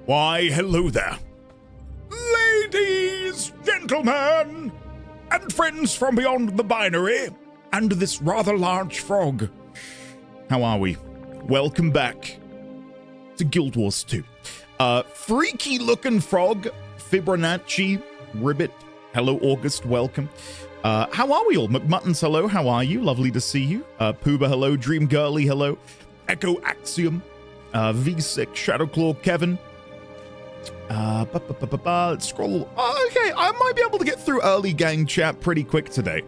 Why, hello there. Ladies, gentlemen, and friends from beyond the binary, and this rather large frog. How are we? Welcome back to Guild Wars 2. Freaky looking frog, Fibonacci, Ribbit, hello August, welcome. How are we all? McMuttons, hello, how are you? Lovely to see you. Pooba, hello. Dream Girly, hello. Echo Axiom, V6, Shadowclaw, Kevin. Let's scroll. Okay, I might be able to get through early gang chat pretty quick today.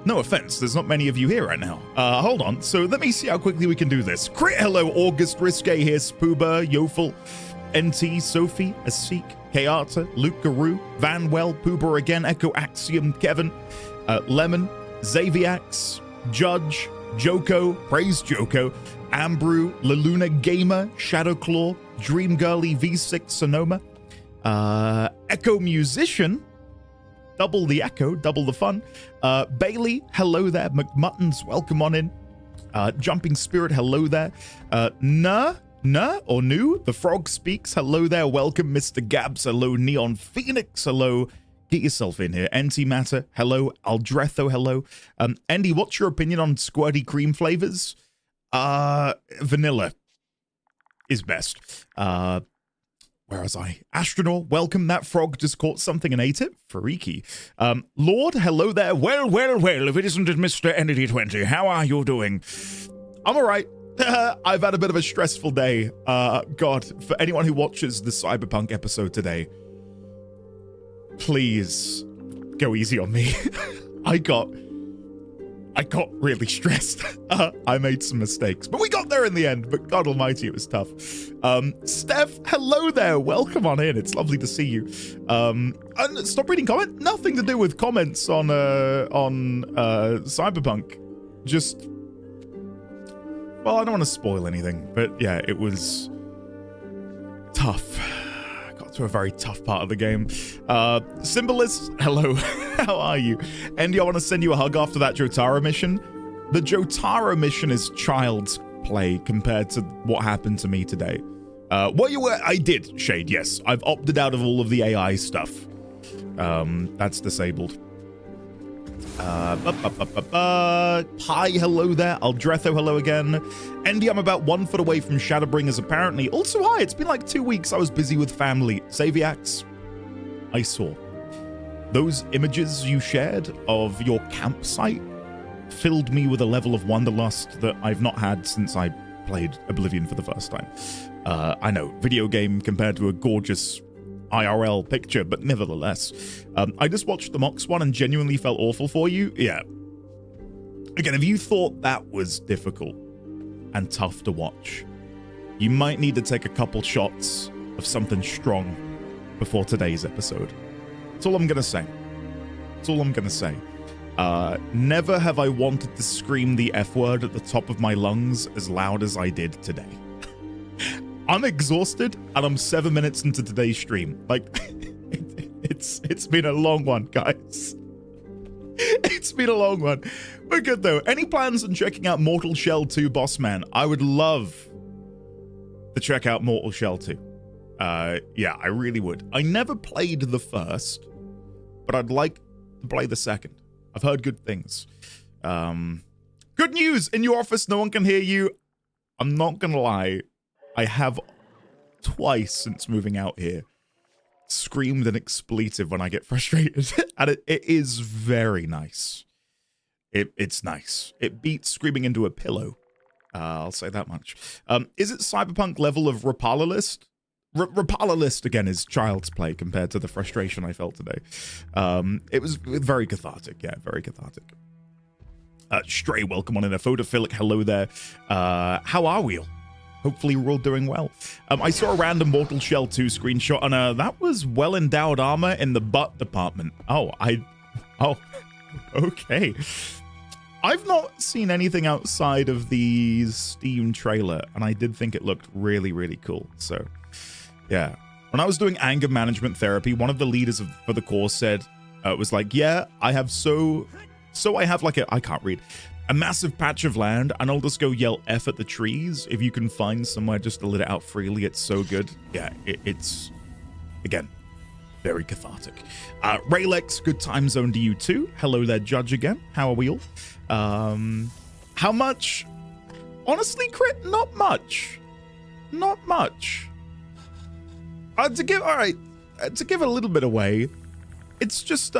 No offense, there's not many of you here right now. Hold on, so let me see how quickly we can do this. Crit, hello, August, Risque here, Spooba, Yofel, NT, Sophie, Asik, Kayata, Luke Guru, Vanwell, Pooba again, Echo Axiom, Kevin, Lemon, Xaviax, Judge, Joko, Praise Joko, Ambrew, Laluna Gamer, Shadowclaw, Dream Girly, V6, Sonoma, Echo Musician, double the echo, double the fun, Bailey, hello there, McMuttons, welcome on in, Jumping Spirit, hello there, or New, the Frog Speaks, hello there, welcome Mr. Gabs, hello Neon Phoenix, hello, get yourself in here, Antimatter, hello, Aldretho, hello, Andy, what's your opinion on squirty cream flavors? Vanilla is best. Where was I? Astronaut, welcome. That frog just caught something and ate it. Freaky. Lord, hello there. Well, if it isn't Mr. Entity20, how are you doing? I'm all right. I've had a bit of a stressful day. God, for anyone who watches the Cyberpunk episode today, please go easy on me. I got really stressed. I made some mistakes, but we got there in the end, but God almighty, it was tough. Steph, hello there. Welcome on in. It's lovely to see you. And stop reading comment. Nothing to do with comments on Cyberpunk. Just, well, I don't want to spoil anything, but yeah, it was tough. Got to a very tough part of the game. Symbolist, hello. How are you? Andy, I want to send you a hug after that Jotaro mission. The Jotaro mission is child's play compared to what happened to me today. I did, Shade, yes. I've opted out of all of the AI stuff. That's disabled. Hi, hello there. Aldretho, hello again. Andy, I'm about 1 foot away from Shadowbringers, apparently. Also, hi, it's been like 2 weeks. I was busy with family. Xaviax, I saw. Those images you shared of your campsite filled me with a level of wanderlust that I've not had since I played Oblivion for the first time. I know, video game compared to a gorgeous IRL picture, but nevertheless. I just watched the Mox one and genuinely felt awful for you. Yeah. Again, if you thought that was difficult and tough to watch, you might need to take a couple shots of something strong before today's episode. That's all I'm gonna say. That's all I'm gonna say. Never have I wanted to scream the F word at the top of my lungs as loud as I did today. I'm exhausted and I'm 7 minutes into today's stream. Like, it's been a long one, guys. It's been a long one. We're good though. Any plans on checking out Mortal Shell 2, Boss Man? I would love to check out Mortal Shell 2. Yeah, I really would. I never played the first, but I'd like to play the second. I've heard good things. Good news! In your office, no one can hear you. I'm not gonna lie. I have twice since moving out here screamed an expletive when I get frustrated. And it is very nice. It's nice. It beats screaming into a pillow. I'll say that much. Is it Cyberpunk level of Rapala list? Rapala list, again, is child's play compared to the frustration I felt today. It was very cathartic. Yeah, very cathartic. Stray, welcome on in. A photophilic, hello there. How are we all? Hopefully we're all doing well. I saw a random Mortal Shell 2 screenshot, and that was well-endowed armor in the butt department. Oh, okay. I've not seen anything outside of the Steam trailer, and I did think it looked really, really cool. So, yeah. When I was doing anger management therapy, one of the leaders for the course said, was like, yeah, I have I have like I can't read. a massive patch of land, and I'll just go yell F at the trees. If you can find somewhere just to let it out freely, it's so good. Yeah, it's, again, very cathartic. Raylex, good time zone to you too. Hello there, Judge again. How are we all? How much? Honestly, Crit, not much. Not much. To give a little bit away, it's just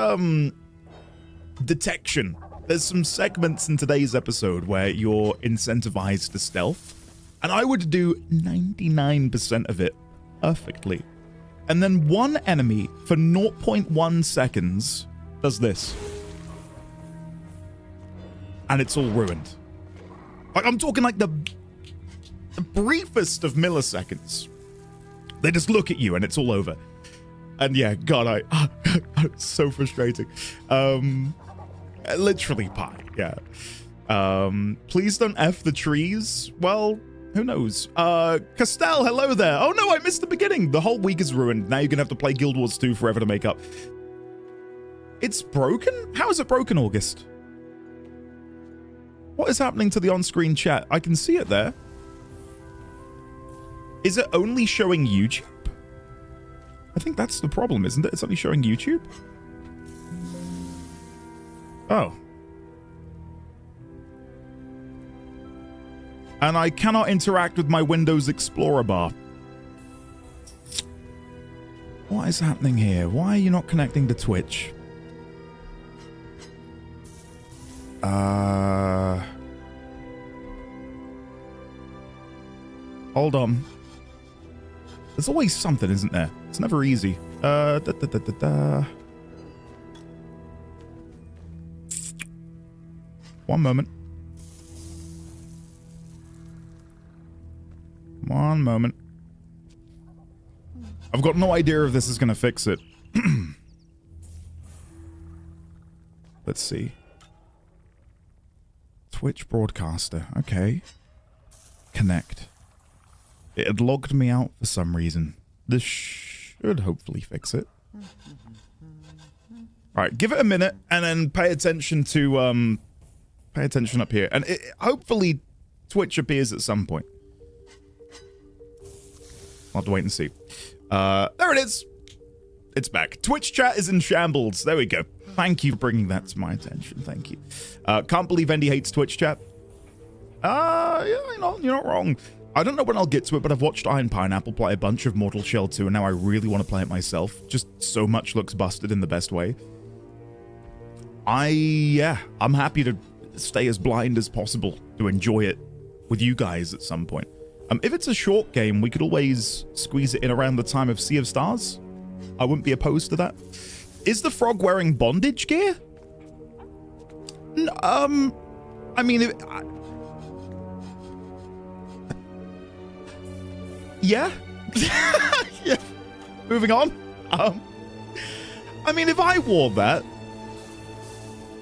detection. There's some segments in today's episode where you're incentivized to stealth, and I would do 99% of it perfectly. And then one enemy for 0.1 seconds does this. And it's all ruined. Like, I'm talking like the briefest of milliseconds. They just look at you and it's all over. And yeah, God, it's so frustrating. Literally pie, yeah. Please don't F the trees. Well, who knows? Castell, hello there. Oh no, I missed the beginning. The whole week is ruined. Now you're gonna have to play Guild Wars 2 forever to make up. It's broken? How is it broken, August? What is happening to the on-screen chat? I can see it there. Is it only showing YouTube? I think that's the problem, isn't it? It's only showing YouTube? Oh. And I cannot interact with my Windows Explorer bar. What is happening here? Why are you not connecting to Twitch? Hold on. There's always something, isn't there? It's never easy. One moment. One moment. I've got no idea if this is going to fix it. Let's see. Twitch broadcaster. Okay. Connect. It had logged me out for some reason. This should hopefully fix it. Alright, give it a minute and then pay attention to pay attention up here. And hopefully Twitch appears at some point. I'll have to wait and see. There it is. It's back. Twitch chat is in shambles. There we go. Thank you for bringing that to my attention. Thank you. Can't believe Andy hates Twitch chat. Yeah, you're not wrong. I don't know when I'll get to it, but I've watched Iron Pineapple play a bunch of Mortal Shell 2, and now I really want to play it myself. Just so much looks busted in the best way. I'm happy to stay as blind as possible to enjoy it with you guys at some point. If it's a short game, we could always squeeze it in around the time of Sea of Stars. I wouldn't be opposed to that. Is the frog wearing bondage gear? I mean, yeah. Yeah. Moving on. I mean, if I wore that,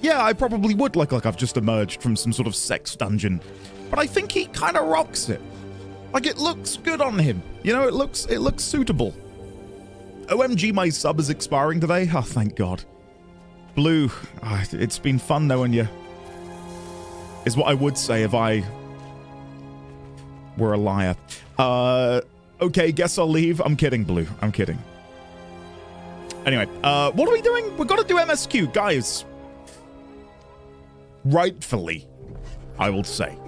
yeah, I probably would look like I've just emerged from some sort of sex dungeon. But I think he kind of rocks it. Like, it looks good on him. You know, it looks suitable. OMG, my sub is expiring today. Oh, thank God. Blue, it's been fun knowing you. Is what I would say if I were a liar. Okay, guess I'll leave. I'm kidding, Blue. I'm kidding. Anyway, what are we doing? We've got to do MSQ, guys. Rightfully, I will say.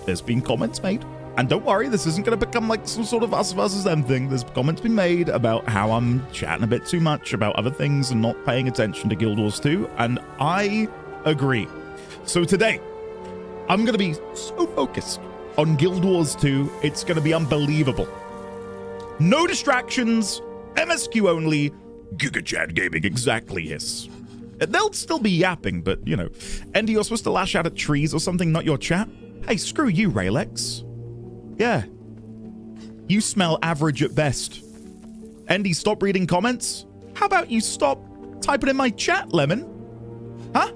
There's been comments made. And don't worry, this isn't going to become like some sort of us versus them thing. There's comments been made about how I'm chatting a bit too much about other things and not paying attention to Guild Wars 2. And I agree. So today, I'm going to be so focused on Guild Wars 2, it's going to be unbelievable. No distractions, MSQ only, GigaChat Gaming, exactly, yes. They'll still be yapping, but, you know. Andy, you're supposed to lash out at trees or something, not your chat? Hey, screw you, Raylex. Yeah. You smell average at best. Andy, stop reading comments. How about you stop typing in my chat, Lemon? Huh?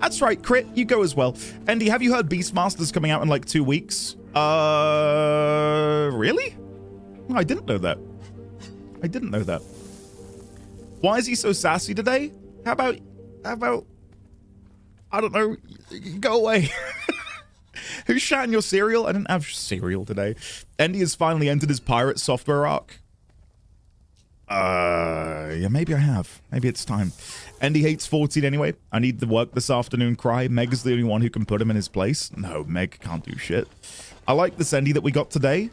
That's right, Crit, you go as well. Andy, have you heard Beastmaster's coming out in like 2 weeks? Really? I didn't know that. I didn't know that. Why is he so sassy today? How about I don't know. Go away. Who's shouting your cereal? I didn't have cereal today. Andy has finally entered his pirate software arc. Yeah, maybe I have. Maybe it's time. Andy hates 14 anyway. I need to work this afternoon cry. Meg's the only one who can put him in his place. No, Meg can't do shit. I like this Andy that we got today.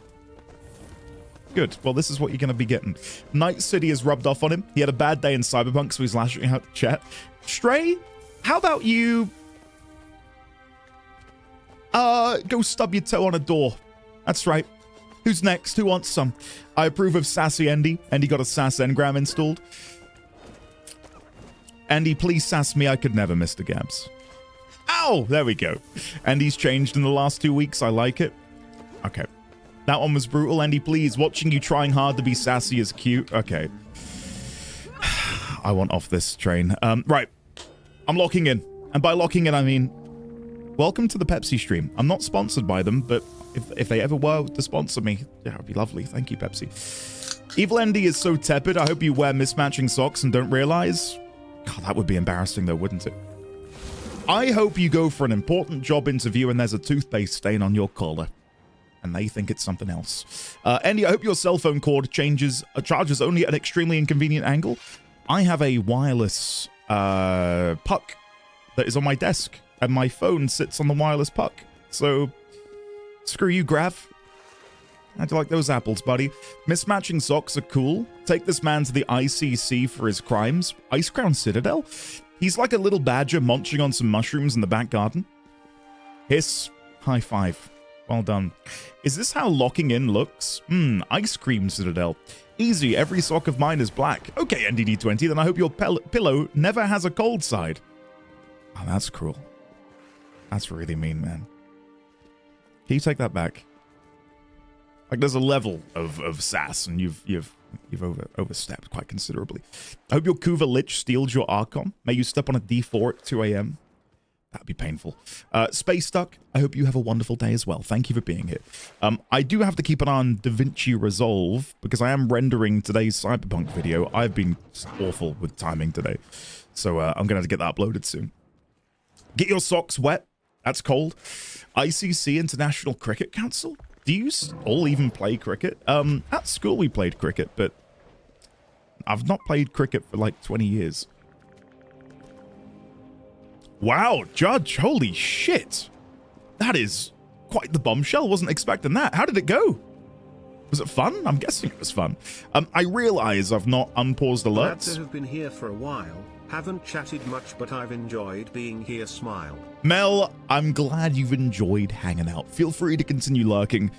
Good. Well, this is what you're going to be getting. Night City has rubbed off on him. He had a bad day in Cyberpunk, so he's lashing out the chat. Stray, how about you... go stub your toe on a door. That's right. Who's next? Who wants some? I approve of Sassy Andy. Andy got a Sass engram installed. Andy, please sass me. I could never, Mr. Gabs. Ow! There we go. Andy's changed in the last 2 weeks. I like it. Okay. That one was brutal. Andy, please. Watching you trying hard to be sassy is cute. Okay. I want off this train. Right. I'm locking in. And by locking in, I mean... Welcome to the Pepsi stream. I'm not sponsored by them, but if they ever were to sponsor me, yeah, it'd be lovely. Thank you, Pepsi. Evil Andy is so tepid. I hope you wear mismatching socks and don't realize. God, that would be embarrassing though, wouldn't it? I hope you go for an important job interview and there's a toothpaste stain on your collar. And they think it's something else. Andy, I hope your cell phone cord charges only at an extremely inconvenient angle. I have a wireless puck that is on my desk. And my phone sits on the wireless puck. So, screw you, Grav. How'd you like those apples, buddy? Mismatching socks are cool. Take this man to the ICC for his crimes. Ice Crown Citadel? He's like a little badger munching on some mushrooms in the back garden. Hiss. High five. Well done. Is this how locking in looks? Ice Cream Citadel. Easy, every sock of mine is black. Okay, NDD20, then I hope your pillow never has a cold side. Oh, that's cruel. That's really mean, man. Can you take that back? Like, there's a level of sass, and you've overstepped quite considerably. I hope your Kuva Lich steals your Archon. May you step on a D4 at 2 a.m. That'd be painful. Space Stuck, I hope you have a wonderful day as well. Thank you for being here. I do have to keep an eye on DaVinci Resolve, because I am rendering today's Cyberpunk video. I've been awful with timing today. So I'm going to have to get that uploaded soon. Get your socks wet. That's cold. ICC, International Cricket Council? Do you all even play cricket? At school we played cricket, but I've not played cricket for like 20 years. Wow, Judge, holy shit. That is quite the bombshell. Wasn't expecting that. How did it go? Was it fun? I'm guessing it was fun. I realize I've not unpaused alerts. Glad to have been here for a while. Haven't chatted much, but I've enjoyed being here. Smile. Mel, I'm glad you've enjoyed hanging out. Feel free to continue lurking.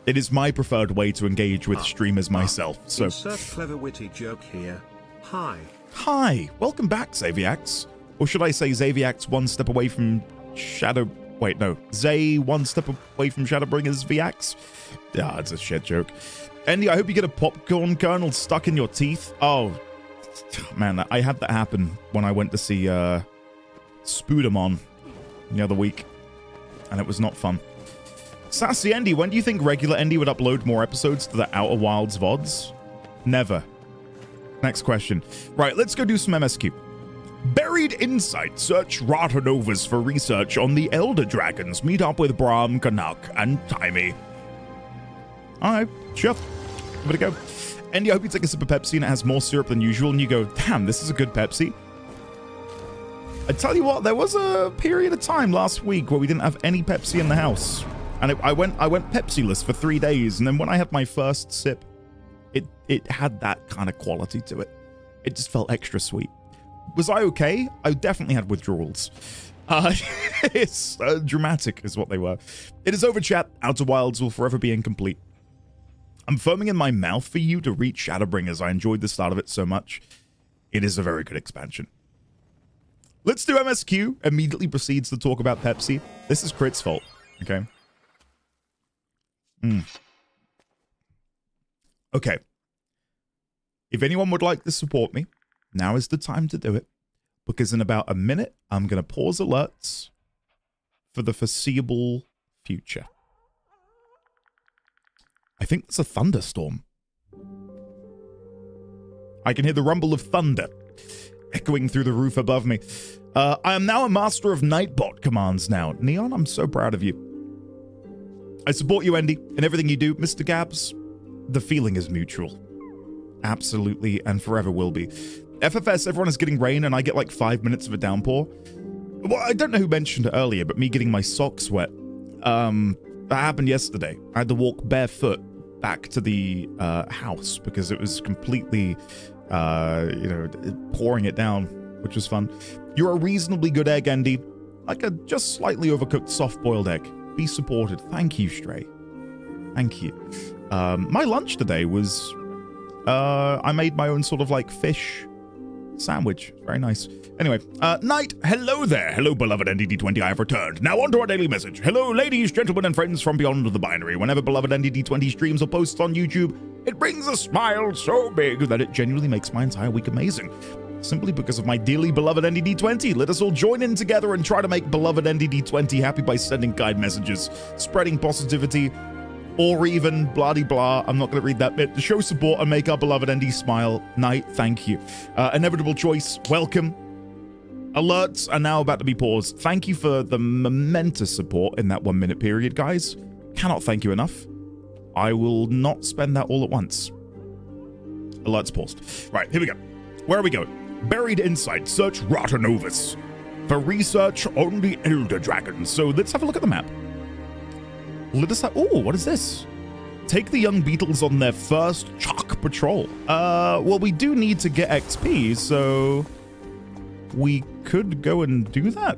It is my preferred way to engage with streamers myself. So, insert clever witty joke here. Hi. Hi. Welcome back, Xaviax. Or should I say Xaviax one step away from Shadow... Wait, no. Zay one step away from Shadowbringers VX? Yeah, it's a shit joke. Andy, I hope you get a popcorn kernel stuck in your teeth. Oh, man, I had that happen when I went to see Spudamon the other week, and it was not fun. Sassy Andy, when do you think regular Andy would upload more episodes to the Outer Wilds VODs? Never. Next question. Right, let's go do some MSQ. Buried Insight. Search Rotanovas for research on the Elder Dragons. Meet up with Brahm, Canuck, and Timey. Alright, sure. Give it a go. Andy, I hope you take a sip of Pepsi and it has more syrup than usual, and you go, damn, this is a good Pepsi. I tell you what, there was a period of time last week where we didn't have any Pepsi in the house. And I went Pepsi-less for 3 days, and then when I had my first sip, it had that kind of quality to it. It just felt extra sweet. Was I okay? I definitely had withdrawals. It's dramatic is what they were. It is over, chat. Outer Wilds will forever be incomplete. I'm foaming in my mouth for you to reach Shadowbringers. I enjoyed the start of it so much. It is a very good expansion. Let's do MSQ. Immediately proceeds to talk about Pepsi. This is Crit's fault, okay? Okay. If anyone would like to support me, now is the time to do it. Because in about a minute, I'm going to pause alerts for the foreseeable future. I think it's a thunderstorm. I can hear the rumble of thunder. echoing through the roof above me. I am now a master of Nightbot commands now. Neon, I'm so proud of you. I support you, Andy, in everything you do. Mr. Gabs, the feeling is mutual. Absolutely, and forever will be. FFS, everyone is getting rain, and I get like 5 minutes of a downpour. Well, I don't know who mentioned it earlier, but me getting my socks wet. That happened yesterday. I had to walk barefoot back to the house because it was completely, pouring it down, which was fun. You're a reasonably good egg, Andy. Like a just slightly overcooked soft-boiled egg. Be supported. Thank you, Stray. Thank you. My lunch today was, I made my own sort of like fish sandwich. Very nice. Anyway, Knight, hello there. Hello, beloved NDD20, I have returned. Now on to our daily message. Hello, ladies, gentlemen, and friends from beyond the binary. Whenever beloved NDD20 streams or posts on YouTube, it brings a smile so big that it genuinely makes my entire week amazing. Simply because of my dearly beloved NDD20. Let us all join in together and try to make beloved NDD20 happy by sending kind messages, spreading positivity, or even blah-de-blah. I'm not going to read that bit. To show support and make our beloved ND smile. Knight, thank you. Inevitable choice, welcome. Alerts are now about to be paused. Thank you for the momentous support in that 1 minute period, guys. Cannot thank you enough. I will not spend that all at once. Alerts paused. Right, here we go. Where are we going? Buried Insight, search Rotonovus for research on the Elder Dragon. So let's have a look at the map. Let us have, oh, what is this? Take the young beetles on their first chalk patrol. Well, we do need to get XP, so we could go and do that.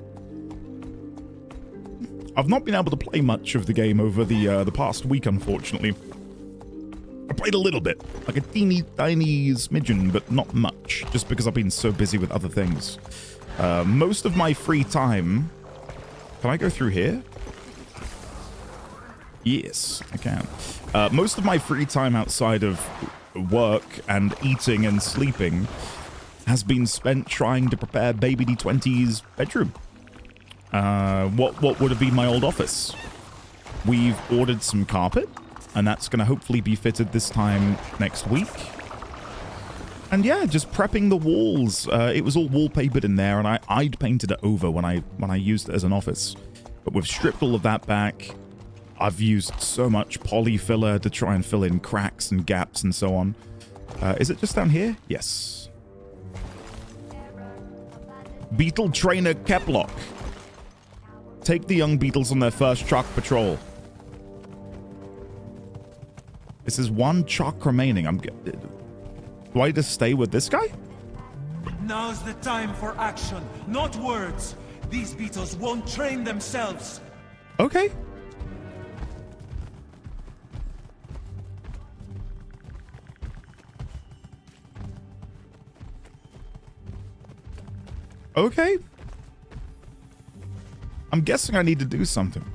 I've not been able to play much of the game over the past week, unfortunately. I played a little bit, like a teeny tiny smidgen, but not much, just because I've been so busy with other things. Most of my free time... Can I go through here? Yes, I can. Most of my free time outside of work and eating and sleeping has been spent trying to prepare Baby D20's bedroom. What would have been my old office. We've ordered some carpet, and that's going to hopefully be fitted this time next week. And yeah, just prepping the walls. It was all wallpapered in there, and I'd painted it over when I used it as an office. But we've stripped all of that back. I've used so much poly filler to try and fill in cracks and gaps and so on. Is it just down here? Yes. Beetle Trainer Keplock. Take the young beetles on their first chalk patrol. This is one chalk remaining. Do I just stay with this guy? Now's the time for action, not words. These beetles won't train themselves. Okay. Okay. I'm guessing I need to do something.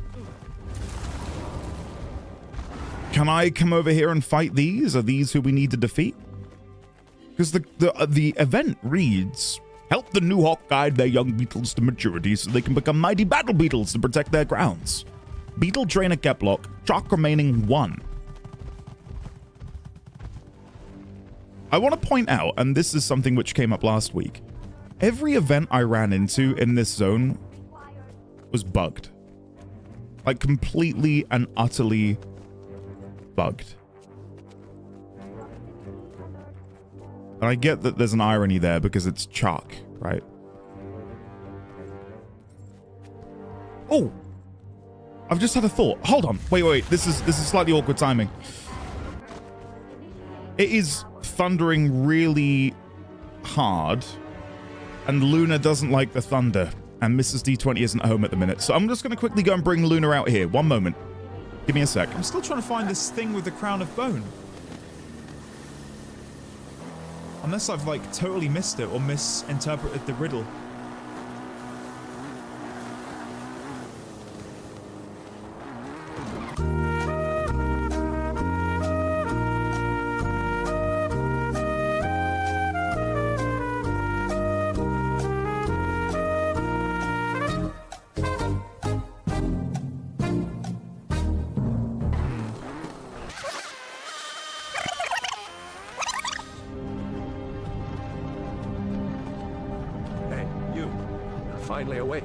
Can I come over here and fight these? Are these who we need to defeat? Because the event reads, help the new hawk guide their young beetles to maturity so they can become mighty battle beetles to protect their grounds. Beetle Trainer Keplock, chalk remaining 1. I want to point out, and this is something which came up last week, every event I ran into in this zone was bugged. Like completely and utterly bugged. And I get that there's an irony there because it's chalk, right? Oh! I've just had a thought. Hold on. Wait. This is slightly awkward timing. It is thundering really hard, and Luna doesn't like the thunder, and Mrs. D20 isn't home at the minute. So I'm just going to quickly go and bring Luna out here. 1 moment. Give me a sec. I'm still trying to find this thing with the crown of bone. Unless I've like totally missed it or misinterpreted the riddle. finally awake.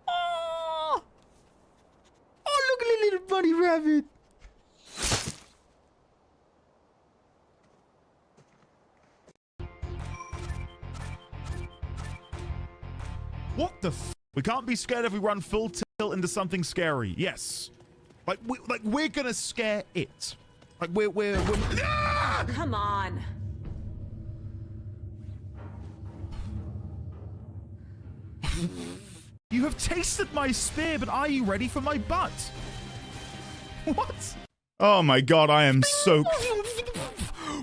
Oh, look at the little bunny rabbit. What the f? We can't be scared if we run full tilt into something scary. Yes. Like we're gonna scare it. Like we're ah! Come on. You have tasted my spear, but are you ready for my butt? What? Oh my god, I am soaked.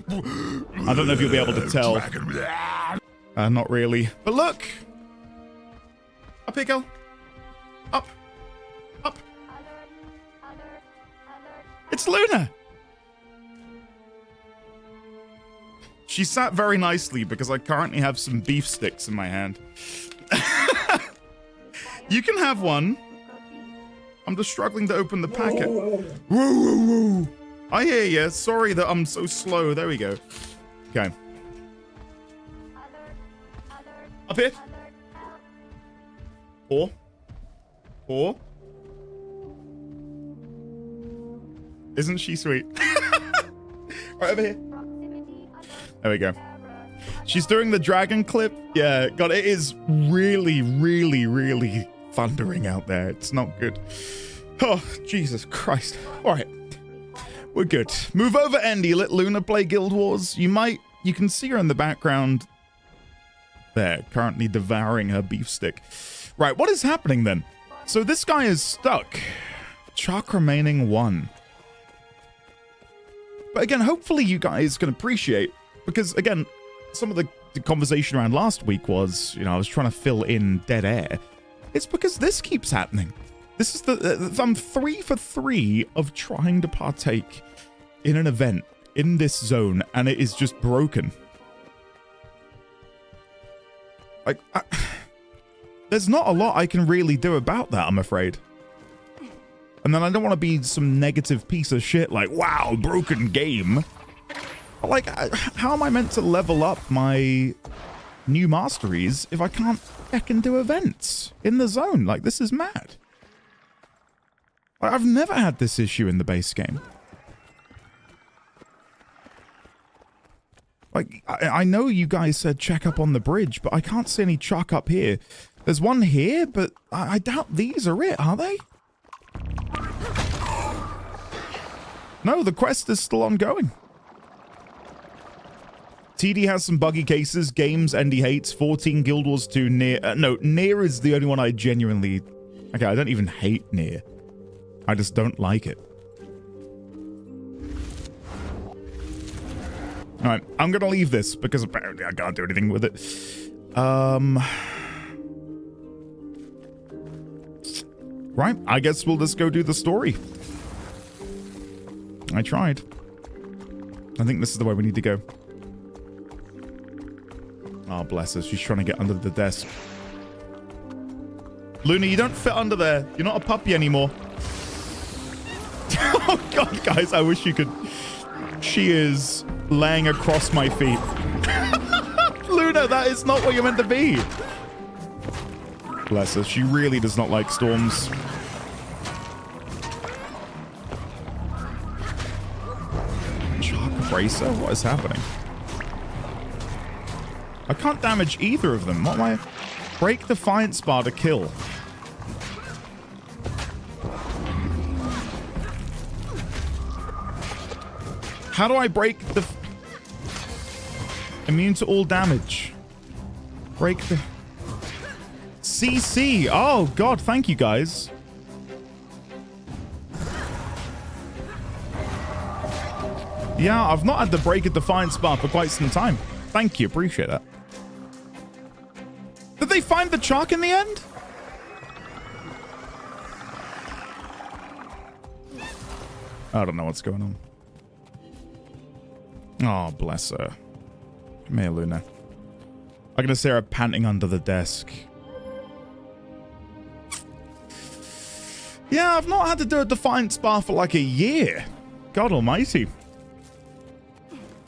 I don't know if you'll be able to tell. Not really. But look! Up here, girl. Up. Up. It's Luna! She sat very nicely because I currently have some beef sticks in my hand. You can have one. I'm just struggling to open the packet. Whoa, whoa, whoa. I hear you. Sorry that I'm so slow. There we go. Okay. Up here. Four. Isn't she sweet? Right over here. There we go. She's doing the dragon clip. Yeah, God, it is really, really, really thundering out there. It's not good. Oh, Jesus Christ. All right. We're good. Move over, Andy. Let Luna play Guild Wars. You can see her in the background there, currently devouring her beef stick. Right, what is happening then? So this guy is stuck. Chalk remaining 1. But again, hopefully you guys can appreciate, because again, some of the conversation around last week was, I was trying to fill in dead air. It's because this keeps happening. This is I'm 3 for 3 of trying to partake in an event in this zone, and it is just broken. Like, there's not a lot I can really do about that, I'm afraid. And then I don't want to be some negative piece of shit like, wow, broken game. But like, how am I meant to level up my new masteries if I can't heckin' do events in the zone? Like, this is mad. I've never had this issue in the base game. Like, I know you guys said check up on the bridge, but I can't see any chalk up here. There's one here, but I doubt these are it, are they? No, the quest is still ongoing. TD has some buggy cases, games Andy hates, 14 Guild Wars 2, Nier. No, Nier is the only one I genuinely... Okay, I don't even hate Nier. I just don't like it. Alright, I'm gonna leave this because apparently I can't do anything with it. Right, I guess we'll just go do the story. I tried. I think this is the way we need to go. Oh, bless her. She's trying to get under the desk. Luna, you don't fit under there. You're not a puppy anymore. Oh, God, guys, I wish you could... She is laying across my feet. Luna, that is not what you're meant to be. Bless her. She really does not like storms. Shark Bracer? What is happening? I can't damage either of them. What am I... Break Defiance Bar to kill. How do I break the... Immune to all damage. Break the... CC. Oh, God. Thank you, guys. Yeah, I've not had to break a Defiance Bar for quite some time. Thank you. Appreciate that. Did they find the chalk in the end? I don't know what's going on. Oh, bless her. Come here, Luna. I'm going to see her panting under the desk. Yeah, I've not had to do a Defiance Bar for like a year. God almighty.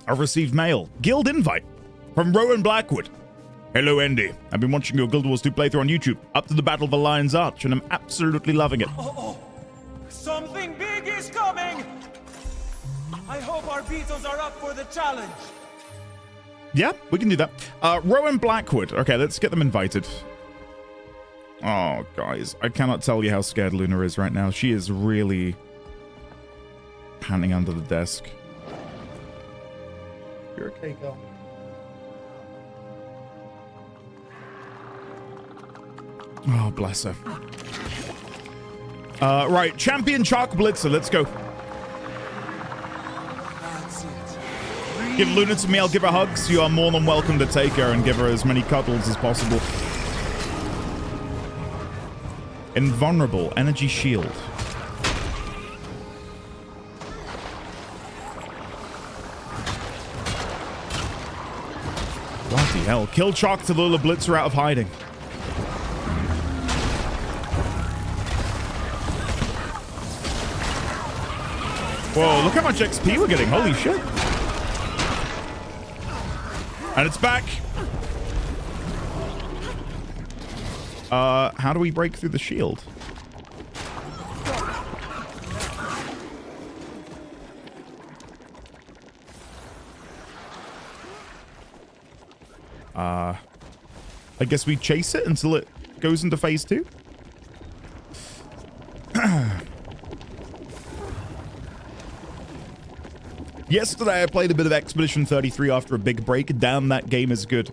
I've received mail. Guild invite from Rowan Blackwood. Hello, Andy. I've been watching your Guild Wars 2 playthrough on YouTube, up to the Battle of the Lion's Arch, and I'm absolutely loving it. Something big is coming! I hope our beetles are up for the challenge. Yeah, we can do that. Rowan Blackwood. Okay, let's get them invited. Oh, guys, I cannot tell you how scared Luna is right now. She is really panting under the desk. You're okay, girl. Oh, bless her. Right, Champion Shark Blitzer, let's go. That's it. Give Luna to me, I'll give her hugs. You are more than welcome to take her and give her as many cuddles as possible. Invulnerable, energy shield. Bloody hell. Kill Chalk to lure the Blitzer out of hiding. Whoa, look how much XP we're getting. Holy shit. And it's back. How do we break through the shield? I guess we chase it until it goes into phase 2. Yesterday, I played a bit of Expedition 33 after a big break. Damn, that game is good.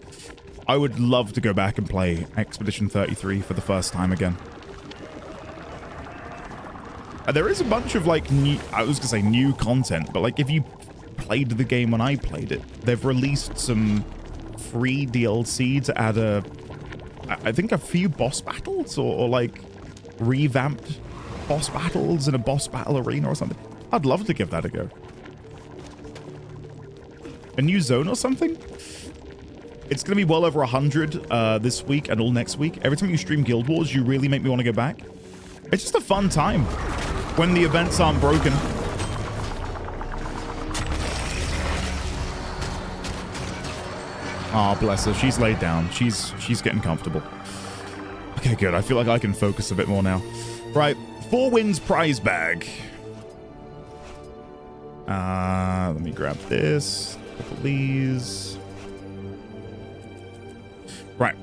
I would love to go back and play Expedition 33 for the first time again. There is a bunch of, like, new, I was gonna say new content, but, like, if you played the game when I played it, they've released some free DLC to add I think a few boss battles or like, revamped boss battles in a boss battle arena or something. I'd love to give that a go. A new zone or something? It's going to be well over 100 this week and all next week. Every time you stream Guild Wars, you really make me want to go back. It's just a fun time when the events aren't broken. Oh, bless her. She's laid down. She's getting comfortable. Okay, good. I feel like I can focus a bit more now. Right. 4 wins prize bag. Let me grab this. A couple of these. Right.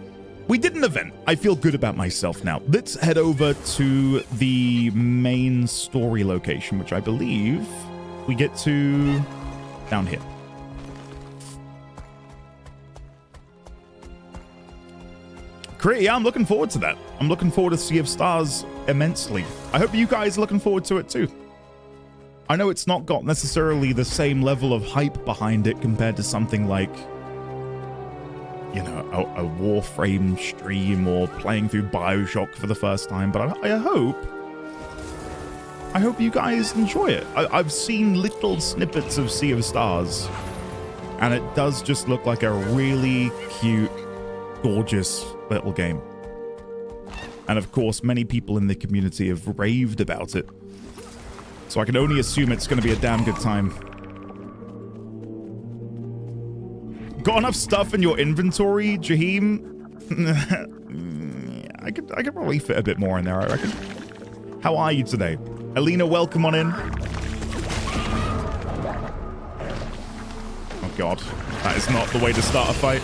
We did an event. I feel good about myself now. Let's head over to the main story location, which I believe we get to down here. Great, yeah, I'm looking forward to that. I'm looking forward to Sea of Stars immensely. I hope you guys are looking forward to it too. I know it's not got necessarily the same level of hype behind it compared to something like, you know, a Warframe stream or playing through BioShock for the first time, but I hope you guys enjoy it. I've seen little snippets of Sea of Stars, and it does just look like a really cute, gorgeous little game. And of course, many people in the community have raved about it. So I can only assume it's going to be a damn good time. Got enough stuff in your inventory, Jaheim? I could probably fit a bit more in there, I reckon. How are you today? Alina, welcome on in. Oh god, that is not the way to start a fight.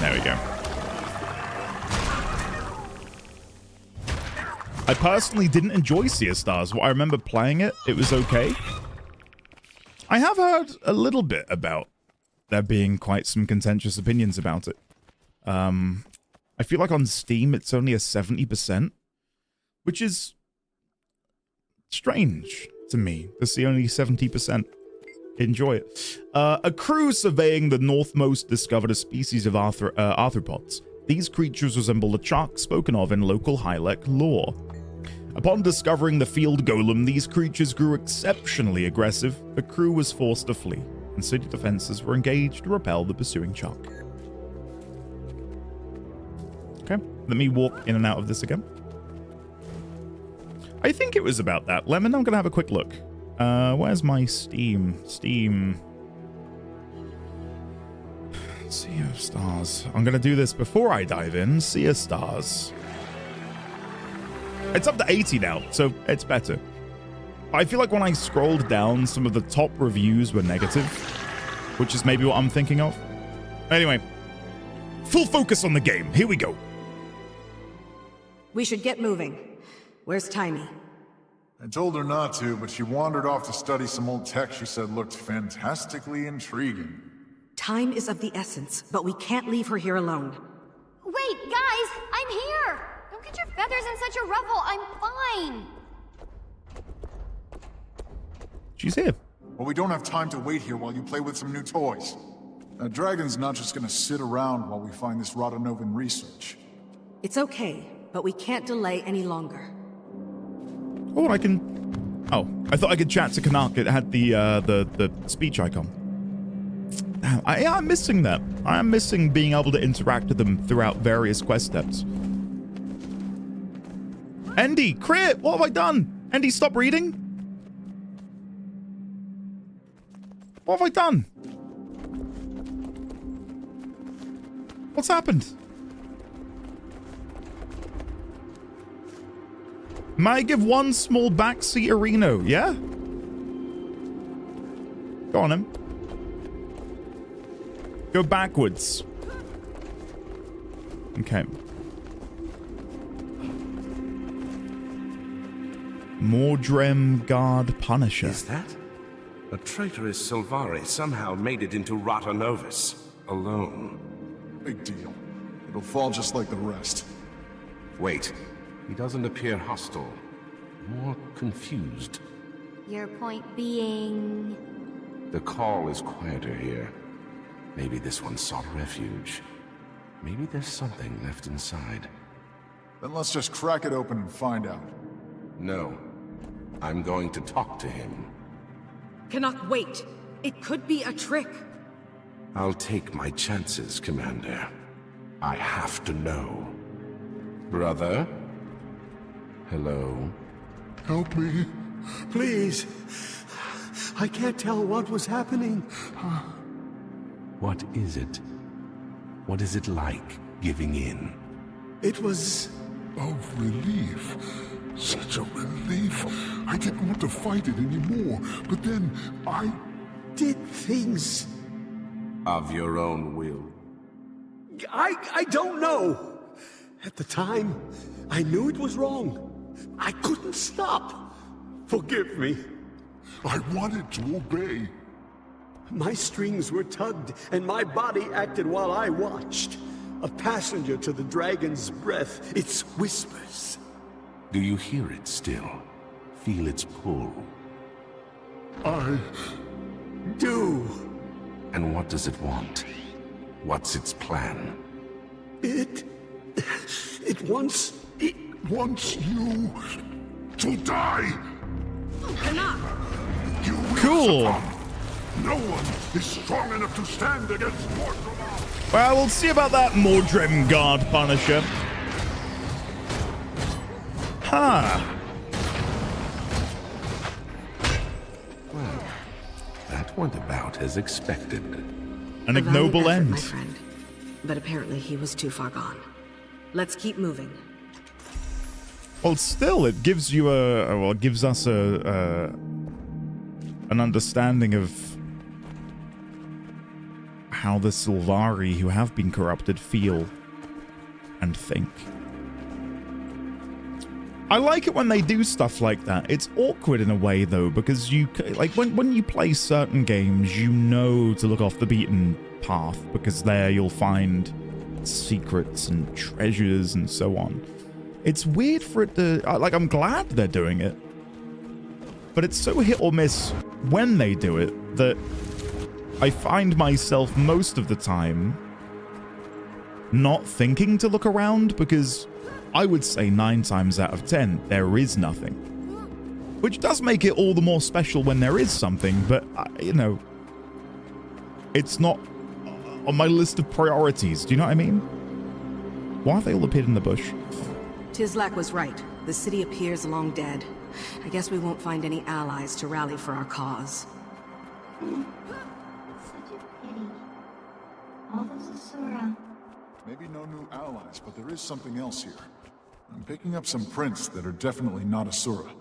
There we go. I personally didn't enjoy Sea of Stars. I remember playing it. It was okay. I have heard a little bit about there being quite some contentious opinions about it. I feel like on Steam it's only a 70%, which is strange to me to see only 70%. Enjoy it. A crew surveying the northmost discovered a species of arthropods. These creatures resemble the shark spoken of in local Hylek lore. Upon discovering the field golem, these creatures grew exceptionally aggressive. The crew was forced to flee, and city defenses were engaged to repel the pursuing shark. Okay, let me walk in and out of this again. I think it was about that. Lemon, I'm going to have a quick look. Where's my Steam? Steam. Sea of Stars. I'm going to do this before I dive in. Sea of Stars. It's up to 80 now, so it's better. I feel like when I scrolled down, some of the top reviews were negative, which is maybe what I'm thinking of. Anyway, full focus on the game. Here we go. We should get moving. Where's Tiny? I told her not to, but she wandered off to study some old tech she said looked fantastically intriguing. Time is of the essence, but we can't leave her here alone. Wait, guys! I'm here! Don't get your feathers in such a ruffle. I'm fine. She's here. Well, we don't have time to wait here while you play with some new toys. That dragon's not just gonna sit around while we find this Radanovan research. It's okay, but we can't delay any longer. Oh, I can... Oh, I thought I could chat to Kanak. It had the speech icon. Damn, I'm missing that. I am missing being able to interact with them throughout various quest steps. Andy, crit! What have I done? Andy, stop reading. What have I done? What's happened? May I give one small backseat Reno, yeah? Go on, him. Go backwards. Okay. Mordrem Guard Punisher. Is that? A traitorous Sylvari somehow made it into Radanovis alone. Big deal. It'll fall just like the rest. Wait, he doesn't appear hostile. More confused. Your point being... The call is quieter here. Maybe this one sought refuge. Maybe there's something left inside. Then let's just crack it open and find out. No. I'm going to talk to him. Canuck, wait. It could be a trick. I'll take my chances, Commander. I have to know. Brother? Hello? Help me. Please. I can't tell what was happening. What is it? What is it like, giving in? It was... of relief. Such a relief. I didn't want to fight it anymore, but then I... did things... Of your own will? I don't know. At the time, I knew it was wrong. I couldn't stop. Forgive me. I wanted to obey. My strings were tugged, and my body acted while I watched. A passenger to the dragon's breath, its whispers. Do you hear it still? Feel its pull? I... do. And what does it want? What's its plan? It wants... It wants you to die. Canuck! You will Cool. succumb. No one is strong enough to stand against Mordrem. Well, we'll see about that Mordrem Guard Punisher. Huh. Well, that went about as expected. An A valiant ignoble effort, end. my friend. But apparently he was too far gone. Let's keep moving. Well, still, it gives you well, it gives us an understanding of how the Sylvari who have been corrupted feel and think. I like it when they do stuff like that. It's awkward in a way, though, because you like when you play certain games, you know to look off the beaten path because there you'll find secrets and treasures and so on. It's weird for it to like. I'm glad they're doing it, but it's so hit or miss when they do it that I find myself most of the time not thinking to look around because I would say 9 times out of 10 there is nothing, which does make it all the more special when there is something, but you know, it's not on my list of priorities. Do you know what I mean? Why have they all appeared in the bush? Tislak was right. The city appears long dead. I guess we won't find any allies to rally for our cause. All those Asura. Maybe no new allies, but there is something else here. I'm picking up some prints that are definitely not Asura.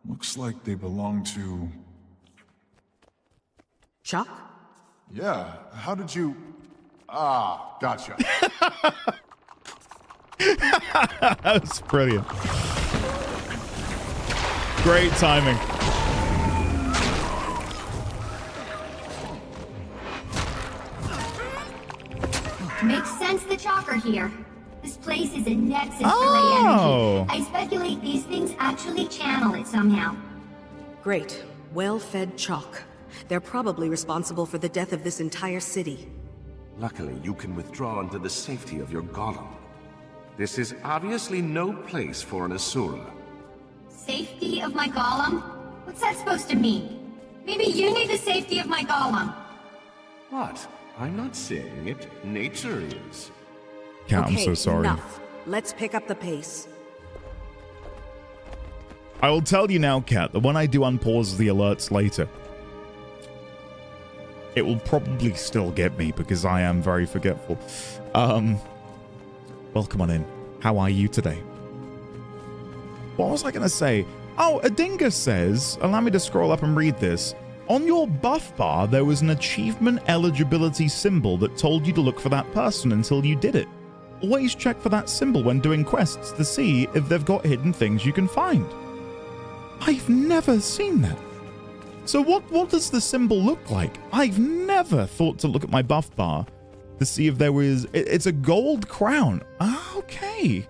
Looks like they belong to... Chuck? Yeah, how did you... Ah, gotcha. That's brilliant. Great timing. Makes sense the Chalk are here. This place is a nexus for Oh. ley energy. I speculate these things actually channel it somehow. Great. Well-fed chalk. They're probably responsible for the death of this entire city. Luckily, you can withdraw into the safety of your golem. This is obviously no place for an Asura. Safety of my golem? What's that supposed to mean? Maybe you need the safety of my golem. What? I'm not saying it. Nature is. Cat, Okay, I'm so sorry. enough. Let's pick up the pace. I will tell you now, Cat, that when I do unpause the alerts later, it will probably still get me because I am very forgetful. Well, come on in. How are you today? What was I going to say? Oh, Adinga says, allow me to scroll up and read this. On your buff bar, there was an achievement eligibility symbol that told you to look for that person until you did it. Always check for that symbol when doing quests to see if they've got hidden things you can find. I've never seen that. So what does the symbol look like? I've never thought to look at my buff bar to see if there was... It's a gold crown. Ah, okay.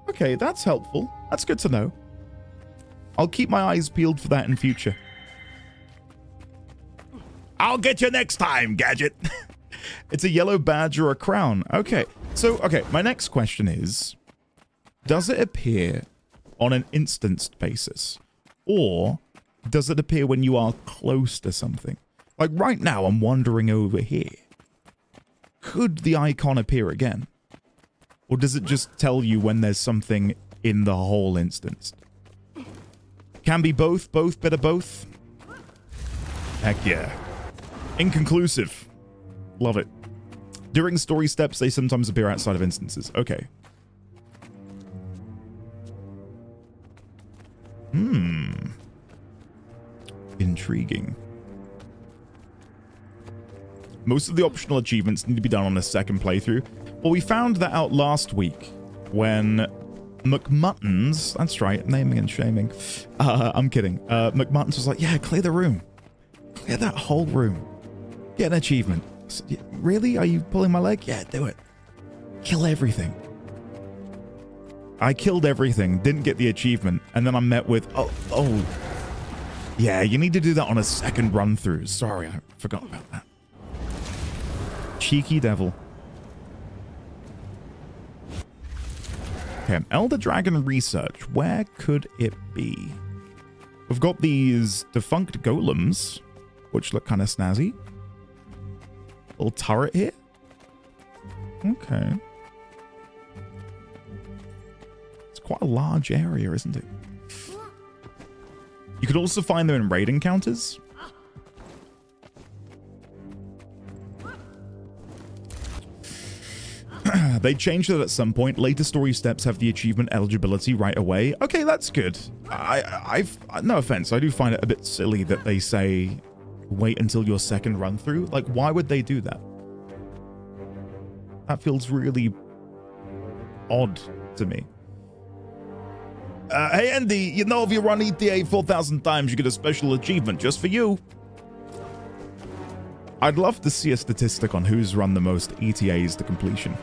Okay, that's helpful. That's good to know. I'll keep my eyes peeled for that in future. I'll get you next time, Gadget. It's a yellow badge or a crown. Okay. So, okay, my next question is, does it appear on an instanced basis? Or does it appear when you are close to something? Like right now, I'm wandering over here. Could the icon appear again? Or does it just tell you when there's something in the whole instance? Can be both, bit of both. Heck yeah. Inconclusive. Love it. During story steps, they sometimes appear outside of instances. Okay. Intriguing. Most of the optional achievements need to be done on a second playthrough. Well, we found that out last week when McMuttons, that's right, naming and shaming. I'm kidding. McMuttons was like, yeah, clear the room. Clear that whole room. Get an achievement. So, really? Are you pulling my leg? Yeah, do it. Kill everything. I killed everything, didn't get the achievement, and then I'm met with, oh. Yeah, you need to do that on a second run through. Sorry, I forgot about that. Cheeky devil. Okay, Elder Dragon research. Where could it be? We've got these defunct golems, which look kind of snazzy. Little turret here. Okay. It's quite a large area, isn't it? You could also find them in raid encounters. They changed it at some point. Later story steps have the achievement eligibility right away. Okay, that's good. I've no offense, I do find it a bit silly that they say wait until your second run through. Like, why would they do that? That feels really odd to me. Hey Andy, you know if you run ETA 4,000 times, you get a special achievement just for you. I'd love to see a statistic on who's run the most ETAs to completion.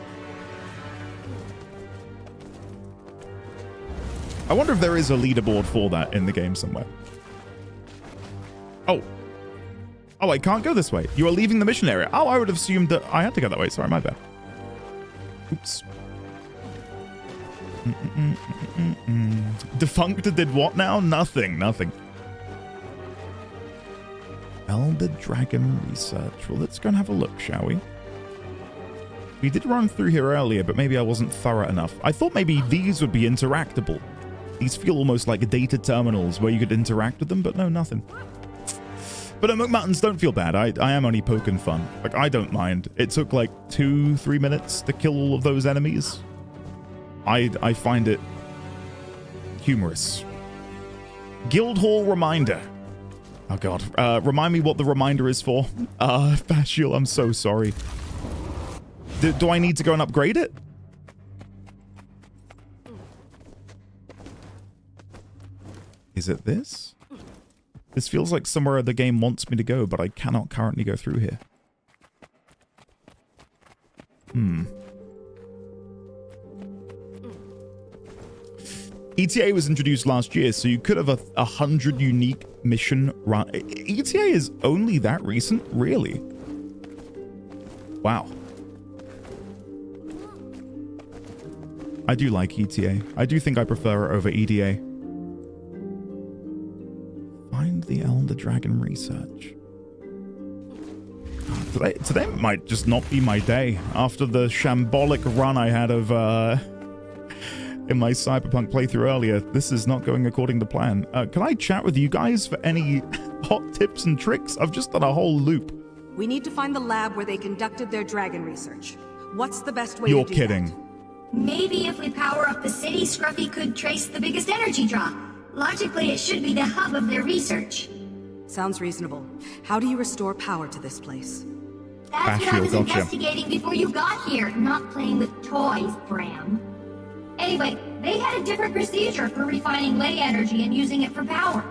I wonder if there is a leaderboard for that in the game somewhere. Oh, I can't go this way. You are leaving the mission area. Oh, I would have assumed that I had to go that way. Sorry, my bad. Oops. Defunct did what now? Nothing. Elder Dragon research. Well, let's go and have a look, shall we? We did run through here earlier, but maybe I wasn't thorough enough. I thought maybe these would be interactable. These feel almost like data terminals where you could interact with them, but no, nothing. But McMuttons, don't feel bad. I am only poking fun. Like, I don't mind. It took like 2-3 minutes to kill all of those enemies. I find it humorous. Guildhall reminder. Oh god. Remind me what the reminder is for. Bashiel, I'm so sorry. Do I need to go and upgrade it? Is it this? This feels like somewhere the game wants me to go, but I cannot currently go through here. ETA was introduced last year, so you could have 100 unique mission run. ETA is only that recent? Really? Wow. I do like ETA. I do think I prefer it over EDA. Find the Elder Dragon research. Today might just not be my day. After the shambolic run I had of in my Cyberpunk playthrough earlier, this is not going according to plan. Can I chat with you guys for any hot tips and tricks? I've just done a whole loop. We need to find the lab where they conducted their dragon research. What's the best way to do that? You're kidding. Maybe if we power up the city, Scruffy could trace the biggest energy draw. Logically, it should be the hub of their research. Sounds reasonable. How do you restore power to this place? That's what I was investigating before you got here, not playing with toys, Bram. Anyway, they had a different procedure for refining ley energy and using it for power.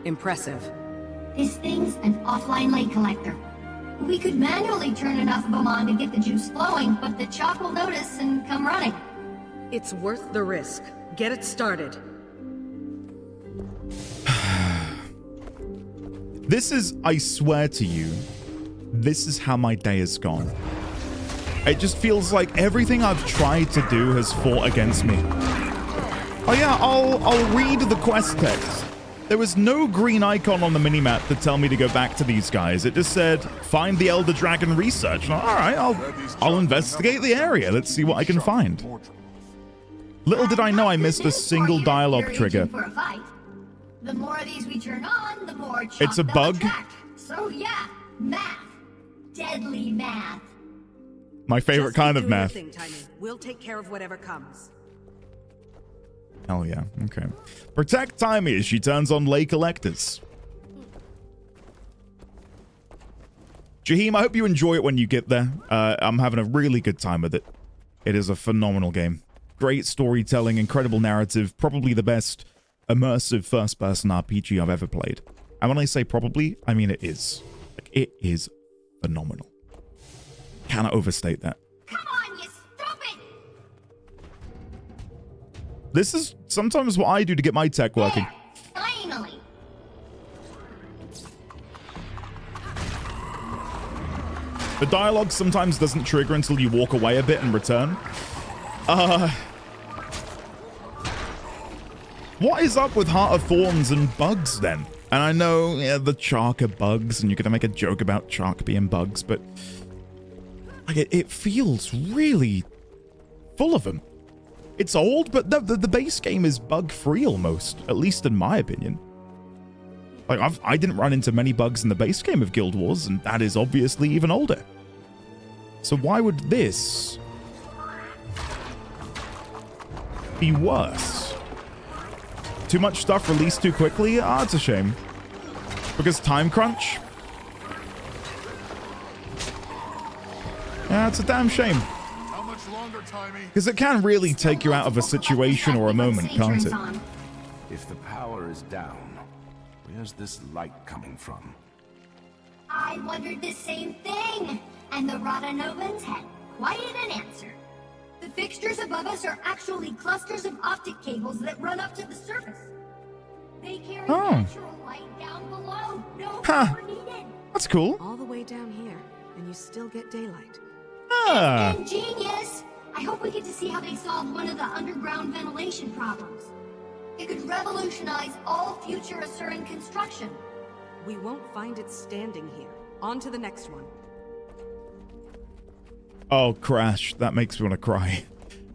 Impressive. This thing's an offline ley collector. We could manually turn enough of them on to get the juice flowing, but the chalk will notice and come running. It's worth the risk. Get it started. This is, I swear to you, this is how my day has gone. It just feels like everything I've tried to do has fought against me. Oh yeah, I'll read the quest text. There was no green icon on the minimap to tell me to go back to these guys. It just said, find the Elder Dragon research. And all right, I'll investigate the area. Let's see what I can find. Little did I know I missed a single dialogue trigger. The more of these we turn on, the more it's a bug. So yeah, math. Deadly math. My favorite kind of math. We'll take care of whatever comes. Hell yeah, okay. Protect Timey as she turns on ley collectors. Jaheim, I hope you enjoy it when you get there. I'm having a really good time with it. It is a phenomenal game. Great storytelling, incredible narrative, probably the best immersive first-person RPG I've ever played. And when I say probably, I mean it is. Like, it is phenomenal. Cannot overstate that. Come on, you stupid! This is sometimes what I do to get my tech working. There, finally. The dialogue sometimes doesn't trigger until you walk away a bit and return. What is up with Heart of Thorns and bugs then? And I know, yeah, the Chark are bugs, and you're gonna make a joke about Chark being bugs, but like it feels really full of them. It's old, but the base game is bug-free almost, at least in my opinion. Like, I didn't run into many bugs in the base game of Guild Wars, and that is obviously even older. So why would this be worse? Too much stuff released too quickly? Ah, it's a shame. Because time crunch? Yeah, it's a damn shame. Because it can really take you out of a situation or a moment, can't it? If the power is down, where's this light coming from? I wondered the same thing, and the Rodanovans had quite an answer. The fixtures above us are actually clusters of optic cables that run up to the surface. They carry natural light down below. No power needed. That's cool. All the way down here, and you still get daylight. Ingenious. I hope we get to see how they solve one of the underground ventilation problems. It could revolutionize all future Asuran construction. We won't find it standing here. On to the next one. Oh, Crash. That makes me want to cry.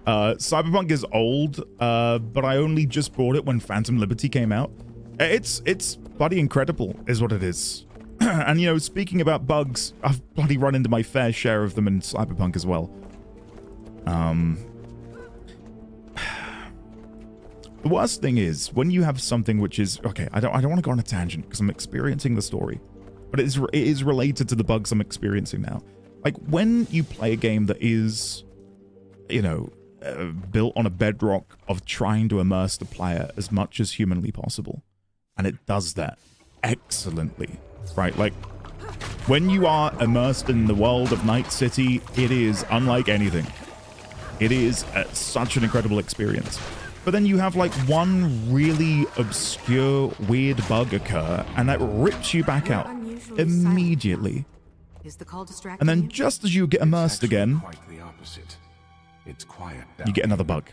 Cyberpunk is old, but I only just bought it when Phantom Liberty came out. It's bloody incredible, is what it is. And, you know, speaking about bugs, I've bloody run into my fair share of them in Cyberpunk as well. The worst thing is when you have something which is okay. I don't want to go on a tangent because I'm experiencing the story, but it is related to the bugs I'm experiencing now. Like when you play a game that is, you know, built on a bedrock of trying to immerse the player as much as humanly possible, and it does that excellently, right? Like when you are immersed in the world of Night City, it is unlike anything. It is such an incredible experience. But then you have like one really obscure, weird bug occur, and that rips you back out immediately. Is the call distracting And then you? just as you get immersed again, Quite the opposite. It's quiet down you get another bug.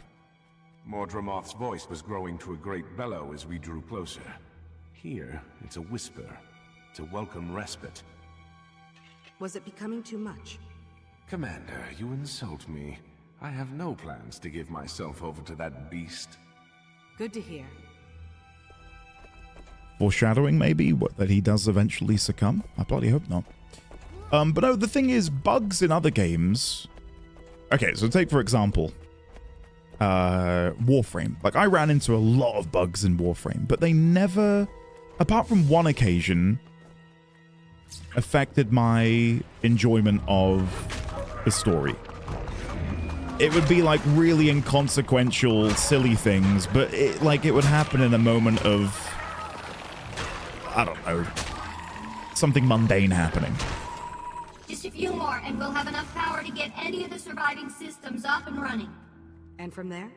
Mordramoth's voice was growing to a great bellow as we drew closer. Here, it's a whisper. It's a welcome respite. Was it becoming too much? Commander, you insult me. I have no plans to give myself over to that beast. Good to hear. Foreshadowing, maybe, that he does eventually succumb? I bloody hope not. But no, the thing is, bugs in other games... Okay, so take, for example, Warframe. Like, I ran into a lot of bugs in Warframe, but they never, apart from one occasion, affected my enjoyment of the story. It would be like really inconsequential, silly things, but it would happen in a moment of, I don't know, something mundane happening. Just a few more, and we'll have enough power to get any of the surviving systems up and running. And from there?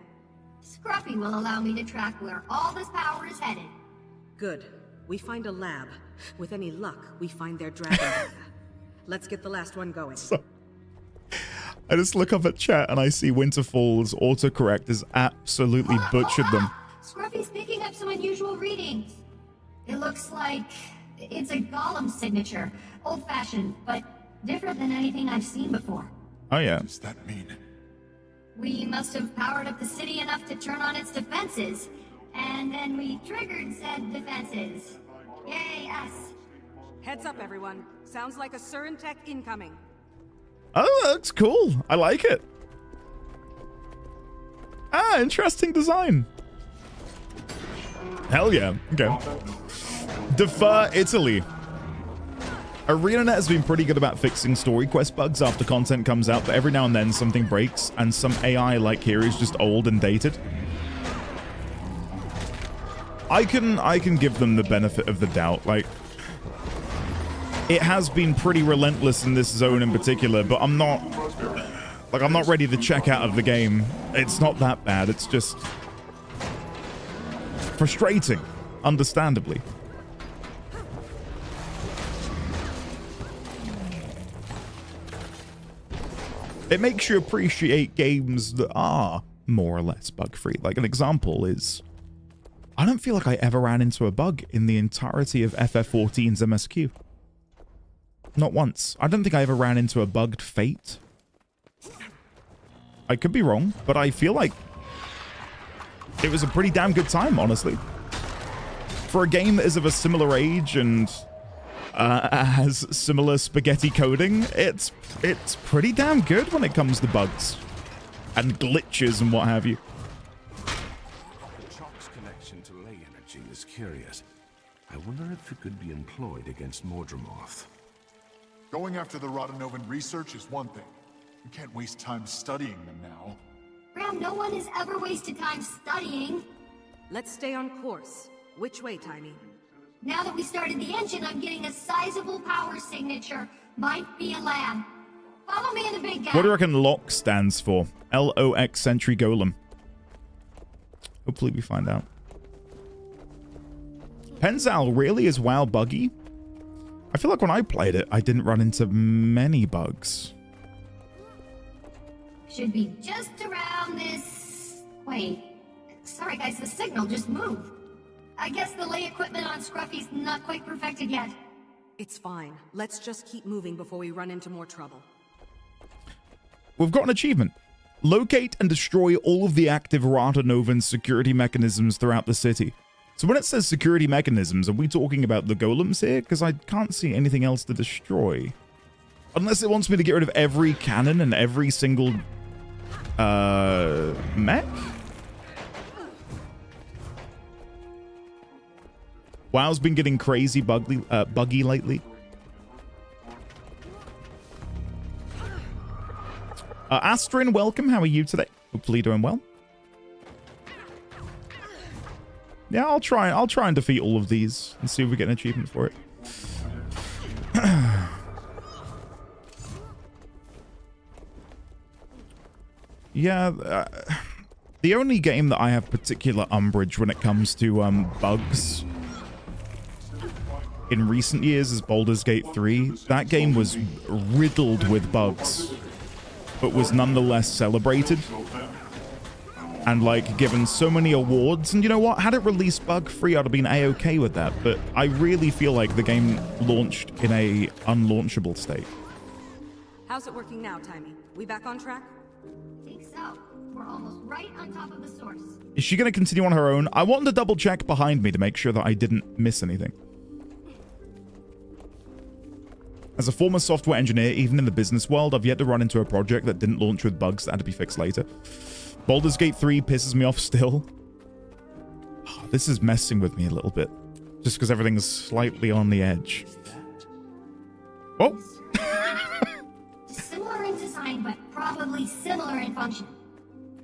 Scruffy will allow me to track where all this power is headed. Good. We find a lab. With any luck, we find their dragon data. Let's get the last one going. I just look up at chat and I see Winterfall's autocorrect has absolutely butchered them. Scruffy's picking up some unusual readings. It looks like it's a golem signature. Old-fashioned, but different than anything I've seen before. Oh yeah. What does that mean? We must have powered up the city enough to turn on its defenses. And then we triggered said defenses. Yay, us. Heads up, everyone. Sounds like a Surin Tech incoming. Oh, that's cool. I like it. Ah, interesting design. Hell yeah. Okay. Defer Italy. ArenaNet has been pretty good about fixing story quest bugs after content comes out, but every now and then something breaks, and some AI like here is just old and dated. I can give them the benefit of the doubt. Like, it has been pretty relentless in this zone in particular, but I'm not ready to check out of the game. It's not that bad. It's just frustrating, understandably. It makes you appreciate games that are more or less bug-free. Like an example is, I don't feel like I ever ran into a bug in the entirety of FF14's MSQ. Not once. I don't think I ever ran into a bugged Fate. I could be wrong, but I feel like it was a pretty damn good time, honestly. For a game that is of a similar age and has similar spaghetti coding, it's pretty damn good when it comes to bugs and glitches and what have you. The chalk's connection to ley energy is curious. I wonder if it could be employed against Mordramoth. Going after the Rodanovan research is one thing. We can't waste time studying them now. Graham, no one has ever wasted time studying. Let's stay on course. Which way, Tiny? Now that we started the engine, I'm getting a sizable power signature. Might be a lab. Follow me in the big guy. What do you reckon LOX stands for? LOX Sentry Golem. Hopefully we find out. Penzal really is WoW buggy? I feel like when I played it, I didn't run into many bugs. Should be just around this... Wait. Sorry guys, the signal just moved. I guess the lay equipment on Scruffy's not quite perfected yet. It's fine. Let's just keep moving before we run into more trouble. We've got an achievement. Locate and destroy all of the active Radanovan security mechanisms throughout the city. So when it says security mechanisms, are we talking about the golems here? Because I can't see anything else to destroy. Unless it wants me to get rid of every cannon and every single mech? WoW's been getting crazy buggy lately. Astrin, welcome. How are you today? Hopefully you're doing well. Yeah, I'll try and defeat all of these and see if we get an achievement for it. Yeah, the only game that I have particular umbrage when it comes to bugs in recent years is Baldur's Gate 3. That game was riddled with bugs, but was nonetheless celebrated and like given so many awards. And you know what? Had it released bug-free, I'd have been a-okay with that. But I really feel like the game launched in a unlaunchable state. How's it working now, Timey? We back on track? Think so. We're almost right on top of the source. Is she going to continue on her own? I wanted to double check behind me to make sure that I didn't miss anything. As a former software engineer, even in the business world, I've yet to run into a project that didn't launch with bugs that had to be fixed later. Baldur's Gate 3 pisses me off still. Oh, this is messing with me a little bit. Just because everything's slightly on the edge. Oh! Similar in design, but probably similar in function.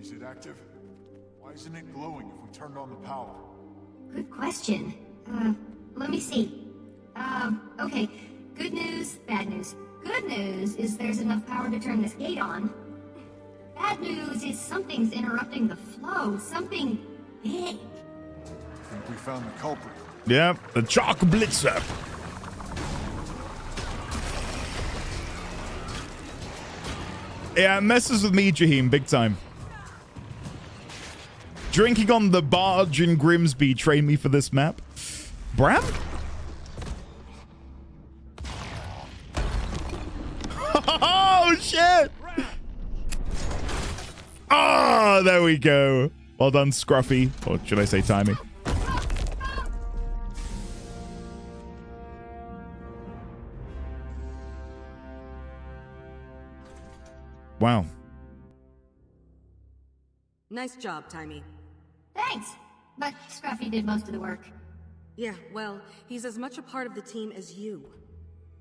Is it active? Why isn't it glowing if we turned on the power? Good question. Let me see. Okay. Good news, bad news. Good news is there's enough power to turn this gate on. Bad news is something's interrupting the flow. Something big. I think we found the culprit. Yeah, the Chalk Blitzer. Yeah, it messes with me, Jaheim, big time. Drinking on the barge in Grimsby trained me for this map. Bram? Oh, shit! Ah, there we go. Well done, Scruffy. Or should I say Timey? Wow. Nice job, Timey. Thanks. But Scruffy did most of the work. Yeah, well, he's as much a part of the team as you.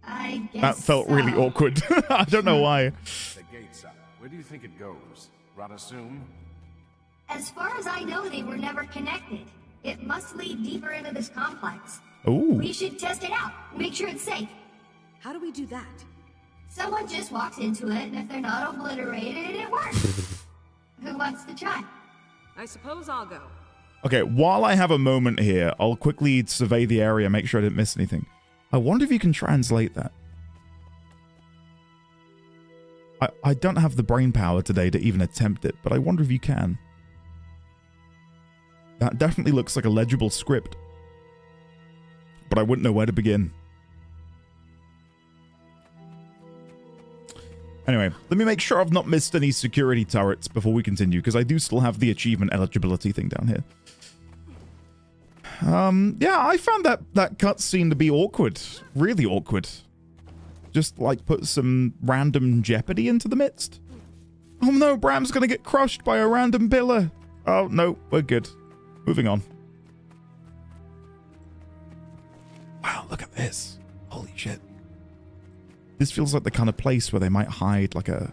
I guess That felt really awkward. I don't know why. The gate's up. Where do you think it goes? Radasum? As far as I know, they were never connected. It must lead deeper into this complex. Ooh. We should test it out. Make sure it's safe. How do we do that? Someone just walks into it, and if they're not obliterated, it works. Who wants to try? I suppose I'll go. Okay, while I have a moment here, I'll quickly survey the area, make sure I didn't miss anything. I wonder if you can translate that. I don't have the brain power today to even attempt it, but I wonder if you can. That definitely looks like a legible script, but I wouldn't know where to begin. Anyway, let me make sure I've not missed any security turrets before we continue, because I do still have the achievement eligibility thing down here. Yeah, I found that cutscene to be awkward. Really awkward. Just, like, put some random jeopardy into the midst. Oh no, Bram's gonna get crushed by a random pillar. Oh no, we're good. Moving on. Wow, look at this. Holy shit. This feels like the kind of place where they might hide, like, a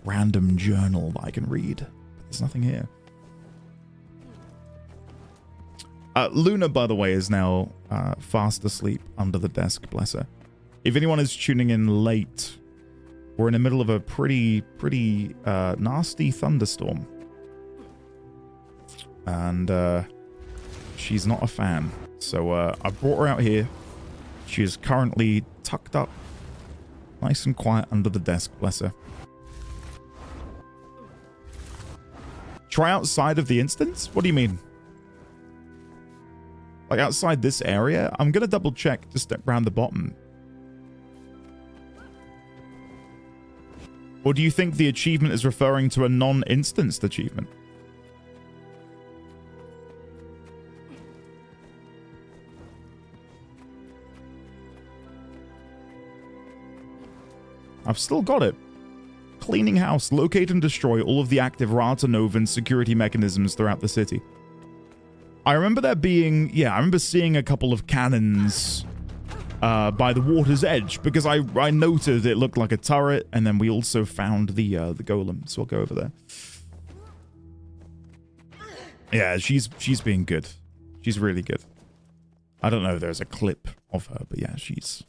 random journal that I can read. But there's nothing here. Luna, by the way, is now fast asleep under the desk, bless her. If anyone is tuning in late, we're in the middle of a pretty nasty thunderstorm. And she's not a fan. So I brought her out here. She is currently tucked up, nice and quiet under the desk, bless her. Try outside of the instance? What do you mean? Like outside this area? I'm gonna double check just around the bottom. Or do you think the achievement is referring to a non-instanced achievement? I've still got it. Cleaning house. Locate and destroy all of the active Rata Novan security mechanisms throughout the city. I remember there being... Yeah, I remember seeing a couple of cannons by the water's edge, because I noted it looked like a turret, and then we also found the golem, so I'll go over there. Yeah, she's being good. She's really good. I don't know if there's a clip of her, but yeah, she's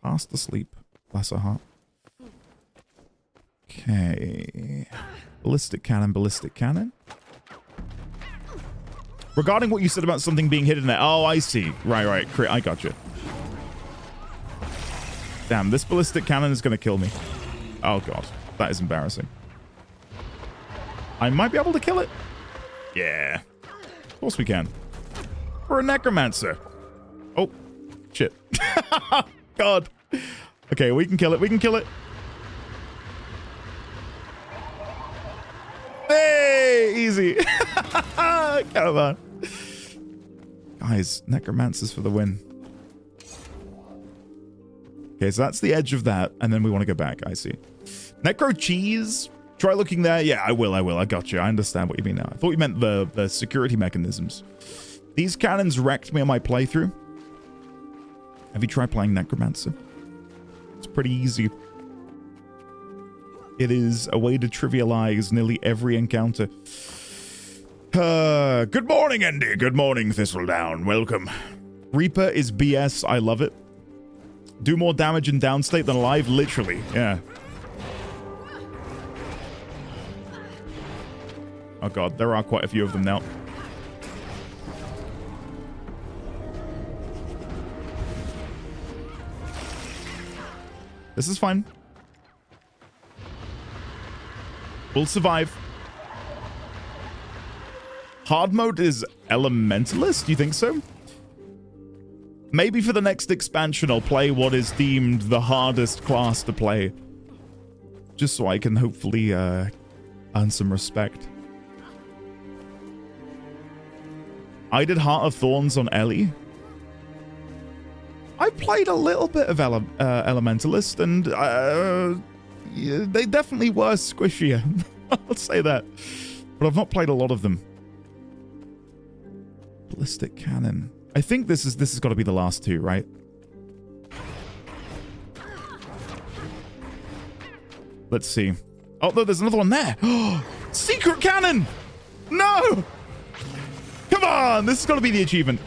fast asleep. Bless her heart. Okay. Ballistic cannon, ballistic cannon. Regarding what you said about something being hidden there. Oh, I see. Right. I got you. Damn, this ballistic cannon is going to kill me. Oh, God. That is embarrassing. I might be able to kill it. Yeah. Of course we can. We're a necromancer. Oh, shit. God. Okay, we can kill it. We can kill it. Hey, easy. Come on. Guys, necromancers for the win. Okay, so that's the edge of that, and then we want to go back. I see. Necro cheese. Try looking there. Yeah, I will. I got you. I understand what you mean now. I thought you meant the security mechanisms. These cannons wrecked me on my playthrough. Have you tried playing Necromancer? It's pretty easy. It is a way to trivialize nearly every encounter. Good morning, Andy. Good morning, Thistledown. Welcome. Reaper is BS. I love it. Do more damage in downstate than alive? Literally, yeah. Oh god, there are quite a few of them now. This is fine. We'll survive. Hard mode is Elementalist? Do you think so? Maybe for the next expansion, I'll play what is deemed the hardest class to play. Just so I can hopefully earn some respect. I did Heart of Thorns on Ellie. I played a little bit of Elementalist, and yeah, they definitely were squishier. I'll say that. But I've not played a lot of them. Ballistic Cannon. I think this has got to be the last two, right? Let's see. Oh, no, there's another one there. Secret Cannon! No! Come on! This has got to be the achievement.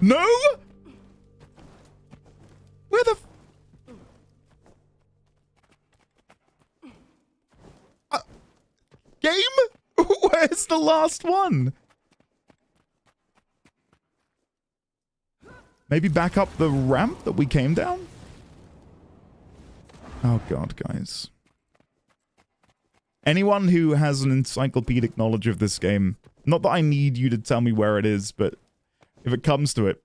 No? Where the... Game? Where's the last one? Maybe back up the ramp that we came down? Oh god, guys. Anyone who has an encyclopedic knowledge of this game, not that I need you to tell me where it is, but if it comes to it,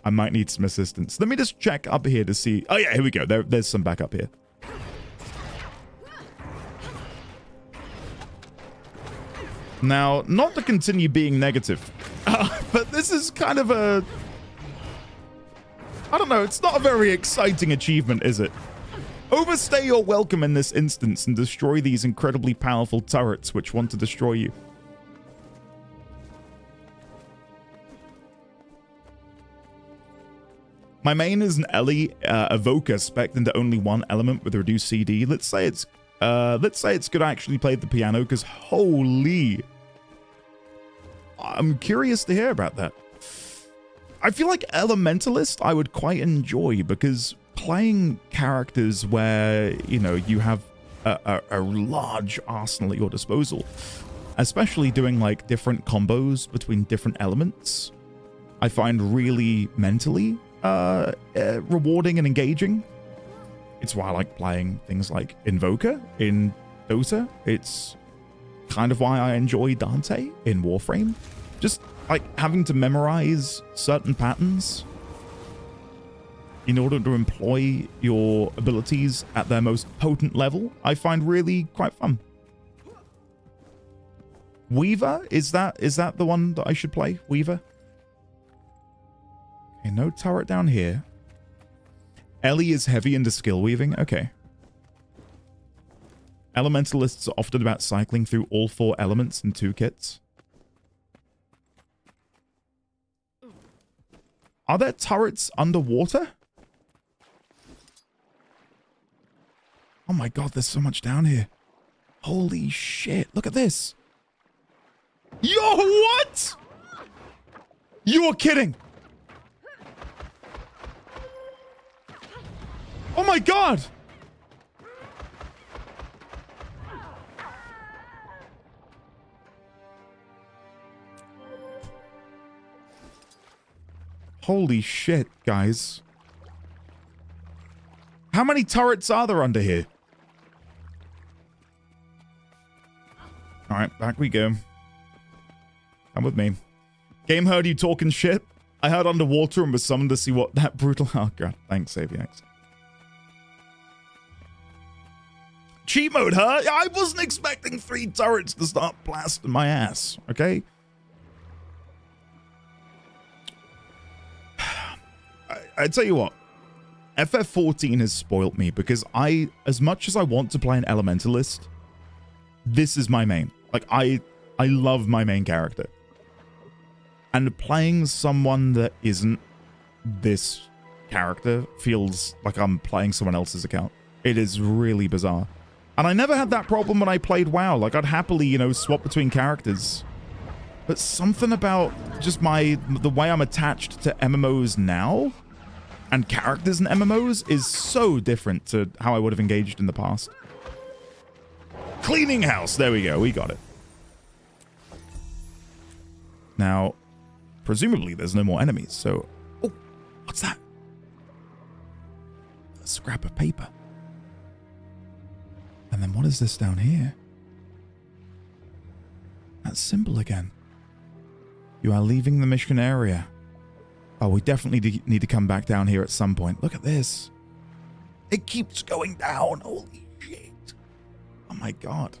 I might need some assistance. Let me just check up here to see. Oh yeah, here we go. There's some back up here. Now, not to continue being negative, but this is kind of a... I don't know, it's not a very exciting achievement, is it? Overstay your welcome in this instance and destroy these incredibly powerful turrets which want to destroy you. My main is an Ellie Evoker spec'd into only one element with a reduced CD. Let's say it's good I actually played the piano, because holy... I'm curious to hear about that. I feel like Elementalist I would quite enjoy, because playing characters where, you know, you have a large arsenal at your disposal, especially doing like different combos between different elements, I find really mentally rewarding and engaging. It's why I like playing things like Invoker in Dota. It's kind of why I enjoy Dante in Warframe. Just like having to memorize certain patterns in order to employ your abilities at their most potent level, I find really quite fun. Weaver, is that the one that I should play? Weaver? Okay, no turret down here. Ellie is heavy into skill weaving. Okay. Elementalists are often about cycling through all 4 elements in 2 kits. Are there turrets underwater? Oh my god, there's so much down here. Holy shit, look at this. Yo, what? You're kidding. Oh my god. Holy shit, guys. How many turrets are there under here? Alright, back we go. Come with me. Game heard you talking shit. I heard underwater and was summoned to see what that brutal... Oh god, thanks, AVX. Cheat mode, huh? I wasn't expecting 3 turrets to start blasting my ass, okay? I tell you what, FF14 has spoilt me because as much as I want to play an Elementalist, this is my main. Like, I love my main character. And playing someone that isn't this character feels like I'm playing someone else's account. It is really bizarre. And I never had that problem when I played WoW. Like, I'd happily, you know, swap between characters. But something about just the way I'm attached to MMOs now and characters in MMOs is so different to how I would have engaged in the past. Cleaning house. There we go. We got it. Now, presumably there's no more enemies, so... Oh, what's that? A scrap of paper. And then what is this down here? That symbol again. You are leaving the mission area. Oh, we definitely need to come back down here at some point. Look at this. It keeps going down. Holy shit. Oh my god.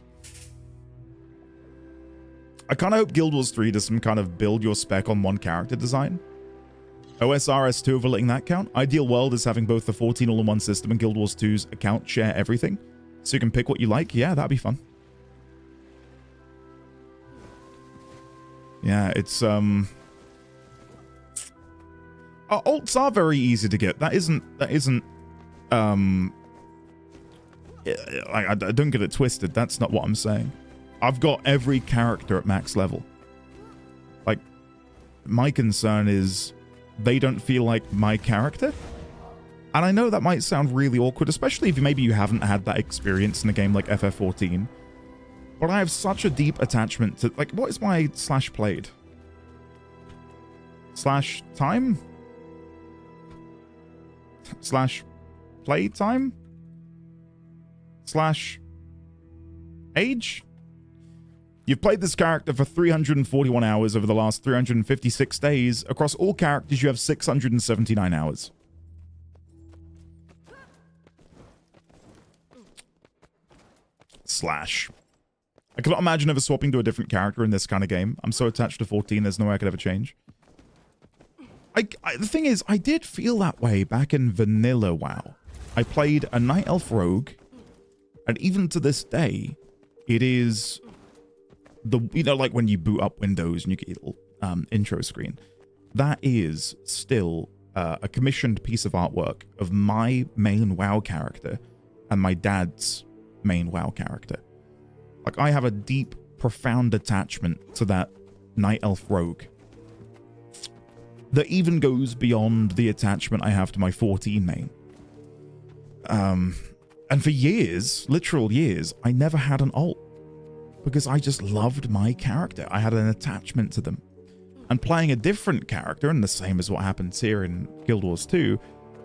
I kind of hope Guild Wars 3 does some kind of build your spec on one character design. OSRS2 overlaying that count. Ideal world is having both the 14 all-in-one system and Guild Wars 2's account share everything. So you can pick what you like. Yeah, that'd be fun. Yeah, it's, alts are very easy to get. That isn't, I don't get it twisted. That's not what I'm saying. I've got every character at max level. Like, my concern is they don't feel like my character. And I know that might sound really awkward, especially if maybe you haven't had that experience in a game like FF14. But I have such a deep attachment to, like, what is my slash played? Slash time? Slash play time? Slash age? You've played this character for 341 hours over the last 356 days. Across all characters, you have 679 hours. Slash. I cannot imagine ever swapping to a different character in this kind of game. I'm so attached to 14, there's no way I could ever change. The thing is, I did feel that way back in vanilla WoW. I played a Night Elf Rogue, and even to this day, it is the, you know, like when you boot up Windows and you get a little intro screen. That is still a commissioned piece of artwork of my main WoW character and my dad's main WoW character. Like, I have a deep, profound attachment to that Night Elf Rogue that even goes beyond the attachment I have to my 14 main. And for years, literal years, I never had an alt because I just loved my character. I had an attachment to them. And playing a different character, and the same as what happens here in Guild Wars 2,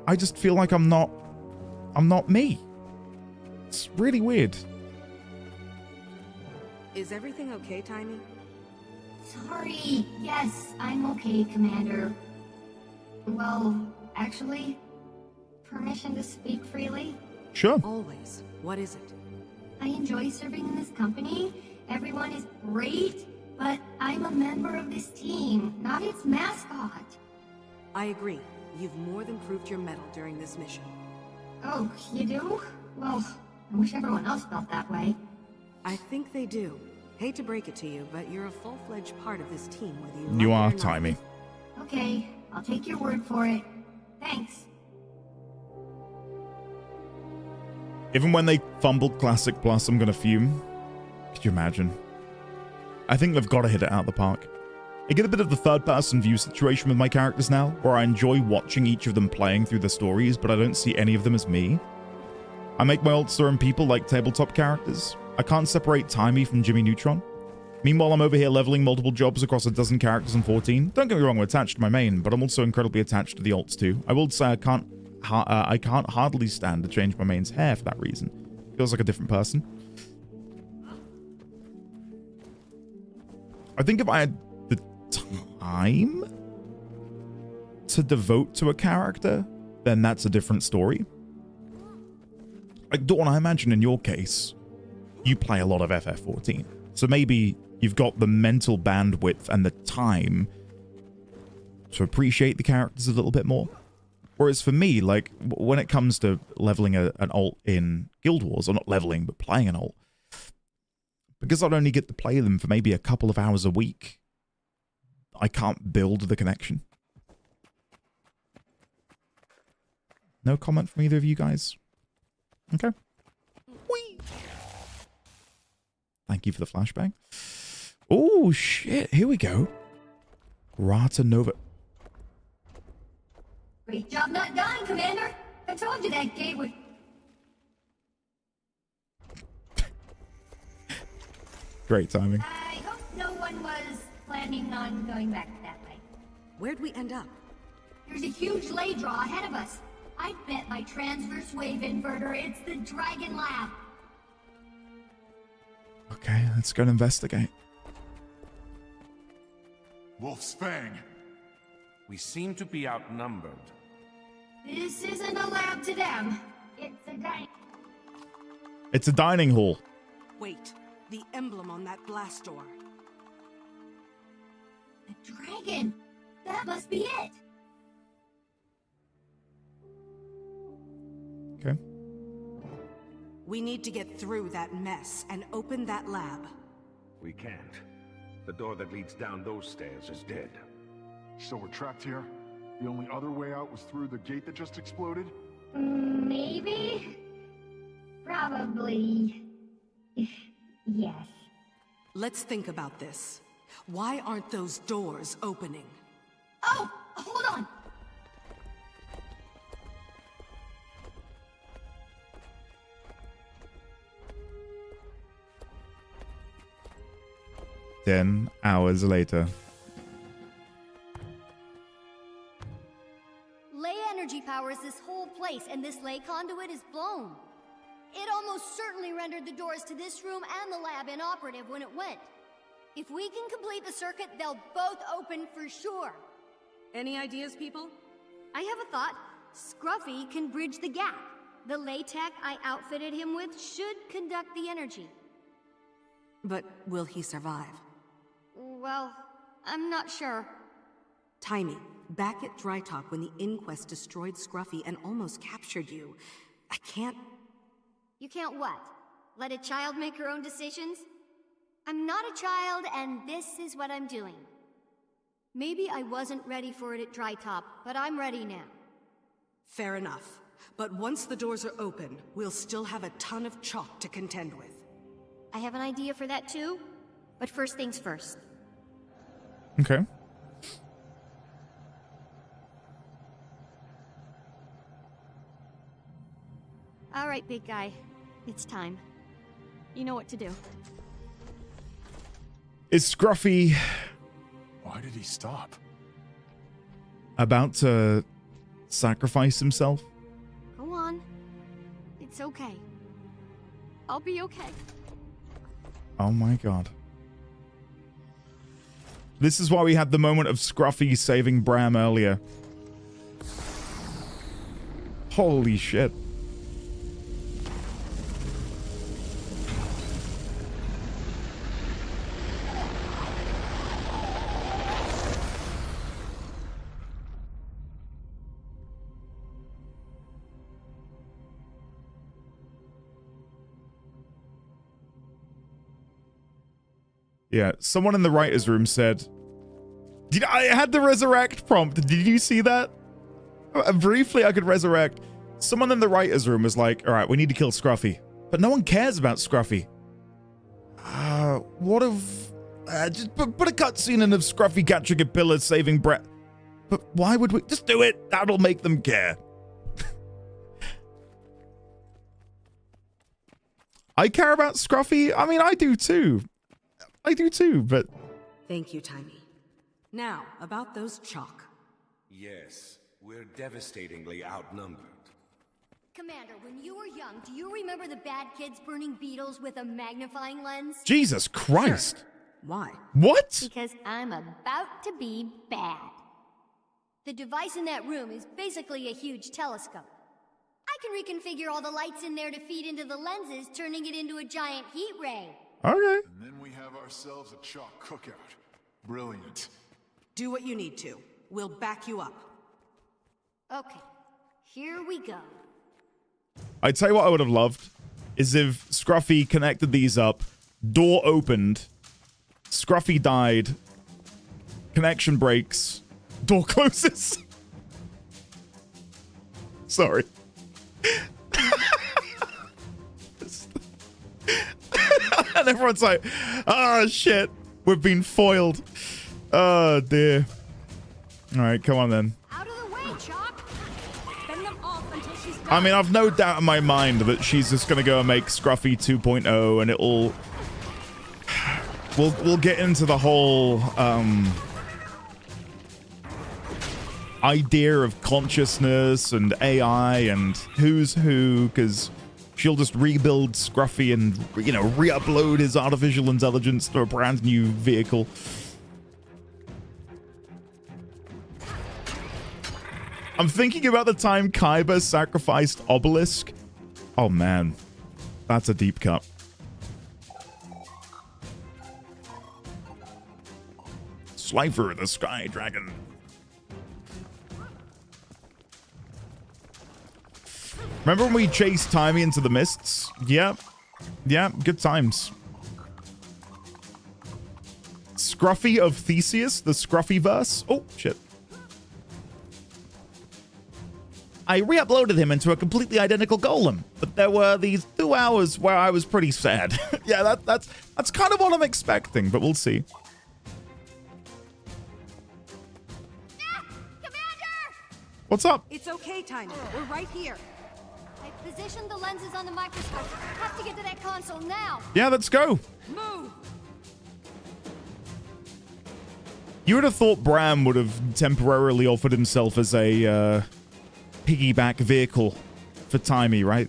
I just feel like I'm not me. It's really weird. Is everything okay, Tiny? Sorry. Yes, I'm okay, Commander. Well, actually, permission to speak freely? Sure. Always. What is it? I enjoy serving in this company. Everyone is great, but I'm a member of this team, not its mascot. I agree. You've more than proved your mettle during this mission. Oh, you do? Well, I wish everyone else felt that way. I think they do. Hate to break it to you, but you're a full-fledged part of this team, whether you You like are, it or not. Timey. Okay, I'll take your word for it. Thanks. Even when they fumbled Classic Plus, I'm gonna fume. Could you imagine? I think they've got to hit it out of the park. I get a bit of the third-person view situation with my characters now, where I enjoy watching each of them playing through the stories, but I don't see any of them as me. I make my ult certain people like tabletop characters. I can't separate Timey from Jimmy Neutron. Meanwhile, I'm over here leveling multiple jobs across a dozen characters in 14. Don't get me wrong, I'm attached to my main, but I'm also incredibly attached to the ults too. I will say I can't hardly stand to change my main's hair for that reason. Feels like a different person. I think if I had the time to devote to a character, then that's a different story. Like, Dawn, I imagine in your case, you play a lot of FF14. So maybe you've got the mental bandwidth and the time to appreciate the characters a little bit more. Whereas for me, like, when it comes to leveling an ult in Guild Wars, or not leveling, but playing an ult, because I'd only get to play them for maybe a couple of hours a week, I can't build the connection. No comment from either of you guys? Okay. Whee! Thank you for the flashbang. Oh, shit. Here we go. Rata Nova. Great job not dying, Commander. I told you that gate would... Great timing. I hope no one was planning on going back that way. Where'd we end up? There's a huge lay draw ahead of us. I bet my transverse wave inverter it's the Dragon Lab. Okay, let's go and investigate. Wolf's Fang. We seem to be outnumbered. This isn't a lab to them. It's a dining. It's a dining hall. Wait, the emblem on that blast door. The dragon. That must be it. Okay. We need to get through that mess and open that lab. We can't. The door that leads down those stairs is dead. So we're trapped here? The only other way out was through the gate that just exploded? Maybe? Probably. Yes. Let's think about this. Why aren't those doors opening? Oh, hold on. Ten hours later. Ley energy powers this whole place, and this ley conduit is blown. It almost certainly rendered the doors to this room and the lab inoperative when it went. If we can complete the circuit, they'll both open for sure. Any ideas, people? I have a thought. Scruffy can bridge the gap. The ley tech I outfitted him with should conduct the energy. But will he survive? Well, I'm not sure. Timey, back at Dry Top when the Inquest destroyed Scruffy and almost captured you. I can't... You can't what? Let a child make her own decisions? I'm not a child, and this is what I'm doing. Maybe I wasn't ready for it at Dry Top, but I'm ready now. Fair enough. But once the doors are open, we'll still have a ton of chalk to contend with. I have an idea for that too, but first things first. Okay. All right, big guy. It's time. You know what to do. Is Scruffy Why did he stop? about to sacrifice himself? Go on. It's okay. I'll be okay. Oh my god. This is why we had the moment of Scruffy saving Bram earlier. Holy shit. Yeah, someone in the writer's room said... I had the resurrect prompt. Did you see that? Briefly, I could resurrect. Someone in the writer's room was like, all right, we need to kill Scruffy. But no one cares about Scruffy. What if... just put a cutscene in of Scruffy catching a pillar, saving Brett. But why would we... Just do it. That'll make them care. I care about Scruffy. I mean, I do too. But... Thank you, Timey. Now, about those chalk. Yes, we're devastatingly outnumbered. Commander, when you were young, do you remember the bad kids burning beetles with a magnifying lens? Jesus Christ. Sure. Why? What? Because I'm about to be bad. The device in that room is basically a huge telescope. I can reconfigure all the lights in there to feed into the lenses, turning it into a giant heat ray. Okay. And then we have ourselves a chalk cookout. Brilliant. Do what you need to. We'll back you up. Okay, here we go. I'd tell you what I would have loved is if Scruffy connected these up, door opened, Scruffy died, connection breaks, door closes. Sorry. And everyone's like, oh shit, we've been foiled. Oh dear. All right, come on then. Out of the way, Chalk. Fend them off until she's done. I mean, I've no doubt in my mind that she's just gonna go and make Scruffy 2.0, and it'll. We'll get into the whole idea of consciousness and AI and who's who, because she'll just rebuild Scruffy and, you know, re-upload his artificial intelligence to a brand new vehicle. I'm thinking about the time Kaiba sacrificed Obelisk. Oh man, that's a deep cut. Slifer, the Sky Dragon. Remember when we chased Timey into the mists? Yeah. Yeah, good times. Scruffy of Theseus, the Scruffy verse. Oh, shit. I re-uploaded him into a completely identical golem, but there were these 2 hours where I was pretty sad. Yeah, that's kind of what I'm expecting, but we'll see. What's up? It's okay, Timey. We're right here. I positioned the lenses on the microscope. I have to get to that console now. Yeah, let's go. Move! You would have thought Bram would have temporarily offered himself as a piggyback vehicle for Timey, right?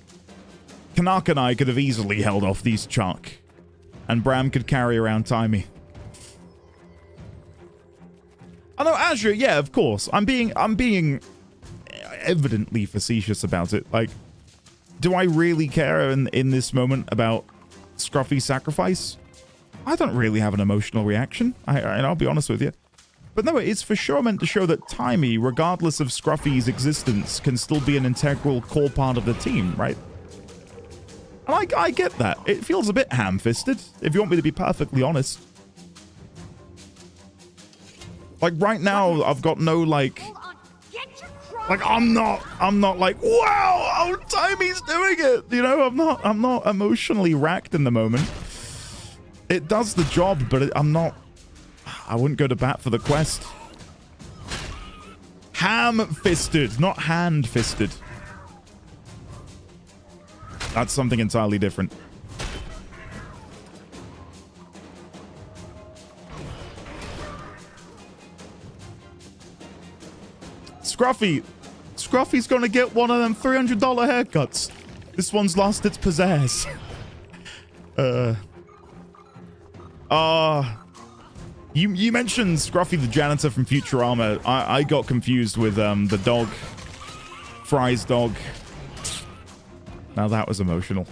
Kanak and I could have easily held off these Chuck, and Bram could carry around Timey. Oh no, Azure, yeah, of course. I'm being evidently facetious about it. Like, do I really care in this moment about Scruffy's sacrifice? I don't really have an emotional reaction. I'll be honest with you. But no, it's for sure meant to show that Timey, regardless of Scruffy's existence, can still be an integral core part of the team, right? And I get that. It feels a bit ham-fisted, if you want me to be perfectly honest. Like, right now, I've got no, like... Like, I'm not like, wow, oh, Timey's doing it! You know, I'm not emotionally racked in the moment. It does the job, but I wouldn't go to bat for the quest. Ham-fisted, not hand-fisted. That's something entirely different. Scruffy's gonna get one of them $300 haircuts. This one's lost its pizzazz. You mentioned Scruffy the janitor from Futurama. I got confused with the dog. Fry's dog. Now that was emotional.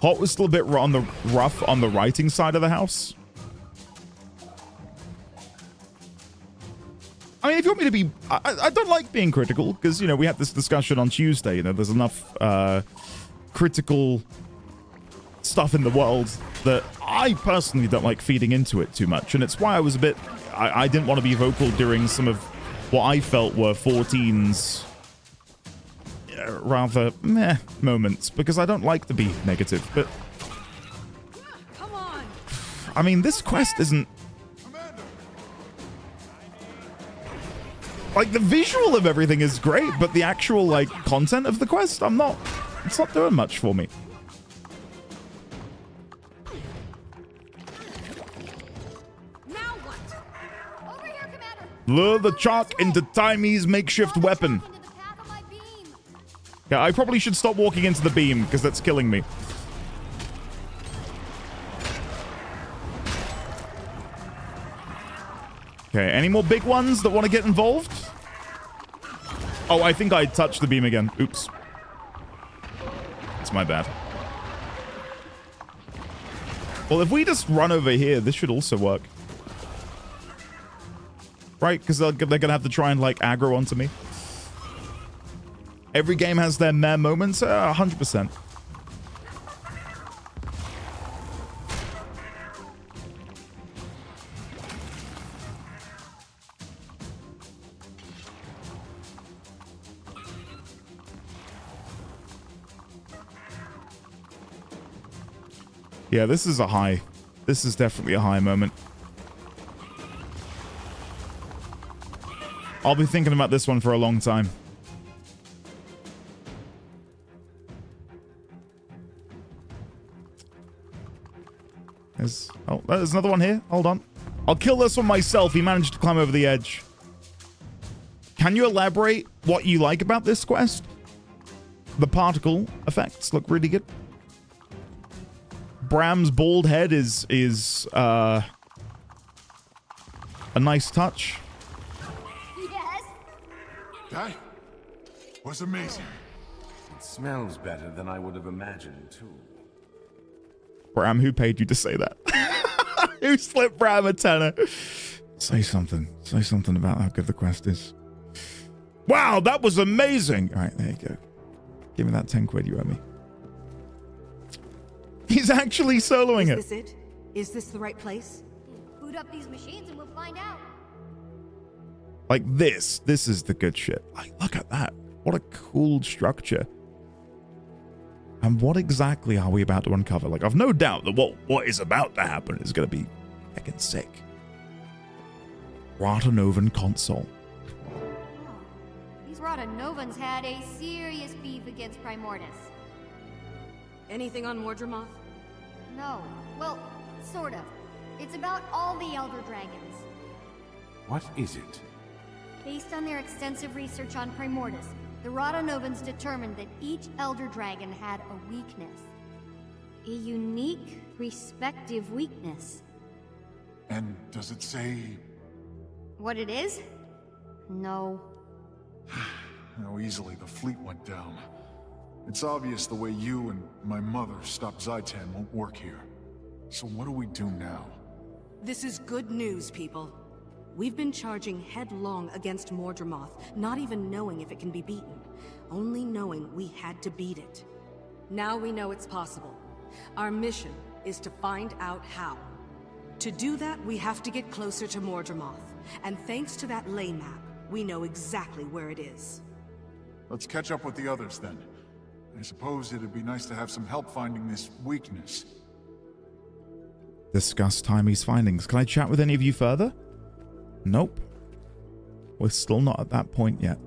Hot was still a bit rough on the writing side of the house. I mean, if you want me to be... I don't like being critical, because, you know, we had this discussion on Tuesday. You know, there's enough critical stuff in the world that I personally don't like feeding into it too much. And it's why I was a bit... I didn't want to be vocal during some of what I felt were 14's rather meh moments, because I don't like to be negative. But... Come on. I mean, this quest isn't... Like, the visual of everything is great, but the actual, like, content of the quest, it's not doing much for me. Now what? Over here, Commander. Lure the chalk into Timey's makeshift weapon. Yeah, I probably should stop walking into the beam, because that's killing me. Okay, any more big ones that want to get involved? Oh, I think I touched the beam again. Oops. It's my bad. Well, if we just run over here, this should also work. Right? Because they're going to have to try and, like, aggro onto me. Every game has their meh moments. 100%. Yeah, this is a high. This is definitely a high moment. I'll be thinking about this one for a long time. There's another one here. Hold on. I'll kill this one myself. He managed to climb over the edge. Can you elaborate what you like about this quest? The particle effects look really good. Bram's bald head is a nice touch. Yes. That was amazing. It smells better than I would have imagined, too. Bram, who paid you to say that? Who slipped Bram a tenner? Say something. Say something about how good the quest is. Wow, that was amazing. All right, there you go. Give me that 10 quid you owe me. He's actually soloing it. Is this it? Is this the right place? Boot up these machines and we'll find out. Like this. This is the good shit. Like, look at that. What a cool structure. And what exactly are we about to uncover? Like, I've no doubt that what is about to happen is going to be heckin' sick. Rotanovan console. These Rotanovans had a serious beef against Primordus. Anything on Mordramoth? No. Well, sort of. It's about all the Elder Dragons. What is it? Based on their extensive research on Primordus, the Rotanovans determined that each Elder Dragon had a weakness. A unique, respective weakness. And does it say... What it is? No. how easily the fleet went down? It's obvious the way you and my mother stopped Zaitan won't work here. So what do we do now? This is good news, people. We've been charging headlong against Mordramoth, not even knowing if it can be beaten. Only knowing we had to beat it. Now we know it's possible. Our mission is to find out how. To do that, we have to get closer to Mordramoth. And thanks to that ley map, we know exactly where it is. Let's catch up with the others then. I suppose it'd be nice to have some help finding this weakness. Discuss Timey's findings. Can I chat with any of you further? Nope. We're still not at that point yet.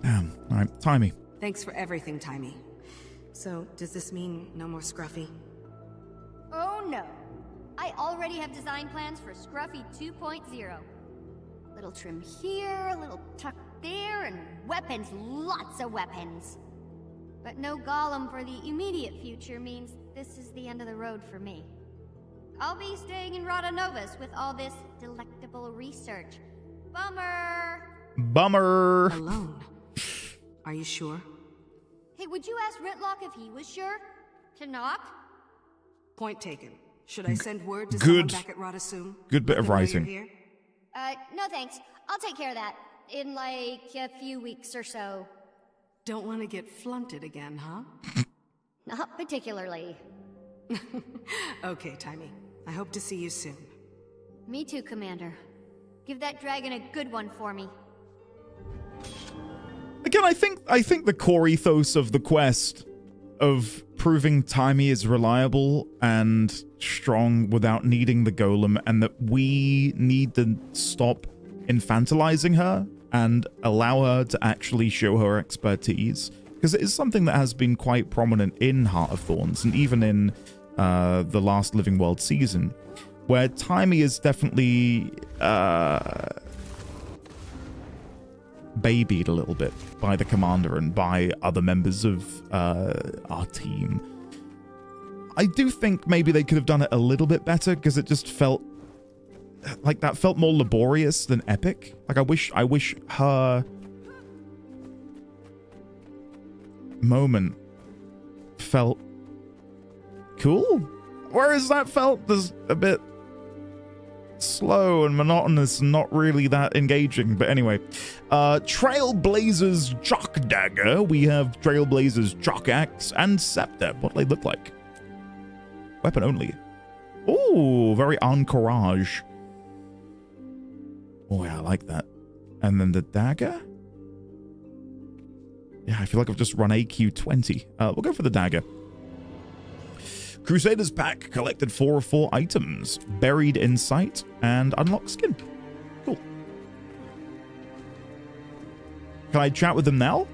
Damn. Alright, Timey. Thanks for everything, Timey. So, does this mean no more Scruffy? Oh no. I already have design plans for Scruffy 2.0. Little trim here, a little tuck there, and weapons, lots of weapons. But no Golem for the immediate future means this is the end of the road for me. I'll be staying in Rotanovus with all this delectable research. Bummer! Bummer! Alone. Are you sure? Hey, would you ask Ritlock if he was sure? To knock? Point taken. Should I send word to Good. someone back at Rota soon? Good bit of Let them know you're writing. here? No thanks. I'll take care of that. In like a few weeks or so. Don't want to get flunted again, huh? Not particularly. Okay, Timey. I hope to see you soon. Me too, Commander. Give that dragon a good one for me. Again, I think the core ethos of the quest of proving Timey is reliable and strong without needing the golem, and that we need to stop infantilizing her and allow her to actually show her expertise, because it is something that has been quite prominent in Heart of Thorns and even in the last Living World season, where Timey is definitely babied a little bit by the commander and by other members of our team. I do think maybe they could have done it a little bit better, because it just felt like that felt more laborious than epic. Like I wish her moment felt cool, whereas that felt just a bit slow and monotonous and not really that engaging. But anyway, Trailblazer's Jock Dagger. We have Trailblazer's Jock Axe and Scepter. What do they look like? Weapon only. Oh, very encourage. Oh yeah, I like that. And then the dagger? Yeah, I feel like I've just run AQ20. We'll go for the dagger. Crusaders pack collected 4 of 4 items. Buried Insight and unlocked skin. Cool. Can I chat with them now?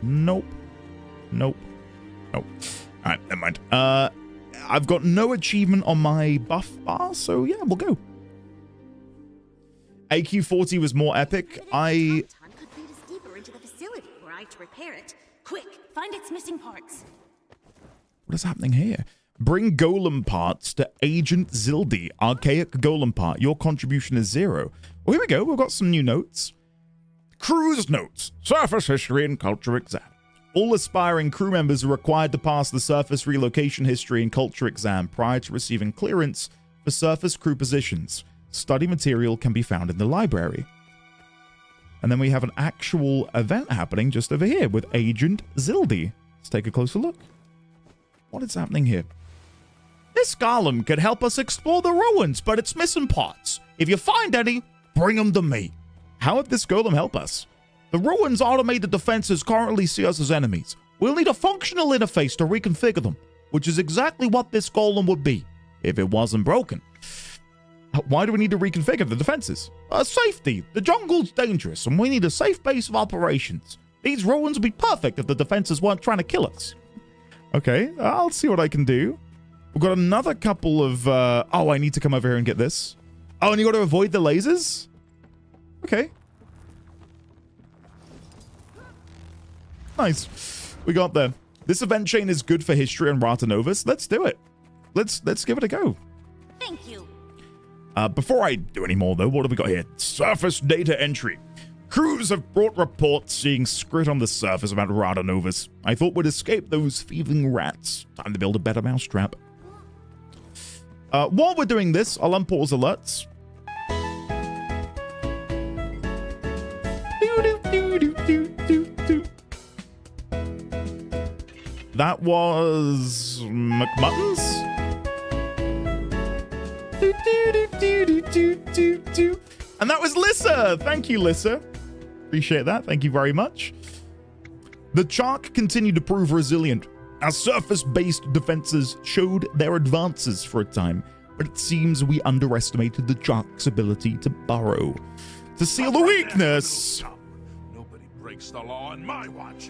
Nope. Nope. Nope. Alright, never mind. I've got no achievement on my buff bar, so yeah, we'll go. AQ40 was more epic. Could lead us deeper into the facility were I to repair it. Quick, find its missing parts. What is happening here? Bring golem parts to Agent Zildi. Archaic golem part. Your contribution is 0. Well, here we go. We've got some new notes. Cruise notes. Surface history and culture exam. All aspiring crew members are required to pass the surface relocation history and culture exam prior to receiving clearance for surface crew positions. Study material can be found in the library. And then we have an actual event happening just over here with Agent Zildi. Let's take a closer look. What is happening here? This golem could help us explore the ruins, but it's missing parts. If you find any, bring them to me. How would this golem help us? The ruins' automated defenses currently see us as enemies. We'll need a functional interface to reconfigure them, which is exactly what this golem would be, if it wasn't broken. Why do we need to reconfigure the defenses? Safety. The jungle's dangerous, and we need a safe base of operations. These ruins would be perfect if the defenses weren't trying to kill us. Okay, I'll see what I can do. We've got another couple of... oh, I need to come over here and get this. Oh, and you got to avoid the lasers? Okay. Nice. We got there. This event chain is good for history and Rata Novus. Let's do it. Let's give it a go. Thank you. Before I do any more, though, what have we got here? Surface data entry. Crews have brought reports seeing scrit on the surface about Rata Novus. I thought we'd escape those thieving rats. Time to build a better mousetrap. While we're doing this, I'll unpause alerts. That was McMuttons? And that was Lissa. Thank you, Lissa. Appreciate that. Thank you very much. The Chark continued to prove resilient. Our surface-based defenses showed their advances for a time, but it seems we underestimated the Chark's ability to burrow. To seal the weakness Nobody breaks the law on my watch.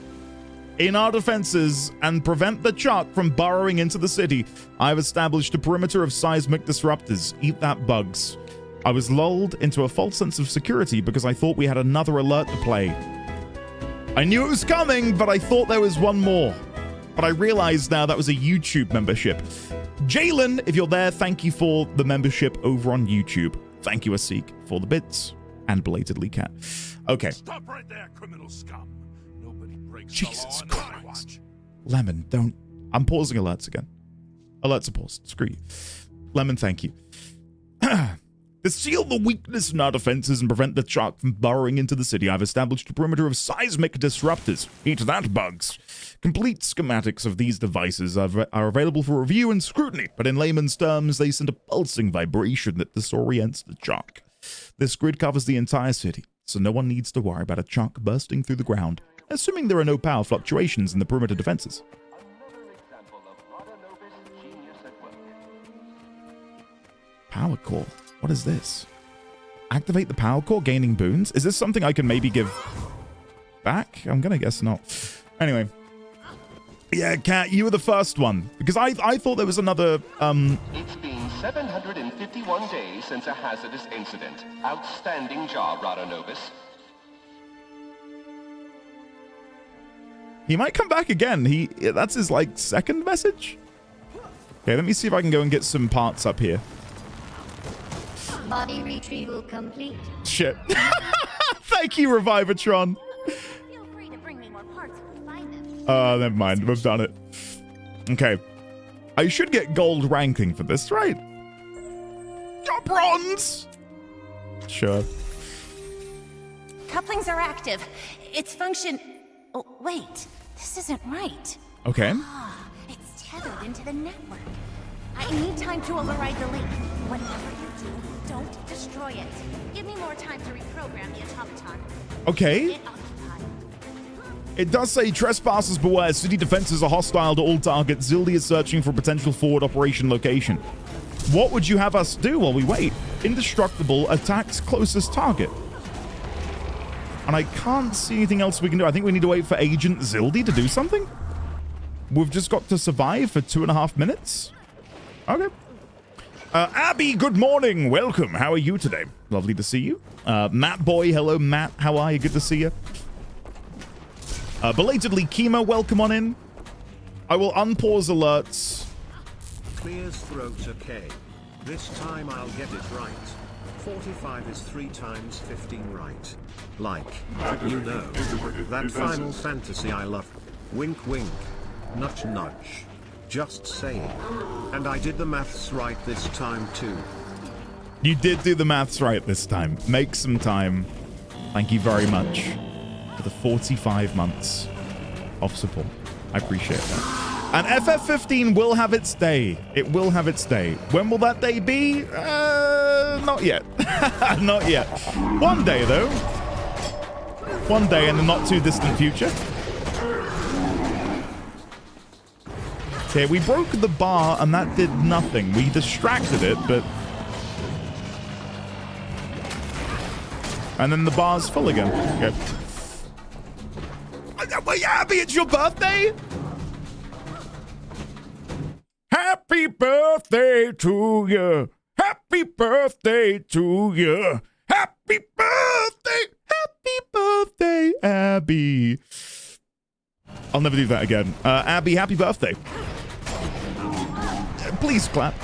in our defenses and prevent the Chark from burrowing into the city, I've established a perimeter of seismic disruptors. Eat that, bugs. I was lulled into a false sense of security because I thought we had another alert to play. I knew it was coming, but I thought there was one more. But I realized now that was a YouTube membership. Jalen, if you're there, thank you for the membership over on YouTube. Thank you, Asik, for the bits. And belatedly, Cat. Okay. Stop right there, criminal scum. Nobody breaks Jesus the law on my Christ. watch. Lemon, don't. I'm pausing alerts again. Alerts are paused. Screw you. Lemon, thank you. To seal the weakness in our defenses and prevent the shark from burrowing into the city, I've established a perimeter of seismic disruptors. Eat that, bugs. Complete schematics of these devices are available for review and scrutiny, but in layman's terms, they send a pulsing vibration that disorients the shark. This grid covers the entire city, so no one needs to worry about a shark bursting through the ground, assuming there are no power fluctuations in the perimeter defenses. Power core. What is this? Activate the power core, gaining boons? Is this something I can maybe give back? I'm gonna guess not. Anyway. Yeah, Kat, you were the first one. Because I thought there was another, It's been 751 days since a hazardous incident. Outstanding job, Radonobis. He might come back again. That's his, like, second message? Okay, let me see if I can go and get some parts up here. Body retrieval complete. Shit. Thank you, Revivatron. Feel free to bring me more parts if we find them. Never mind. We've done it. Okay. I should get gold ranking for this, right? Got bronze! Sure. Couplings are active. Its function... Oh, wait. This isn't right. Okay. It's tethered into the network. I need time to override the link. Whatever you do, don't destroy it. Give me more time to reprogram the automaton. Okay. It does say, trespassers beware, city defenses are hostile to all targets. Zildi is searching for a potential forward operation location. What would you have us do while we wait? Indestructible attacks closest target. And I can't see anything else we can do. I think we need to wait for Agent Zildi to do something. We've just got to survive for 2.5 minutes. Okay. Abby, good morning. Welcome. How are you today? Lovely to see you. Matt Boy, hello, Matt. How are you? Good to see you. Belatedly, Kima, welcome on in. I will unpause alerts. Clears throat, okay. This time I'll get it right. 45 is 3 times 15 right. Like, you know, that Final Fantasy I love. Wink wink. Nudge nudge. Just saying. And I did the maths right this time too. You did do the maths right this time. Make some time. Thank you very much for the 45 months of support. I appreciate that. And FF15 will have its day. It will have its day. When will that day be? Not yet. Not yet. One day, though. One day in the not too distant future. Okay, we broke the bar and that did nothing. We distracted it, but... And then the bar's full again. Okay. Wait, Abby, it's your birthday? Happy birthday to you. Happy birthday to you. Happy birthday, Abby. I'll never do that again. Abby, happy birthday. Please clap.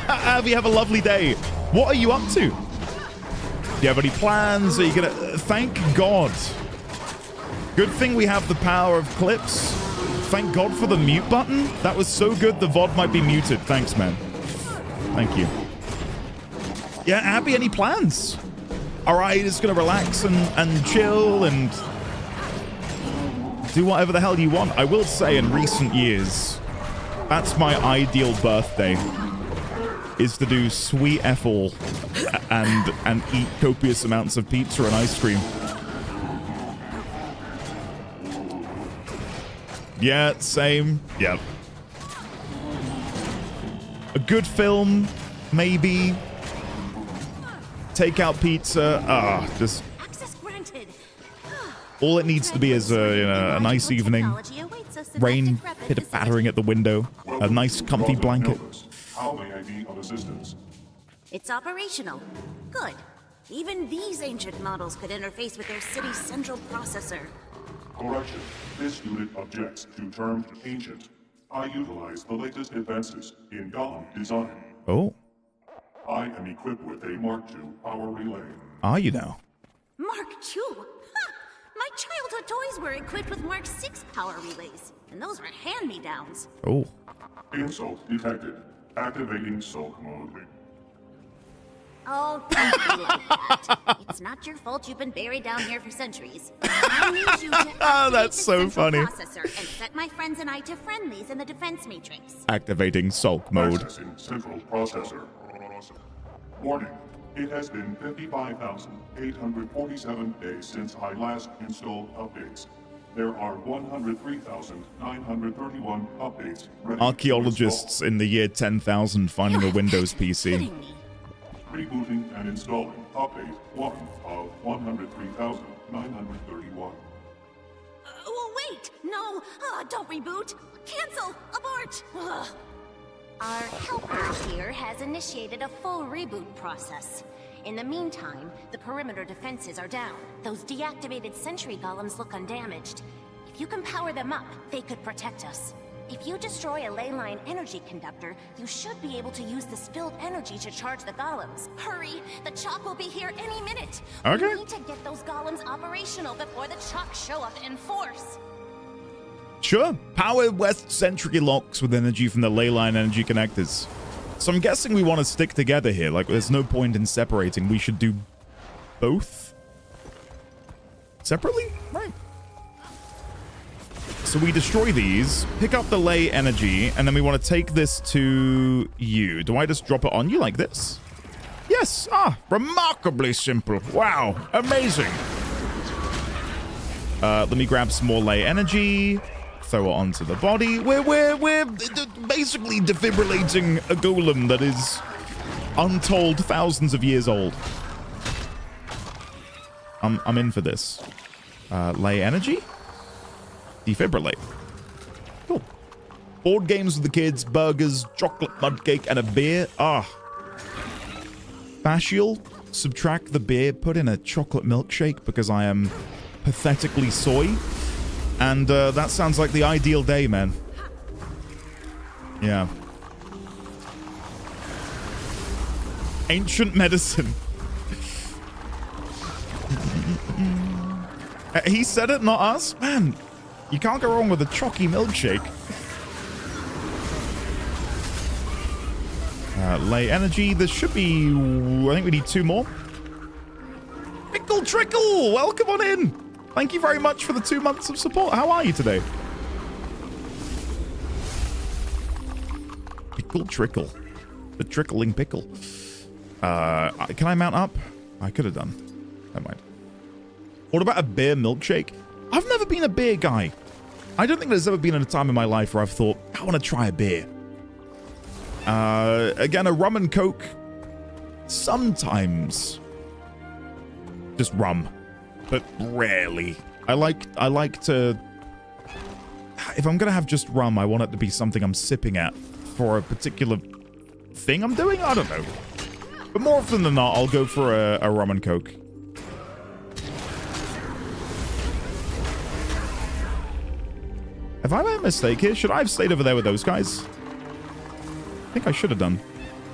Abby, have a lovely day. What are you up to? Do you have any plans? Are you gonna... Thank God. Good thing we have the power of clips. Thank God for the mute button. That was so good the VOD might be muted. Thanks, man. Thank you. Yeah, Abby, any plans? All right, just gonna relax and chill and do whatever the hell you want. I will say in recent years, that's my ideal birthday, is to do sweet F-all and eat copious amounts of pizza and ice cream. Yeah, same. Yeah. A good film, maybe. Take-out pizza. Just... All it needs to be is a nice evening. Rain pitter-pattering at the window. A nice comfy blanket. How may I be of assistance? It's operational. Good. Even these ancient models could interface with their city's central processor. Correction. This unit objects to term ancient. I utilize the latest advances in GOM design. Oh. I am equipped with a Mark II power relay. Are you now? Mark II? Ha! My childhood toys were equipped with Mark VI power relays, and those were hand-me-downs. Oh. Insult detected. Activating soak mode. Oh, don't be like that. It's not your fault you've been buried down here for centuries. I need you to activate That's the so central funny. processor and set my friends and I to friendlies in the defense matrix. Activating sulk mode. Accessing central processor. Warning. It has been 55,847 days since I last installed updates. There are 103,931 updates ready. Archaeologists in the year 10,000 finding a Windows PC. Rebooting and installing update 1 of 103,931. Oh, wait! No! Don't reboot! Cancel! Abort! Ugh. Our helper here has initiated a full reboot process. In the meantime, the perimeter defenses are down. Those deactivated sentry golems look undamaged. If you can power them up, they could protect us. If you destroy a ley line energy conductor, you should be able to use the spilled energy to charge the golems. Hurry! The Chalk will be here any minute! Okay. We need to get those golems operational before the Chalk show up in force! Sure. Power west sentry locks with energy from the ley line energy connectors. So I'm guessing we want to stick together here. Like, there's no point in separating. We should do both separately? Right. So we destroy these, pick up the ley energy, and then we want to take this to you. Do I just drop it on you like this? Yes. Ah, remarkably simple. Wow. Amazing. Let me grab some more ley energy. Throw it onto the body. We're basically defibrillating a golem that is untold thousands of years old. I'm in for this. Ley energy. Defibrillate. Cool. Board games with the kids, burgers, chocolate mud cake, and a beer. Ah. Fascial. Subtract the beer. Put in a chocolate milkshake because I am pathetically soy. And that sounds like the ideal day, man. Yeah. Ancient medicine. He said it, not us. Man, you can't go wrong with a chalky milkshake. Ley energy. There should be... I think we need 2 more. Pickle Trickle! Welcome on in! Thank you very much for the 2 months of support. How are you today? Pickle Trickle. The trickling pickle. Can I mount up? I could have done. Never mind. What about a beer milkshake? I've never been a beer guy. I don't think there's ever been a time in my life where I've thought, I want to try a beer. Again, a rum and coke. Sometimes. Just rum. But rarely. I like to... If I'm going to have just rum, I want it to be something I'm sipping at for a particular thing I'm doing? I don't know. But more often than not, I'll go for a rum and coke. Have I made a mistake here? Should I have stayed over there with those guys? I think I should have done.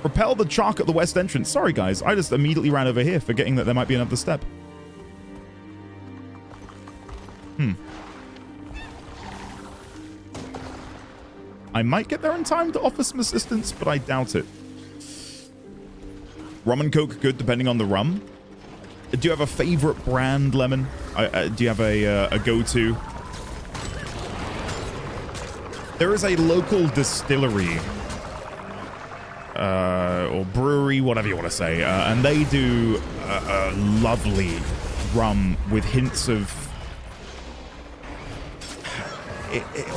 Repel the chalk at the west entrance. Sorry, guys. I just immediately ran over here, forgetting that there might be another step. I might get there in time to offer some assistance, but I doubt it. Rum and coke good, depending on the rum. Do you have a favorite brand, Lemon? Do you have a go-to? There is a local distillery or brewery, whatever you want to say, and they do a lovely rum with hints of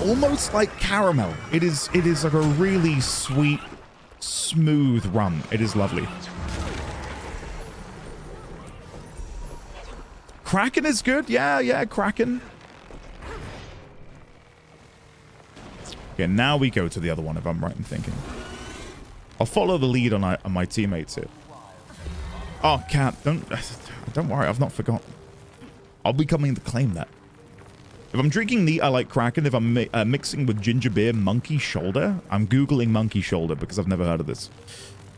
almost like caramel. It is like a really sweet, smooth rum. It is lovely. Kraken is good. Yeah, Kraken. Okay, now we go to the other one, if I'm right in thinking. I'll follow the lead on my teammates here. Oh, Cat, don't worry, I've not forgotten. I'll be coming to claim that. If I'm drinking neat, I like Kraken. If I'm mixing with ginger beer, Monkey Shoulder. I'm Googling Monkey Shoulder because I've never heard of this.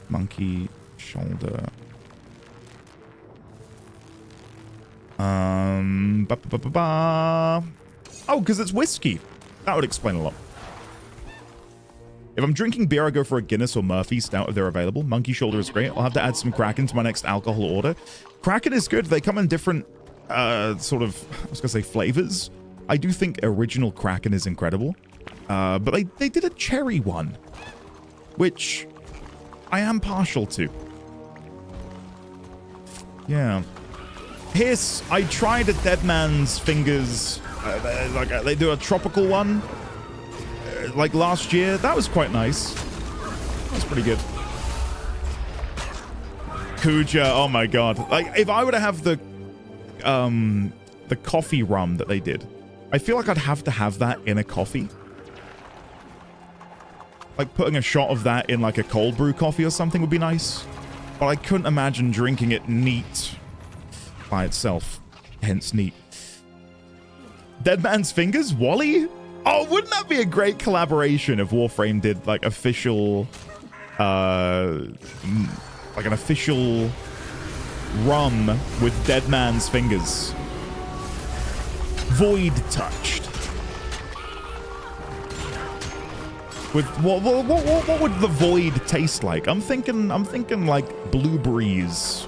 Monkey Shoulder. Oh, because it's whiskey. That would explain a lot. If I'm drinking beer, I go for a Guinness or Murphy Stout if they're available. Monkey Shoulder is great. I'll have to add some Kraken to my next alcohol order. Kraken is good. They come in different sort of, I was gonna say flavors. I do think original Kraken is incredible. But they did a cherry one, which I am partial to. Yeah. Hiss, I tried a Dead Man's Fingers, they do a tropical one, like last year. That was quite nice. That's pretty good. Kuja, oh my god. Like, if I were to have the coffee rum that they did, I feel like I'd have to have that in a coffee. Like, putting a shot of that in, like, a cold brew coffee or something would be nice. But I couldn't imagine drinking it neat by itself. Hence, neat. Dead Man's Fingers? Wally? Oh, wouldn't that be a great collaboration if Warframe did, like, official... like an official rum with Dead Man's Fingers. Void touched. With what would the void taste like? I'm thinking like Blue Breeze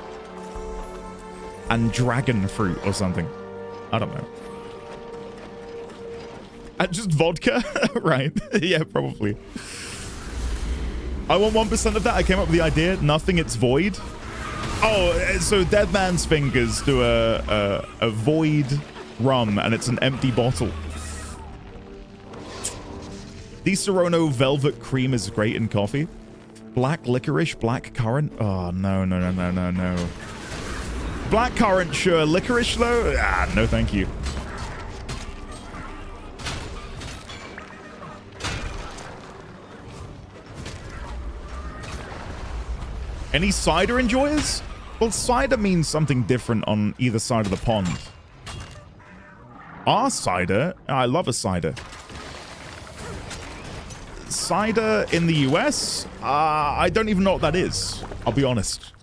and dragon fruit or something. I don't know. Just vodka, right? Yeah, probably. I want 1% of that. I came up with the idea. Nothing. It's void. Oh, so Dead Man's Fingers do a void rum, and it's an empty bottle. The Serrano Velvet Cream is great in coffee. Black licorice, black currant. Oh, no, no, no, no, no, no. Black currant, sure. Licorice, though? Ah, no, thank you. Any cider enjoyers? Well, cider means something different on either side of the pond. Our cider? I love a cider. Cider in the US? I don't even know what that is. I'll be honest.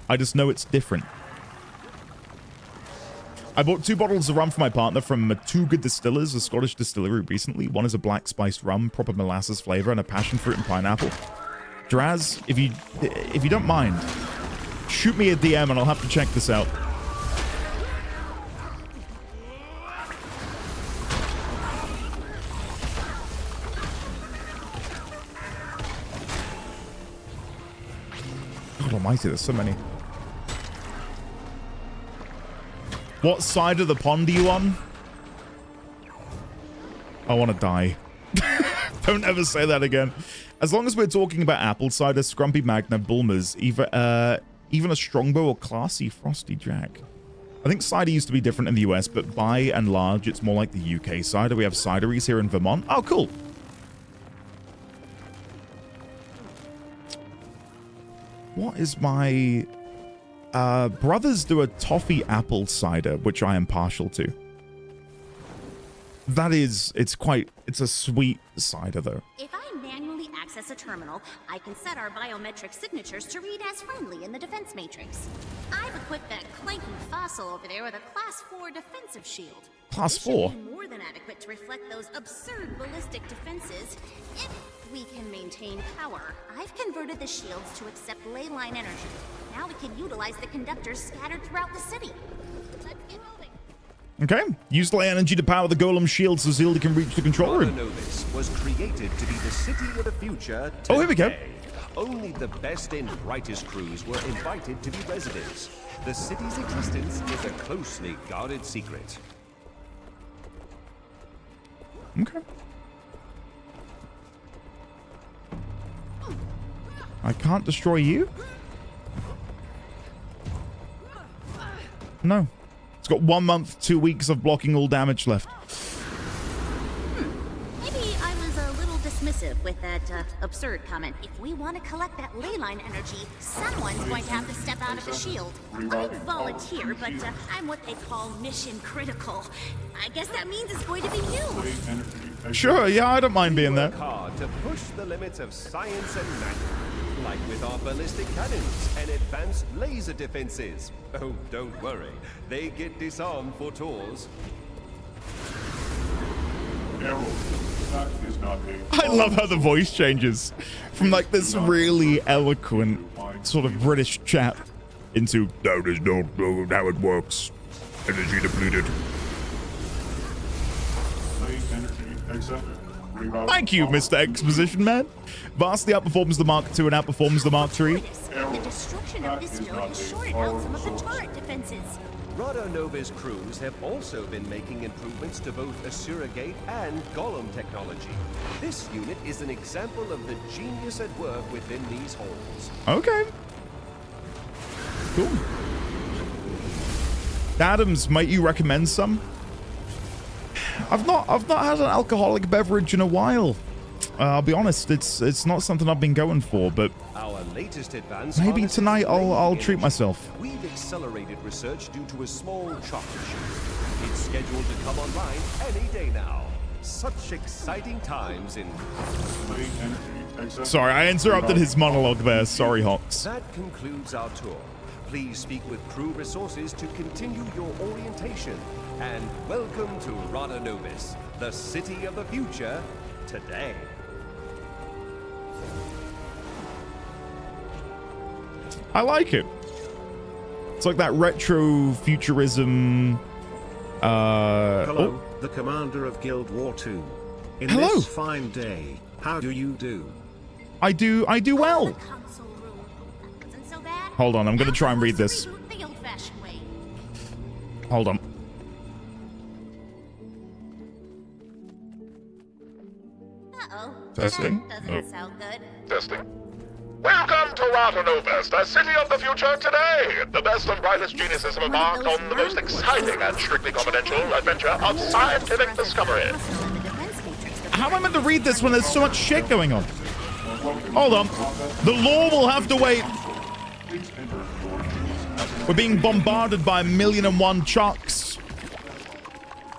I just know it's different. I bought 2 bottles of rum for my partner from Matuga Distillers, a Scottish distillery, recently. One is a black spiced rum, proper molasses flavor, and a passion fruit and pineapple. Draz, if you don't mind, shoot me a DM and I'll have to check this out. God almighty, there's so many. What side of the pond are you on? I want to die. Don't ever say that again. As long as we're talking about apple cider, Scrumpy Magna, Bulmers, even a Strongbow or Classy Frosty Jack. I think cider used to be different in the US, but by and large, it's more like the UK cider. We have cideries here in Vermont. Oh, cool. What is my... brothers do a toffee apple cider, which I am partial to. That is... it's a sweet cider, though. If I manually access a terminal, I can set our biometric signatures to read as friendly in the defense matrix. I've equipped that clanking fossil over there with a Class 4 defensive shield. Class 4? It should be more than adequate to reflect those absurd ballistic defenses, if we can maintain power. I've converted the shields to accept ley line energy. Now we can utilize the conductors scattered throughout the city. Let's get moving. Okay. Use ley energy to power the golem shield so Zilda can reach the control room. Roanovis was created to be the city of the future today. Oh, here we go. Only the best and brightest crews were invited to be residents. The city's existence is a closely guarded secret. Okay. I can't destroy you? No. It's got 1 month, 2 weeks of blocking all damage left. Maybe I was a little dismissive with that absurd comment. If we want to collect that ley line energy, someone's going to have to step out of the shield. I'd volunteer, but I'm what they call mission critical. I guess that means it's going to be you. Sure, yeah, I don't mind being there. Work hard to push the limits of science and math, like with our ballistic cannons and advanced laser defenses. Oh, don't worry, they get disarmed for tours. Arrow. I love how the voice changes from like this really eloquent sort of British chap into that is not how it works. Energy depleted. Thank you, Mr. Exposition Man. Vastly outperforms the Mark II and outperforms the Mark III. The destruction of this node has shorted out some of the turret defenses. Rada Nova's crews have also been making improvements to both Asura Gate and Golem technology. This unit is an example of the genius at work within these halls. Okay. Cool. Adams, might you recommend some? I've not had an alcoholic beverage in a while. I'll be honest, it's not something I've been going for, but Our latest advance maybe tonight I'll treat myself. We've accelerated research due to a small chocolate ship. It's scheduled to come online any day now. Such exciting times in... Sorry, I interrupted his monologue there. Sorry, Hawks. That concludes our tour. Please speak with crew resources to continue your orientation. And welcome to Rada Novus, the city of the future, today. I like it. It's like that retro futurism. Hello, the commander of Guild War 2. In Hello. this fine day, how do you do? I do well. Hold on, I'm gonna try and read this. Hold on. Uh-oh. Testing. That doesn't sound good. Testing. Welcome to Rada Novus, the city of the future today! The best and brightest geniuses have embarked on the most exciting and strictly confidential adventure of scientific discovery. How am I meant to read this when there's so much shit going on? Hold on. The lore will have to wait. We're being bombarded by 1,000,001 chucks.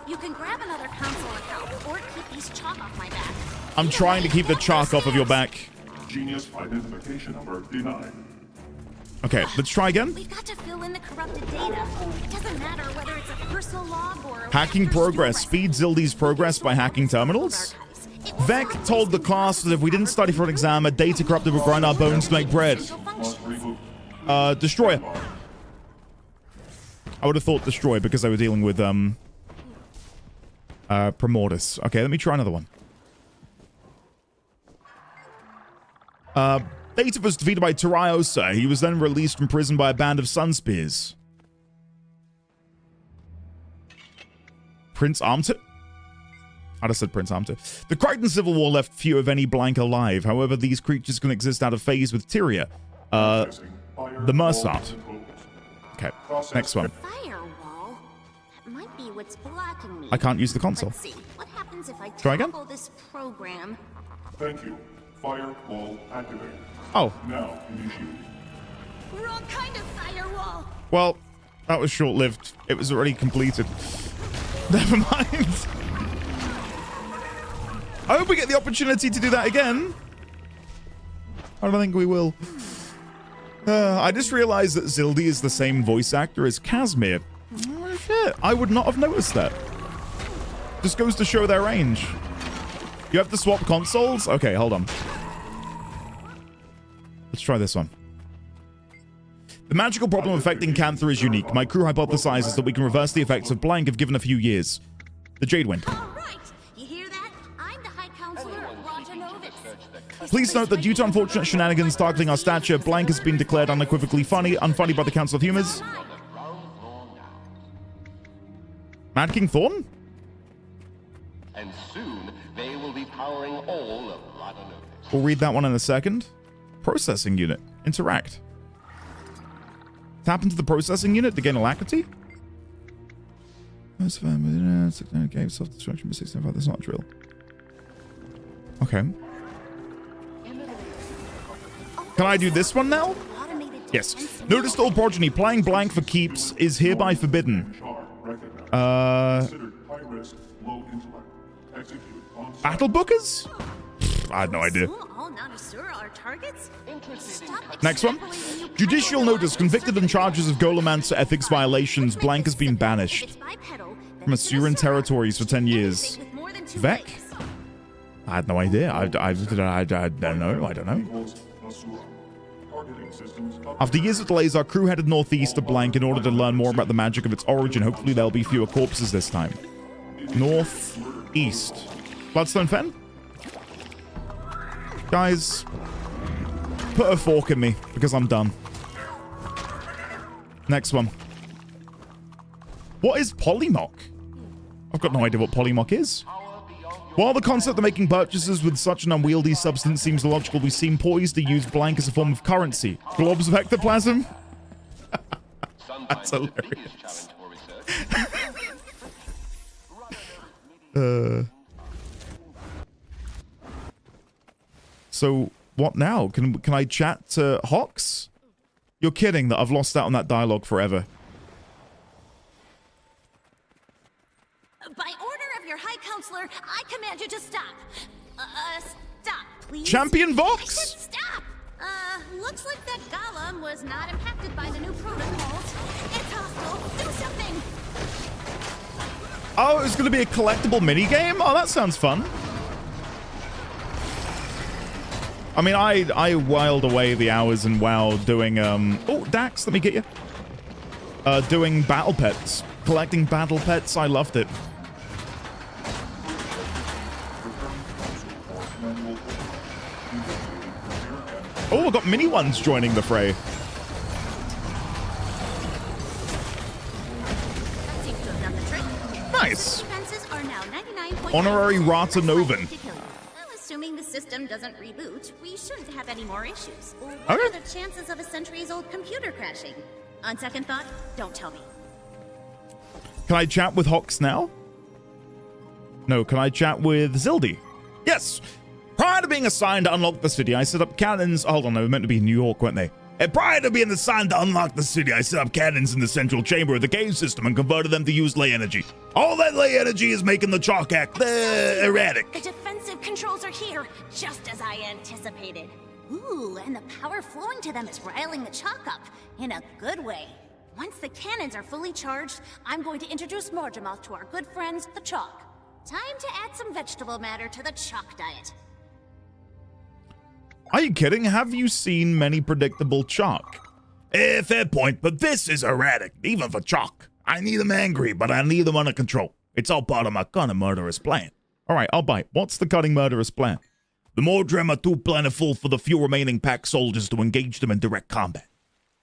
You can grab another console and help, or keep these chalk off my back. I'm trying to keep the chalk off of your back. Genius identification number denied. Okay, let's try again. We've got to fill in the corrupted data. It doesn't matter whether it's a personal log or a Hacking progress. Speed Zildi's progress by hacking terminals. Vec told the class that if we didn't study for an exam, a data corrupted would grind our bones to make bread. Destroyer. I would have thought destroy because they were dealing with Primordus. Okay, let me try another one. Data was defeated by Teriosa. He was then released from prison by a band of Sunspears. Prince Armter? I just said Prince Armter. The Crichton Civil War left few of any blank alive. However, these creatures can exist out of phase with Tyria. The Mersat. Okay, next one. Firewall? That might be what's blocking me. I can't use the console. Let's see. What happens if I Try again? toggle this program? Thank you. Firewall activated. Oh. Now initiate. Wrong kind of firewall. Well, that was short-lived. It was already completed. Never mind. I hope we get the opportunity to do that again. I don't think we will. I just realized that Zildi is the same voice actor as Casimir. Oh, shit. I would not have noticed that. Just goes to show their range. You have to swap consoles? Okay, hold on. Let's try this one. The magical problem affecting Cantha is unique. My crew hypothesizes that we can reverse the effects of blank if given a few years. The Jade Wind. You hear that? I'm the High Counselor of Rada Novus. Please note that due to unfortunate shenanigans targeting our stature, blank has been declared unequivocally unfunny by the Council of Humors. Mad King Thorn? And soon, they will be powering all of Rada Novus. We'll read that one in a second. Processing unit. Interact. Tap into the processing unit to gain alacrity. Okay, self-destruction by 695. That's not a drill. Okay. Can I do this one now? Yes. Notice to all progeny, playing blank for keeps is hereby forbidden. Battle bookers? I had no idea. All non-Asura are targets? Next one. Judicial notice. Convicted on charges of Golomancer ethics violations. Blank has been banished from Asuran territories for 10 years. Vec? I had no idea. I don't know. I don't know. After years of delays, our crew headed northeast to Blank in order to learn more about the magic of its origin. Hopefully there'll be fewer corpses this time. Northeast. Bloodstone Fen? Guys, put a fork in me because I'm done. Next one. What is Polymock? I've got no idea what Polymock is. While the concept of making purchases with such an unwieldy substance seems illogical, we seem poised to use blank as a form of currency. Globs of ectoplasm? That's hilarious. So, what now? Can I chat to Hox? You're kidding that I've lost out on that dialogue forever. By order of your High Counselor, I command you to stop. Stop, please. Champion Vox? I said stop! Looks like that golem was not impacted by the new protocols. It's hostile. Do something! Oh, it's going to be a collectible minigame? Oh, that sounds fun. I mean, I whiled away the hours in WoW doing, oh, Dax, let me get you. Doing battle pets. Collecting battle pets, I loved it. Oh, I've got mini ones joining the fray. That seems to have done the trick. Nice. Defenses are now 99.9% Honorary Ratanovan. Well, assuming the system doesn't reboot, we shouldn't have any more issues. What Okay. are the chances of a centuries-old computer crashing? On second thought, don't tell me. Can I chat with Hox now? No, can I chat with Zildy? Yes. Prior to being assigned to unlock the city, I set up cannons. Hold on, they were meant to be in New York, weren't they? And prior to being assigned to unlock the city, I set up cannons in the central chamber of the cave system and converted them to use ley energy. All that ley energy is making the chalk act erratic. The defensive controls are here, just as I anticipated. Ooh, and the power flowing to them is riling the chalk up, in a good way. Once the cannons are fully charged, I'm going to introduce Mordremoth to our good friends, the chalk. Time to add some vegetable matter to the chalk diet. Are you kidding? Have you seen many predictable chalk? Fair point, but this is erratic, even for chalk. I need them angry, but I need them under control. It's all part of my cunning murderous plan. All right, I'll bite. What's the cunning murderous plan? The Mordrem are too plentiful for the few remaining pack soldiers to engage them in direct combat.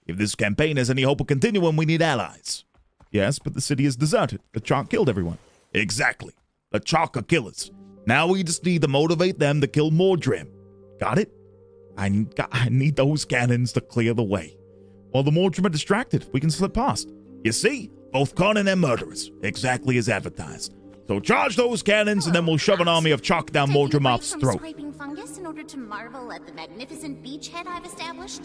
If this campaign has any hope of continuing, we need allies. Yes, but the city is deserted. The chalk killed everyone. Exactly. The chalk are killers. Now we just need to motivate them to kill Mordrem. Got it? I need those cannons to clear the way. While the Mordrem are distracted, we can slip past. You see? Both cunning and murderers. Exactly as advertised. So charge those cannons and then we'll shove an army of chalk down Mordremoth's throat. Scraping fungus in order to marvel at the magnificent beachhead I've established?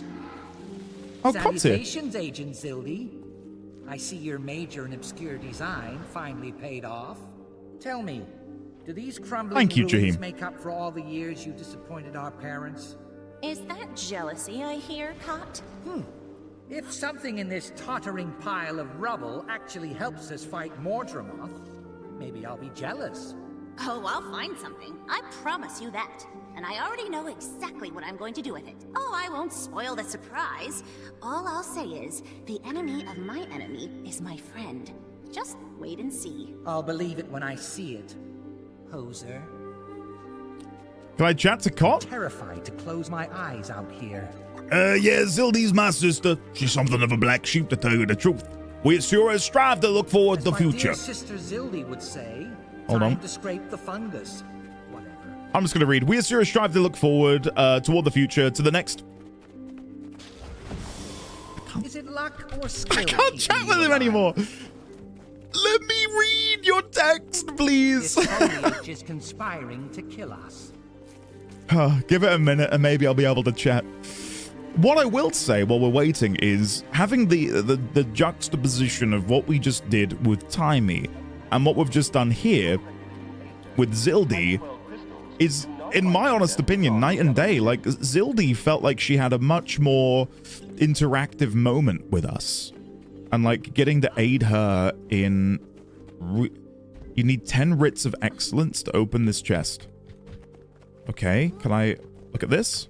Oh, salutations, Agent Zildy. I see your major and obscure design finally paid off. Tell me, do these crumbling ruins make up for all the years you disappointed our parents? Is that jealousy I hear, Cot? If something in this tottering pile of rubble actually helps us fight Mordremoth, maybe I'll be jealous. Oh, I'll find something. I promise you that. And I already know exactly what I'm going to do with it. Oh, I won't spoil the surprise. All I'll say is, the enemy of my enemy is my friend. Just wait and see. I'll believe it when I see it, poser. Can I chat to Cot? I'm terrified to close my eyes out here. Yeah, Zildy's my sister. She's something of a black sheep, to tell you the truth. We sure strive to look forward to the future. My dear sister Zildy would say, Hold on. to scrape the fungus. I'm just going to read. We sure strive to look forward toward the future, to the next... Is it luck or skill? I can't chat with him anymore. Let me read your text, please. This foliage is conspiring to kill us. Give it a minute and maybe I'll be able to chat. What I will say while we're waiting is having the juxtaposition of what we just did with Timey and what we've just done here with Zildy is, in my honest opinion, night and day. Like, Zildy felt like she had a much more interactive moment with us. And, like, getting to aid her in... You need 10 writs of excellence to open this chest. Okay, can I look at this?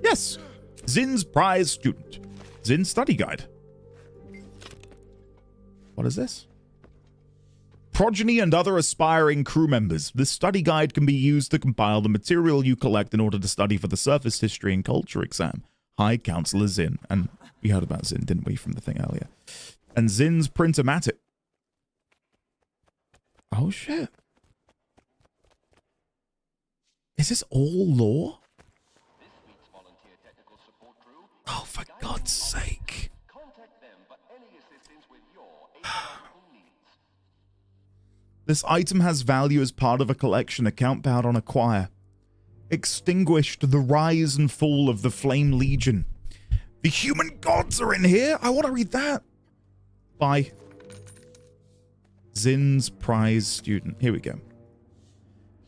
Yes! Zin's prize student. Zin's study guide. What is this? Progeny and other aspiring crew members. This study guide can be used to compile the material you collect in order to study for the surface history and culture exam. Hi, Counselor Zin. And we heard about Zin, didn't we, from the thing earlier? And Zin's printomatic. Oh, shit. Is this all lore? Oh, for God's sake. This item has value as part of a collection account bound on Acquire. Extinguished the rise and fall of the Flame Legion. The human gods are in here? I want to read that. By Zin's prize student. Here we go.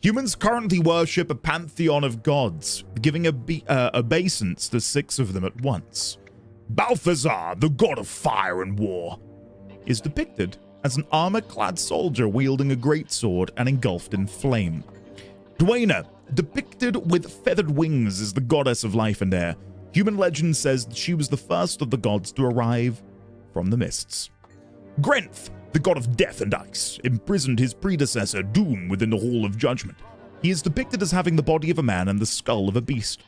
Humans currently worship a pantheon of gods, giving obeisance to 6 of them at once. Balthazar, the god of fire and war, is depicted as an armor-clad soldier wielding a greatsword and engulfed in flame. Dwayna, depicted with feathered wings, is the goddess of life and air. Human legend says that she was the first of the gods to arrive from the mists. Grenth, the god of death and ice, imprisoned his predecessor Doom within the Hall of Judgment. He is depicted as having the body of a man and the skull of a beast.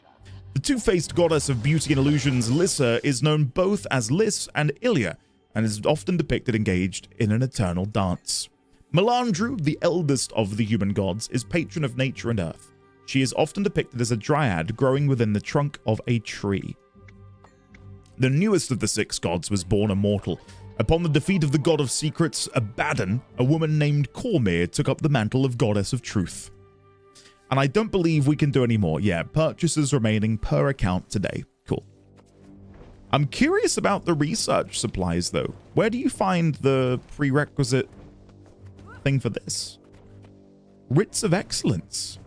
The two-faced goddess of beauty and illusions, Lissa, is known both as Lys and Ilya, and is often depicted engaged in an eternal dance. Melandru, the eldest of the human gods, is patron of nature and earth. She is often depicted as a dryad growing within the trunk of a tree. The newest of the 6 gods was born immortal. Upon the defeat of the god of secrets, Abaddon, a woman named Cormir took up the mantle of goddess of truth. And I don't believe we can do any more. Yeah, purchases remaining per account today. Cool. I'm curious about the research supplies, though. Where do you find the prerequisite thing for this? Writs of Excellence.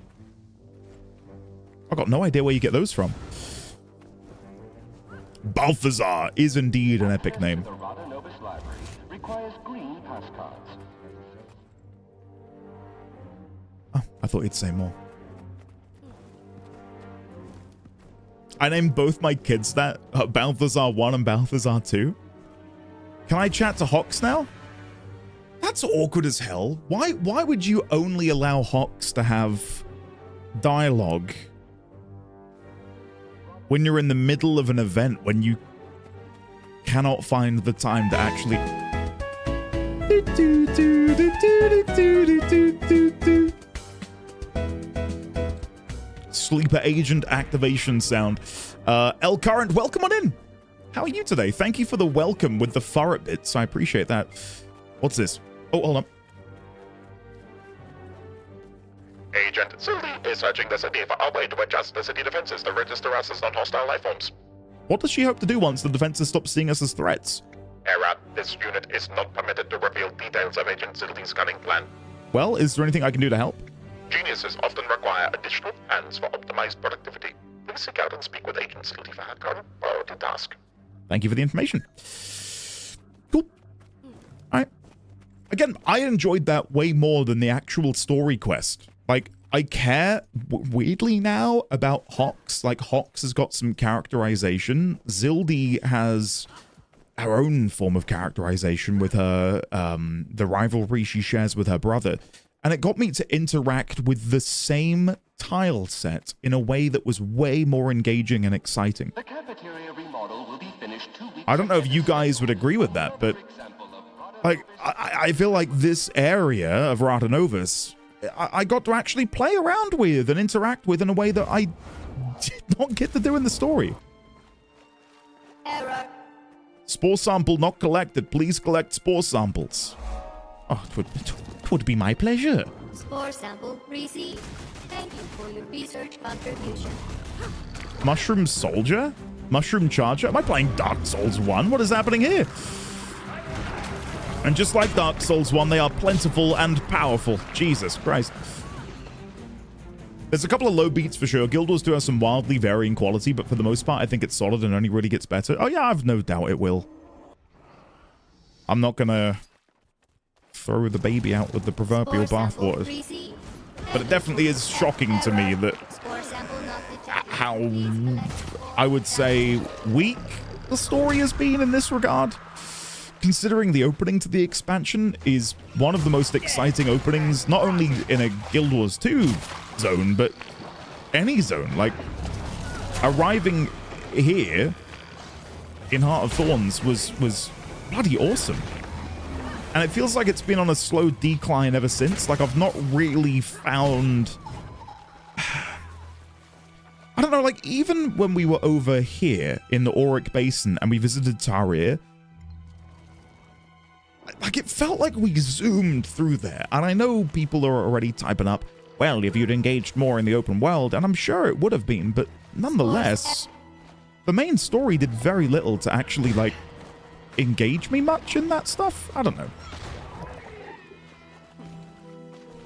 I've got no idea where you get those from. Balthazar is indeed an epic name. Oh, I thought you'd say more. I named both my kids that, Balthazar 1 and Balthazar 2. Can I chat to Hox now? That's awkward as hell. Why would you only allow Hox to have dialogue when you're in the middle of an event, when you cannot find the time to actually... Sleeper agent activation sound. El Current, welcome on in. How are you today? Thank you for the welcome with the furret bits. I appreciate that. What's this? Oh, hold on. Agent Zildi is searching the city for a way to adjust the city defenses to register us as non-hostile life forms. What does she hope to do once the defenses stop seeing us as threats? Error. This unit is not permitted to reveal details of Agent Zildi's cunning plan. Well, is there anything I can do to help? Geniuses often require additional hands for optimized productivity. Please seek out and speak with Agent Zildi for her current priority task. Thank you for the information. Cool. All right. Again, I enjoyed that way more than the actual story quest. Like, I care weirdly now about Hox. Like, Hox has got some characterization. Zildi has her own form of characterization with her, the rivalry she shares with her brother. And it got me to interact with the same tile set in a way that was way more engaging and exciting. The cafeteria remodel will be finished 2 weeks. I don't know if you guys would agree with that, but like, I feel like this area of Rata Novus, I got to actually play around with and interact with in a way that I did not get to do in the story. Error. Spore sample not collected. Please collect spore samples. Oh, it would be my pleasure. Spore sample received. Thank you for your research contribution. Mushroom Soldier? Mushroom Charger? Am I playing Dark Souls 1? What is happening here? And just like Dark Souls 1, they are plentiful and powerful. Jesus Christ. There's a couple of low beats for sure. Guild Wars 2 has some wildly varying quality, but for the most part, I think it's solid and only really gets better. Oh yeah, I've no doubt it will. I'm not gonna throw the baby out with the proverbial bathwater. But it definitely is shocking to me that how, I would say, weak the story has been in this regard. Considering the opening to the expansion is one of the most exciting openings, not only in a Guild Wars 2 zone, but any zone. Like, arriving here in Heart of Thorns was bloody awesome. And it feels like it's been on a slow decline ever since. Like, I've not really found... I don't know, like, even when we were over here in the Auric Basin and we visited Tarir, like, it felt like we zoomed through there. And I know people are already typing up, well, if you'd engaged more in the open world, and I'm sure it would have been, but nonetheless, the main story did very little to actually, like, engage me much in that stuff. I don't know.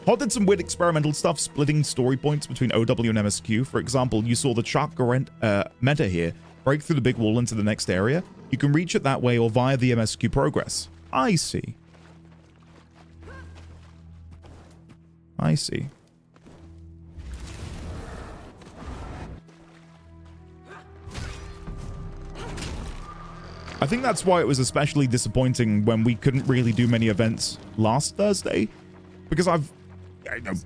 Hot did some weird experimental stuff, splitting story points between OW and MSQ. For example, you saw the Chalk meta here break through the big wall into the next area. You can reach it that way or via the MSQ progress. I see. I see. I think that's why it was especially disappointing when we couldn't really do many events last Thursday, because I've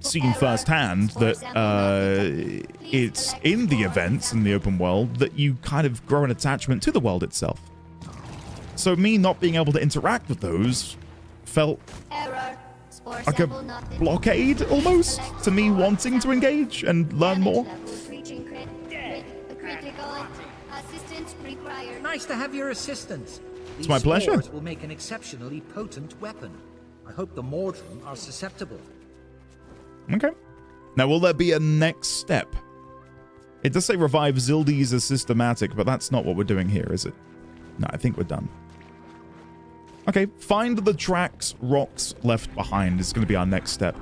seen firsthand that it's in the events in the open world that you kind of grow an attachment to the world itself. So me not being able to interact with those felt like a blockade almost to me wanting to engage and learn more. Nice to have your assistance. It's my pleasure. These spores will make an exceptionally potent weapon. I hope the Mordrum are susceptible. Okay. Now, will there be a next step? It does say revive Zildes as systematic, but that's not what we're doing here, is it? No, I think we're done. Okay, find the tracks, rocks left behind is going to be our next step.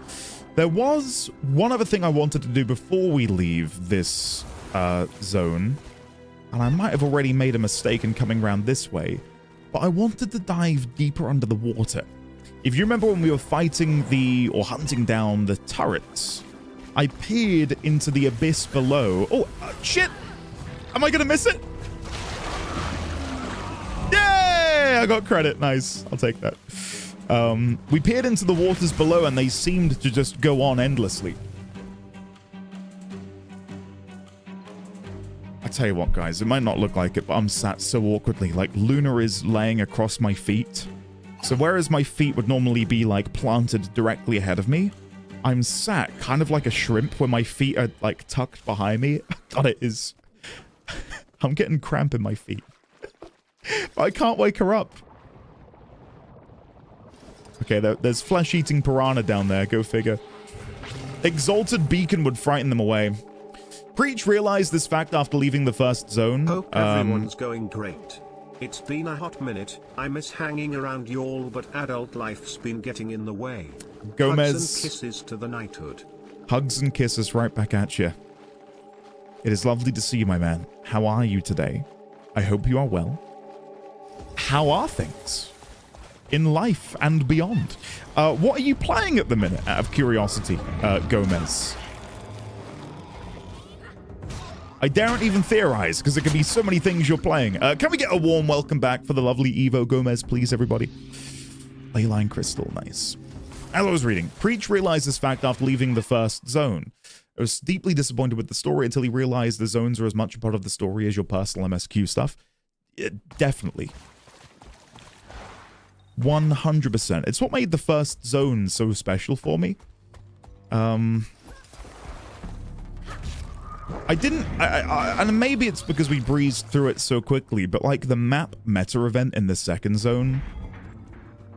There was one other thing I wanted to do before we leave this zone, and I might have already made a mistake in coming around this way, but I wanted to dive deeper under the water. If you remember when we were fighting or hunting down the turrets, I peered into the abyss below. Oh, shit! Am I going to miss it? Yay! I got credit. Nice. I'll take that. We peered into the waters below and they seemed to just go on endlessly. I tell you what, guys, it might not look like it, but I'm sat so awkwardly. Like, Luna is laying across my feet. So whereas my feet would normally be, like, planted directly ahead of me, I'm sat kind of like a shrimp where my feet are, like, tucked behind me. God, it is... I'm getting cramp in my feet. I can't wake her up. Okay, there's flesh-eating piranha down there. Go figure. Exalted beacon would frighten them away. Preach realized this fact after leaving the first zone. Hope everyone's going great. It's been a hot minute. I miss hanging around y'all, but adult life's been getting in the way. Gomez. Hugs and kisses to the knighthood. Hugs and kisses right back at you. It is lovely to see you, my man. How are you today? I hope you are well. How are things in life and beyond? What are you playing at the minute, out of curiosity, Gomez? I daren't even theorize, because there could be so many things you're playing. Can we get a warm welcome back for the lovely Evo Gomez, please, everybody? Leyline Crystal, nice. As I was reading, Preach realized this fact after leaving the first zone. I was deeply disappointed with the story until he realized the zones are as much a part of the story as your personal MSQ stuff. Definitely. 100%. It's what made the first zone so special for me. And maybe it's because we breezed through it so quickly, but like the map meta event in the second zone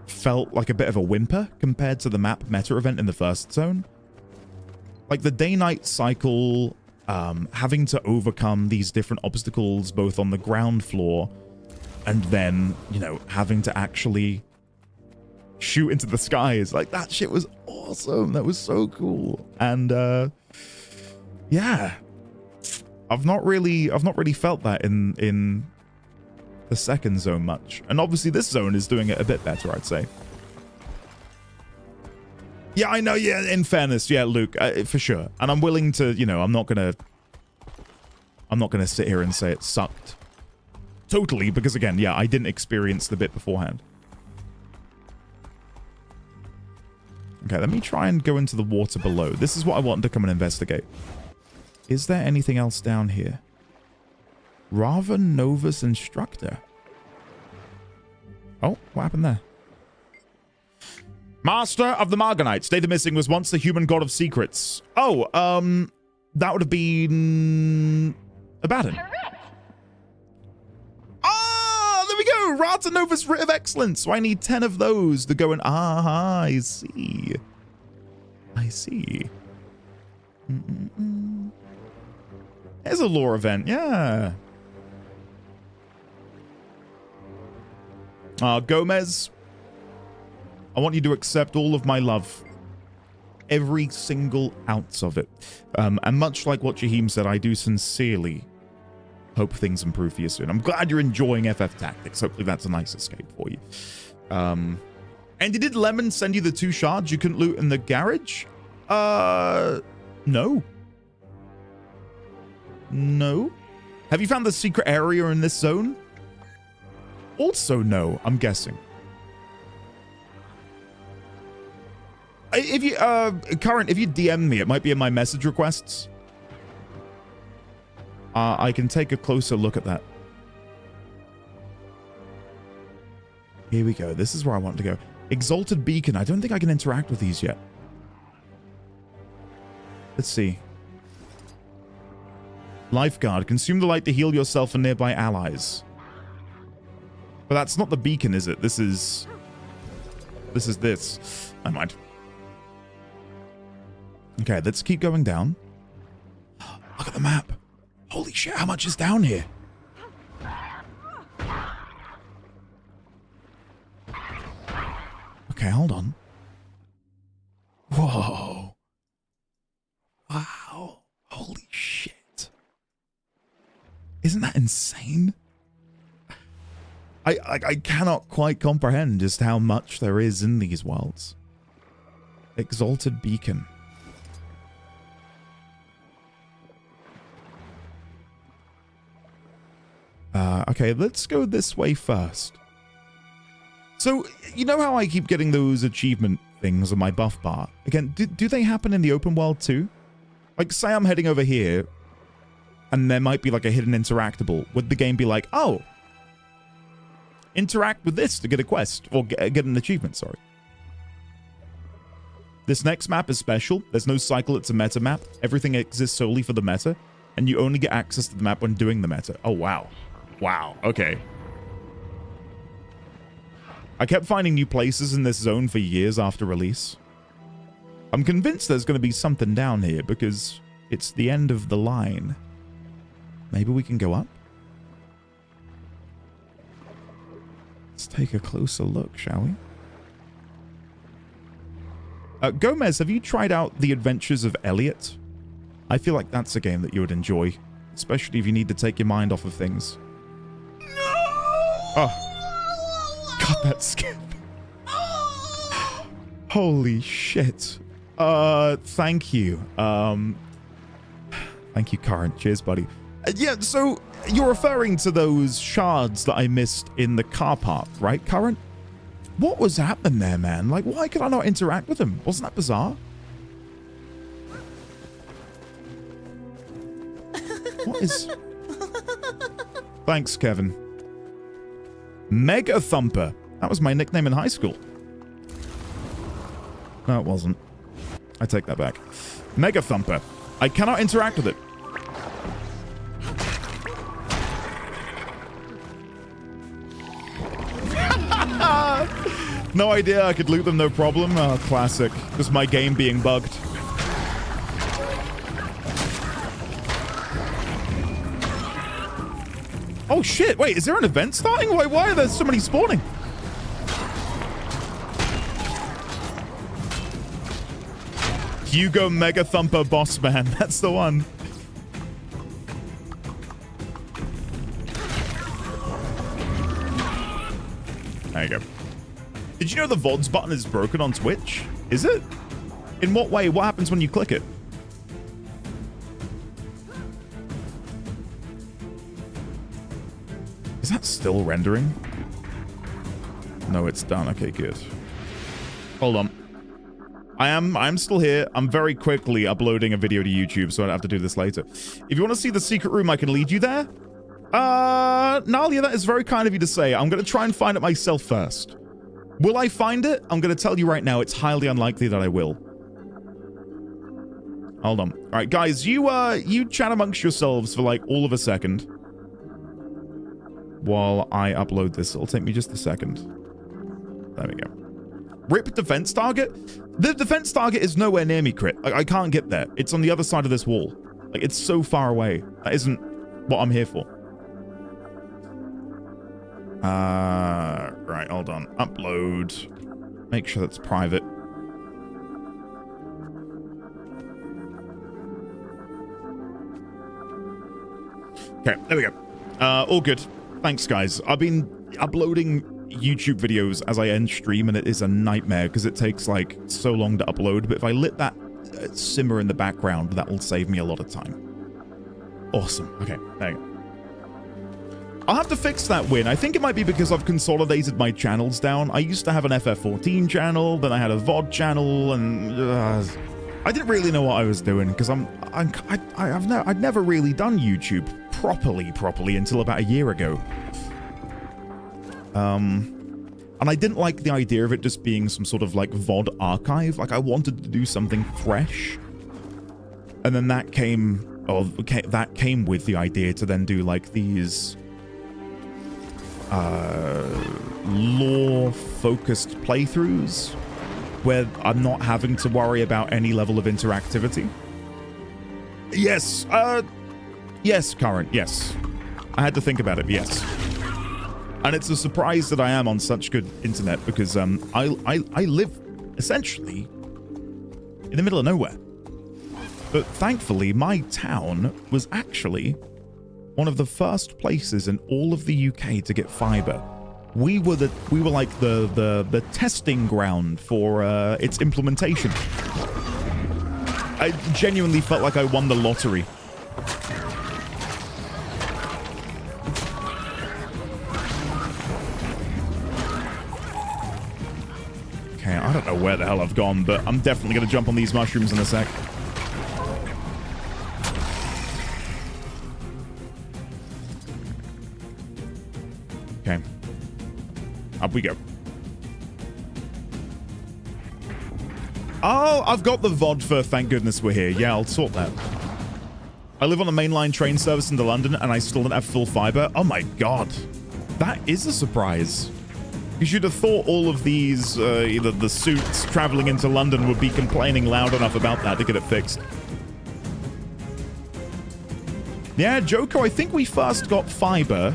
felt like a bit of a whimper compared to the map meta event in the first zone. Like the day-night cycle, having to overcome these different obstacles both on the ground floor and then, you know, having to actually shoot into the skies. Like, that shit was awesome. That was so cool. And yeah, I've not really felt that in the second zone much. And obviously this zone is doing it a bit better, I'd say. Yeah, I know. Yeah, in fairness, yeah, Luke, for sure. And I'm willing to, you know, I'm not gonna I'm not going to sit here and say it sucked totally, because again, yeah, I didn't experience the bit beforehand. Okay, let me try and go into the water below. This is what I wanted to come and investigate. Is there anything else down here? Rava Novus Instructor. Oh, what happened there? Master of the Marganite. Stated missing was once the human god of secrets. Oh, that would have been Abaddon. Ah, there we go. Rata Novus Writ of Excellence. So I need 10 of those to go and... Ah, I see. I see. There's a lore event. Yeah. Gomez, I want you to accept all of my love. Every single ounce of it. And much like what Jaheim said, I do sincerely hope things improve for you soon. I'm glad you're enjoying FF Tactics. Hopefully that's a nice escape for you. And did Lemon send you the 2 shards you couldn't loot in the garage? No. No. Have you found the secret area in this zone? Also no, I'm guessing. If you, Current, if you DM me, it might be in my message requests. I can take a closer look at that. Here we go. This is where I want to go. Exalted Beacon. I don't think I can interact with these yet. Let's see. Lifeguard. Consume the light to heal yourself and nearby allies. But that's not the beacon, is it? This is this. Never mind. Okay, let's keep going down. Look at the map. Holy shit, how much is down here? Okay, hold on. Whoa. Wow. Holy shit. Isn't that insane? I cannot quite comprehend just how much there is in these worlds. Exalted Beacon. Okay, let's go this way first. So, you know how I keep getting those achievement things on my buff bar? Again, do they happen in the open world too? Like, say I'm heading over here, and there might be like a hidden interactable. Would the game be like, oh, interact with this to get a quest, or get an achievement, sorry. This next map is special. There's no cycle, it's a meta map. Everything exists solely for the meta, and you only get access to the map when doing the meta. Oh, wow. Wow, okay. I kept finding new places in this zone for years after release. I'm convinced there's going to be something down here, because it's the end of the line. Maybe we can go up? Let's take a closer look, shall we? Gomez, have you tried out The Adventures of Elliot? I feel like that's a game that you would enjoy, especially if you need to take your mind off of things. No! Oh. God, that scared me. Holy shit. Thank you. Thank you, Current. Cheers, buddy. Yeah, so you're referring to those shards that I missed in the car park, right, Current? What was happening there, man? Like, why could I not interact with them? Wasn't that bizarre? What is... Thanks, Kevin. Mega Thumper. That was my nickname in high school. No, it wasn't. I take that back. Mega Thumper. I cannot interact with it. No idea I could loot them, no problem. Oh, classic. Just my game being bugged. Oh shit, wait, is there an event starting? Why are there so many spawning? Hugo Mega Thumper Boss Man, that's the one. There you go. Did you know the VODs button is broken on Twitch? Is it? In what way? What happens when you click it? Is that still rendering? No, it's done. Okay, good. Hold on. I'm still here. I'm very quickly uploading a video to YouTube, so I don't have to do this later. If you want to see the secret room, I can lead you there. Nalia, that is very kind of you to say. I'm going to try and find it myself first. Will I find it? I'm going to tell you right now, it's highly unlikely that I will. Hold on. All right, guys, you chat amongst yourselves for like all of a second while I upload this. It'll take me just a second. There we go. RIP defense target? The defense target is nowhere near me, Crit. I can't get there. It's on the other side of this wall. Like, it's so far away. That isn't what I'm here for. Right, hold on. Upload. Make sure that's private. Okay, there we go. All good. Thanks, guys. I've been uploading YouTube videos as I end stream, and it is a nightmare because it takes like so long to upload. But if I lit that simmer in the background, that will save me a lot of time. Awesome. Okay, there you go. I'll have to fix that win. I think it might be because I've consolidated my channels down. I used to have an FF14 channel, then I had a VOD channel, and I didn't really know what I was doing because I'd never really done YouTube properly until about a year ago. And I didn't like the idea of it just being some sort of like VOD archive. Like, I wanted to do something fresh, and then that came with the idea to then do like these lore-focused playthroughs where I'm not having to worry about any level of interactivity. Yes, yes, Current, yes. I had to think about it, yes. And it's a surprise that I am on such good internet because I live essentially in the middle of nowhere. But thankfully, my town was actually one of the first places in all of the UK to get fiber. We were like the testing ground for its implementation. I genuinely felt like I won the lottery. Okay, I don't know where the hell I've gone, but I'm definitely going to jump on these mushrooms in a sec. Okay. Up we go. Oh, I've got the VOD for thank goodness we're here. Yeah, I'll sort that. I live on a mainline train service into London and I still don't have full fiber. Oh my god. That is a surprise. You should have thought all of these, either the suits traveling into London would be complaining loud enough about that to get it fixed. Yeah, Joko, I think we first got fiber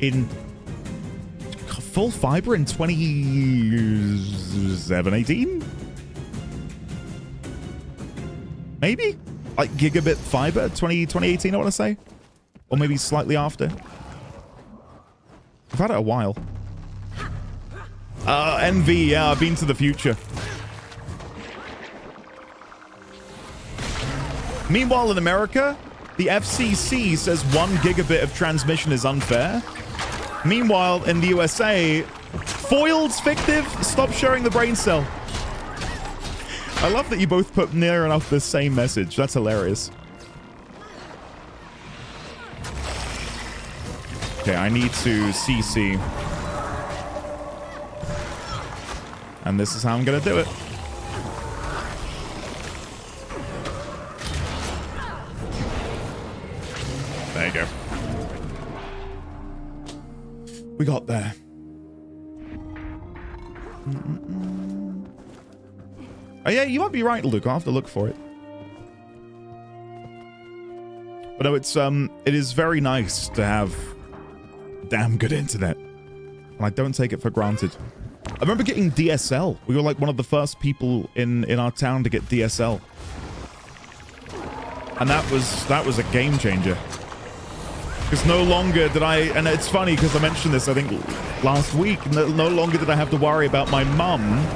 in full fiber in 2018? Maybe? Like gigabit fiber, 2018, I want to say? Or maybe slightly after. I've had it a while. NV, yeah, I've been to the future. Meanwhile, in America, the FCC says 1 gigabit of transmission is unfair. Meanwhile, in the USA, foil's fictive, stop sharing the brain cell. I love that you both put near enough the same message. That's hilarious. Okay, I need to CC. And this is how I'm gonna do it. There you go. We got there. Oh yeah, you might be right, Luke. I'll have to look for it. But no, it is very nice to have damn good internet. And I don't take it for granted. I remember getting DSL. We were like one of the first people in our town to get DSL. And that was a game changer. Because no longer did I, and it's funny because I mentioned this, I think, last week, no longer did I have to worry about my mum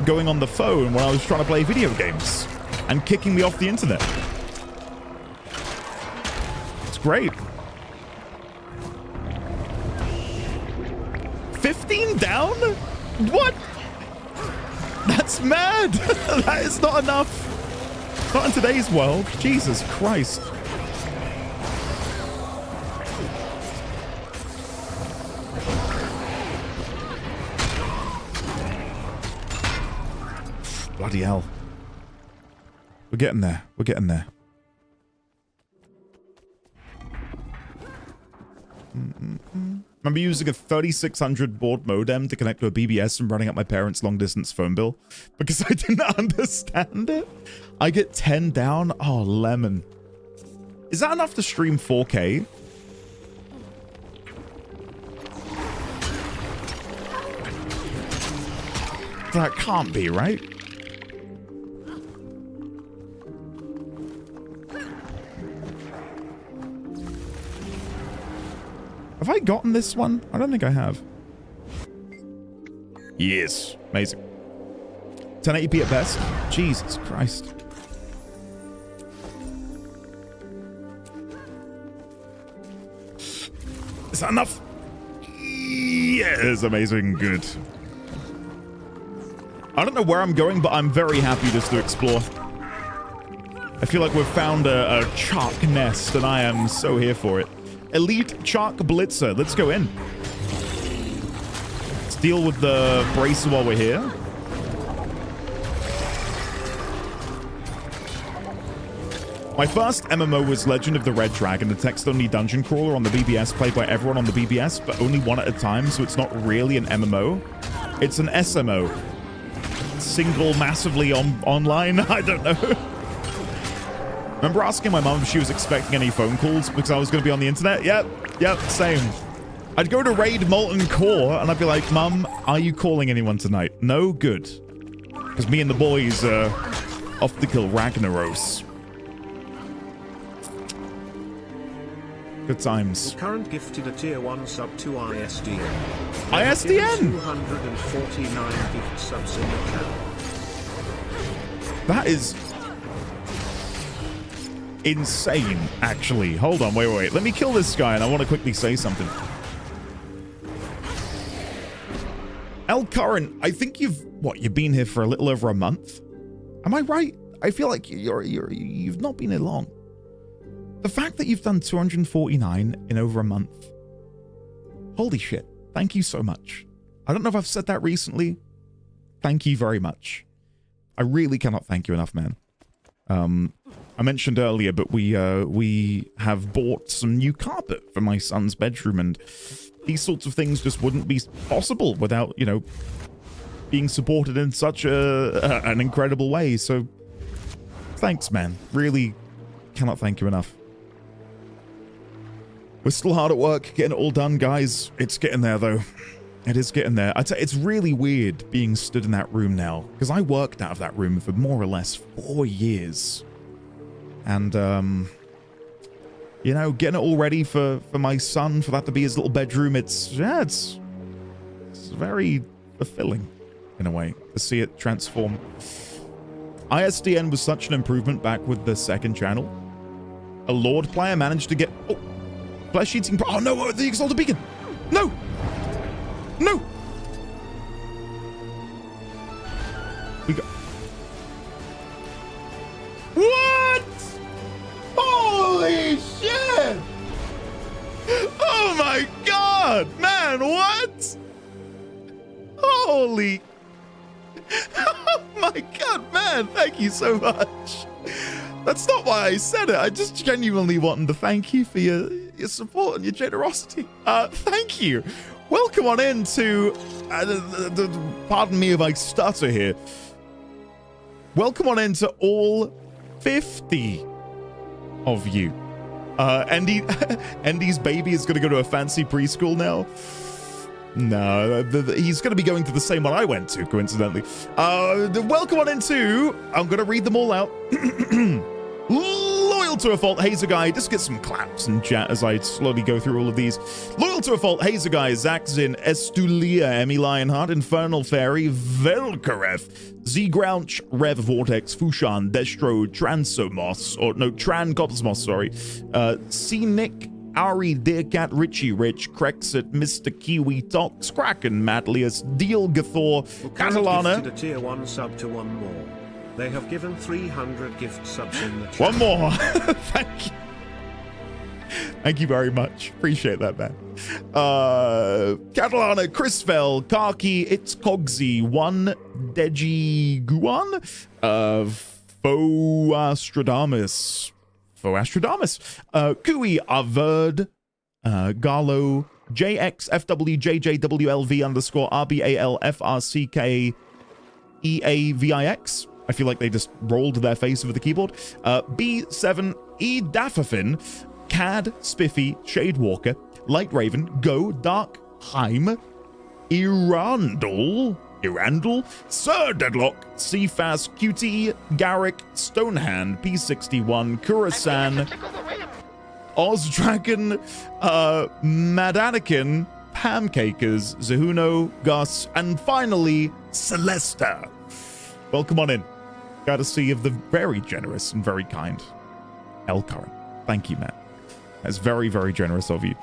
going on the phone when I was trying to play video games and kicking me off the internet. It's great. 15 down? What? That's mad. That is not enough. Not in today's world. Jesus Christ. Bloody hell. We're getting there. We're getting there. Remember using a 3600 baud modem to connect to a BBS and running up my parents' long-distance phone bill because I didn't understand it? I get 10 down? Oh, lemon. Is that enough to stream 4K? That can't be, right? Have I gotten this one? I don't think I have. Yes. Amazing. 1080p at best. Jesus Christ. Is that enough? Yes. Amazing. Good. I don't know where I'm going, but I'm very happy just to explore. I feel like we've found a shark nest, and I am so here for it. Elite Shark Blitzer. Let's go in. Let's deal with the bracer while we're here. My first MMO was Legend of the Red Dragon, a text-only dungeon crawler on the BBS played by everyone on the BBS, but only one at a time, so it's not really an MMO. It's an SMO. Single, massively online? I don't know. Remember asking my mom if she was expecting any phone calls because I was going to be on the internet? Yep, same. I'd go to raid Molten Core and I'd be like, Mum, are you calling anyone tonight? No? Good. Because me and the boys are off to kill Ragnaros. Good times. Current gifted a tier 1 sub to ISDN. ISDN? 249 gift subs in the channel. That is insane, actually. Hold on, wait. Let me kill this guy, and I want to quickly say something. El Current, I think you've been here for a little over a month? Am I right? I feel like you've not been here long. The fact that you've done 249 in over a month. Holy shit. Thank you so much. I don't know if I've said that recently. Thank you very much. I really cannot thank you enough, man. I mentioned earlier, but we have bought some new carpet for my son's bedroom, and these sorts of things just wouldn't be possible without, you know, being supported in such an incredible way. So thanks, man. Really cannot thank you enough. We're still hard at work getting it all done, guys. It's getting there, though. It is getting there. I'd say it's really weird being stood in that room now, because I worked out of that room for more or less 4 years. And, you know, getting it all ready for my son, for that to be his little bedroom, it's very fulfilling, in a way, to see it transform. ISDN was such an improvement back with the second channel. A Lord player managed to get... Oh, flesh eating... Oh, no, the Exalted Beacon! No! No! We got... What? Holy shit! Oh my god! Man, what? Holy... Oh my god, man! Thank you so much. That's not why I said it. I just genuinely wanted to thank you for your support and your generosity. Thank you. Welcome on into... pardon me if I stutter here. Welcome on into all 50 of you. Andy's baby is going to go to a fancy preschool now. No, he's going to be going to the same one I went to, coincidentally. Welcome on into... I'm going to read them all out. Loyal to a fault, Hazer Guy. Just get some claps in chat as I slowly go through all of these. Loyal to a fault, Hazer Guy, Zaxin, Estulia, Emmy Lionheart, Infernal Fairy, Velkaref, Z-Grouch, Rev Vortex, Fushan, Destro, Transomos, or no, Tran Copsmos, sorry, C-Nick, Ari, Deercat, Richie Rich, Crexit, Mr. Kiwi, Tox, Kraken, Madlius, Deal Gathor, Catalana. Gifted a tier 1 sub to one more. They have given 300 gift subs in the chat. One more. Thank you. Thank you very much. Appreciate that, man. Catalana, Chrisvel, Karki, It's Cogsy, One, Deji Guan, Foastradamus, Kui Averd, Garlo, JXFWJJWLV underscore RBALFRCK EAVIX. I feel like they just rolled their face over the keyboard. B7 E Daffafin, Cad, Spiffy, Shadewalker, Light Raven, Go, Dark, Heim, Irandel, Sir Deadlock, Cfast, QT, Garrick, Stonehand, P61, Kurasan, Ozdragon, Madanikin, Pamcakers, Zahuno, Gus, and finally, Celesta. Welcome on in. Courtesy of the very generous and very kind Elkarin. Thank you, Matt. That's very, very generous of you.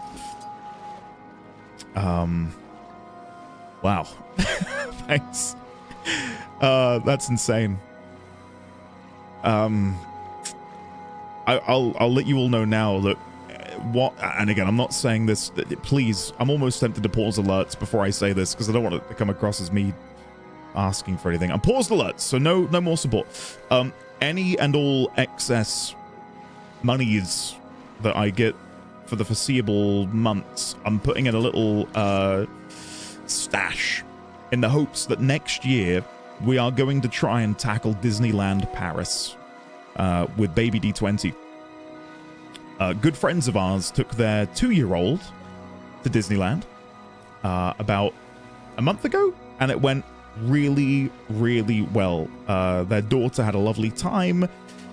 Wow. Thanks. That's insane. I'll let you all know now that what, and again, I'm not saying this, please, I'm almost tempted to pause alerts before I say this because I don't want it to come across as me asking for anything. I'm paused alerts, so no more support. Any and all excess monies that I get for the foreseeable months, I'm putting in a little stash in the hopes that next year we are going to try and tackle Disneyland Paris with Baby D20. Good friends of ours took their 2-year-old to Disneyland about a month ago, and it went really, really well. Their daughter had a lovely time.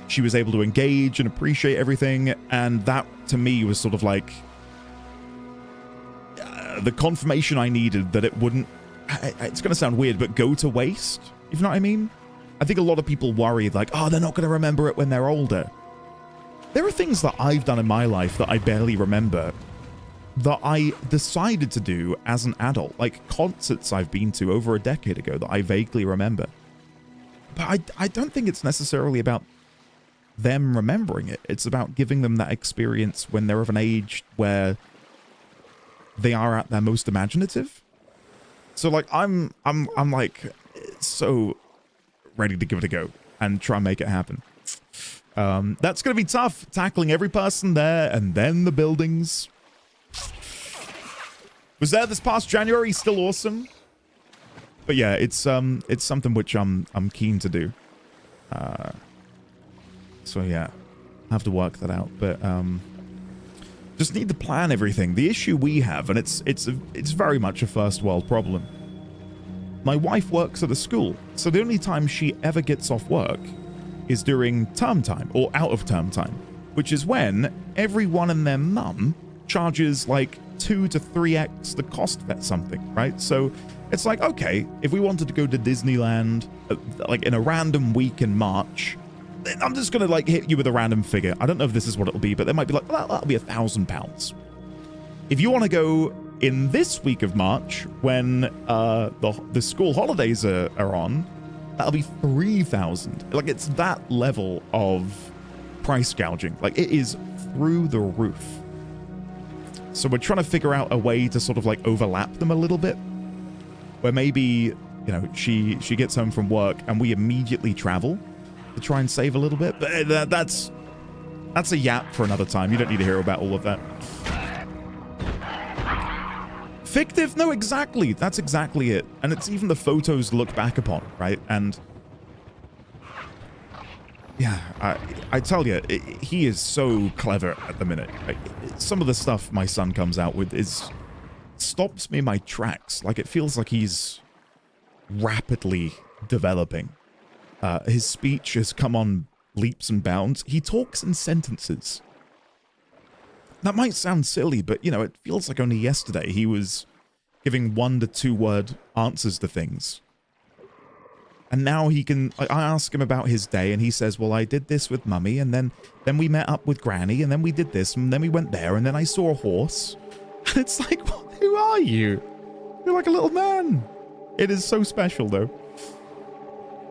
She was able to engage and appreciate everything, and that to me was sort of like the confirmation I needed that it wouldn't, it's going to sound weird, but go to waste, if you know what I mean. I think a lot of people worry like, oh, they're not going to remember it when they're older. There are things that I've done in my life that I barely remember that I decided to do as an adult, like concerts I've been to over a decade ago that I vaguely remember. But I don't think it's necessarily about them remembering it. It's about giving them that experience when they're of an age where they are at their most imaginative. So like I'm like so ready to give it a go and try and make it happen. That's going to be tough, tackling every person there and then the buildings. Was there this past January, still awesome. But yeah, it's something which I'm keen to do. So yeah, have to work that out, but just need to plan everything. The issue we have, and it's very much a first world problem. My wife works at a school, so the only time she ever gets off work is during term time or out of term time, which is when everyone and their mum charges like 2 to 3x the cost of something, right? So it's like, okay, if we wanted to go to Disneyland like in a random week in March, then I'm just gonna like hit you with a random figure. I don't know if this is what it'll be, but there might be like, well, that'll be £1,000. If you want to go in this week of March when the school holidays are on, that'll be 3,000. Like, it's that level of price gouging. Like, it is through the roof. So we're trying to figure out a way to sort of like overlap them a little bit, where maybe, you know, she gets home from work and we immediately travel to try and save a little bit. But that's a yap for another time. You don't need to hear about all of that. Fictive? No, exactly. That's exactly it. And it's even the photos to look back upon, right? And yeah, I tell you, he is so clever at the minute. Like, some of the stuff my son comes out with stops me in my tracks. Like, it feels like he's rapidly developing. His speech has come on leaps and bounds. He talks in sentences. That might sound silly, but, you know, it feels like only yesterday he was giving 1 to 2 word answers to things. And now he can, I ask him about his day and he says, well, I did this with Mummy and then we met up with Granny and then we did this and then we went there and then I saw a horse. And it's like, who are you? You're like a little man. It is so special though.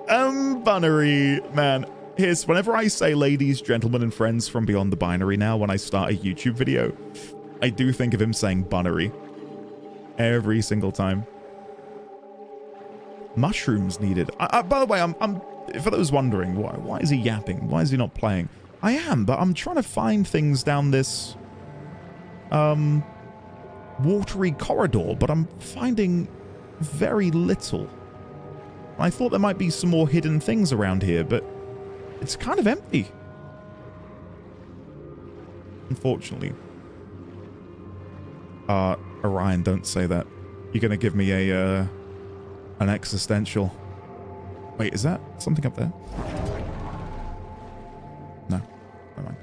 Binary, man. Here's, whenever I say ladies, gentlemen, and friends from beyond the binary now, when I start a YouTube video, I do think of him saying binary. Every single time. Mushrooms needed. By the way, I'm for those wondering, why is he yapping? Why is he not playing? I am, but I'm trying to find things down this watery corridor, but I'm finding very little. I thought there might be some more hidden things around here, but it's kind of empty. Unfortunately. Orion, don't say that. You're gonna give me a an existential. Wait, is that something up there? No, never mind.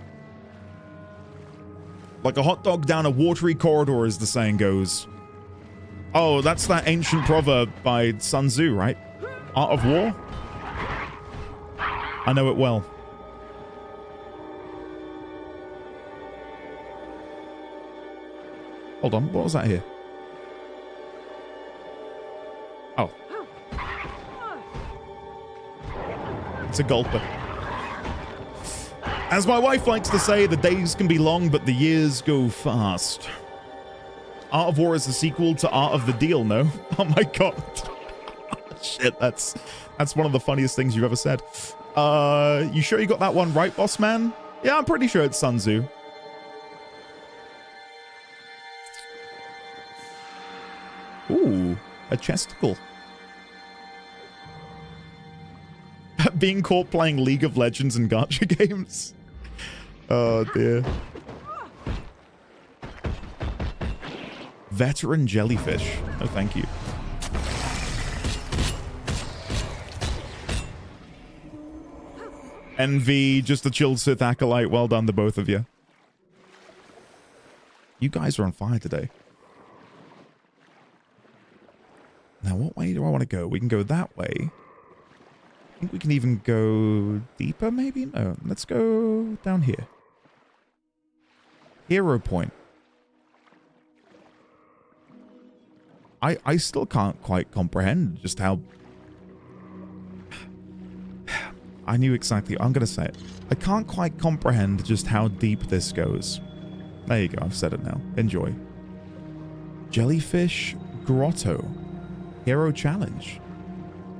Like a hot dog down a watery corridor, as the saying goes. Oh, that's that ancient proverb by Sun Tzu, right? Art of War? I know it well. Hold on, what was that here? Oh. It's a gulper. As my wife likes to say, the days can be long, but the years go fast. Art of War is the sequel to Art of the Deal, no? Oh my god. Shit, that's one of the funniest things you've ever said. You sure you got that one right, boss man? Yeah, I'm pretty sure it's Sun Tzu. Ooh, a chesticle. Being caught playing League of Legends and gacha games. Oh dear. Veteran jellyfish. Oh, thank you. Envy, just a chilled Sith acolyte. Well done to both of you. You guys are on fire today. Now, what way do I want to go? We can go that way. I think we can even go deeper, maybe? No, let's go down here. Hero Point. I still can't quite comprehend just how... I knew exactly... I'm going to say it. I can't quite comprehend just how deep this goes. There you go. I've said it now. Enjoy. Jellyfish Grotto. Hero Challenge.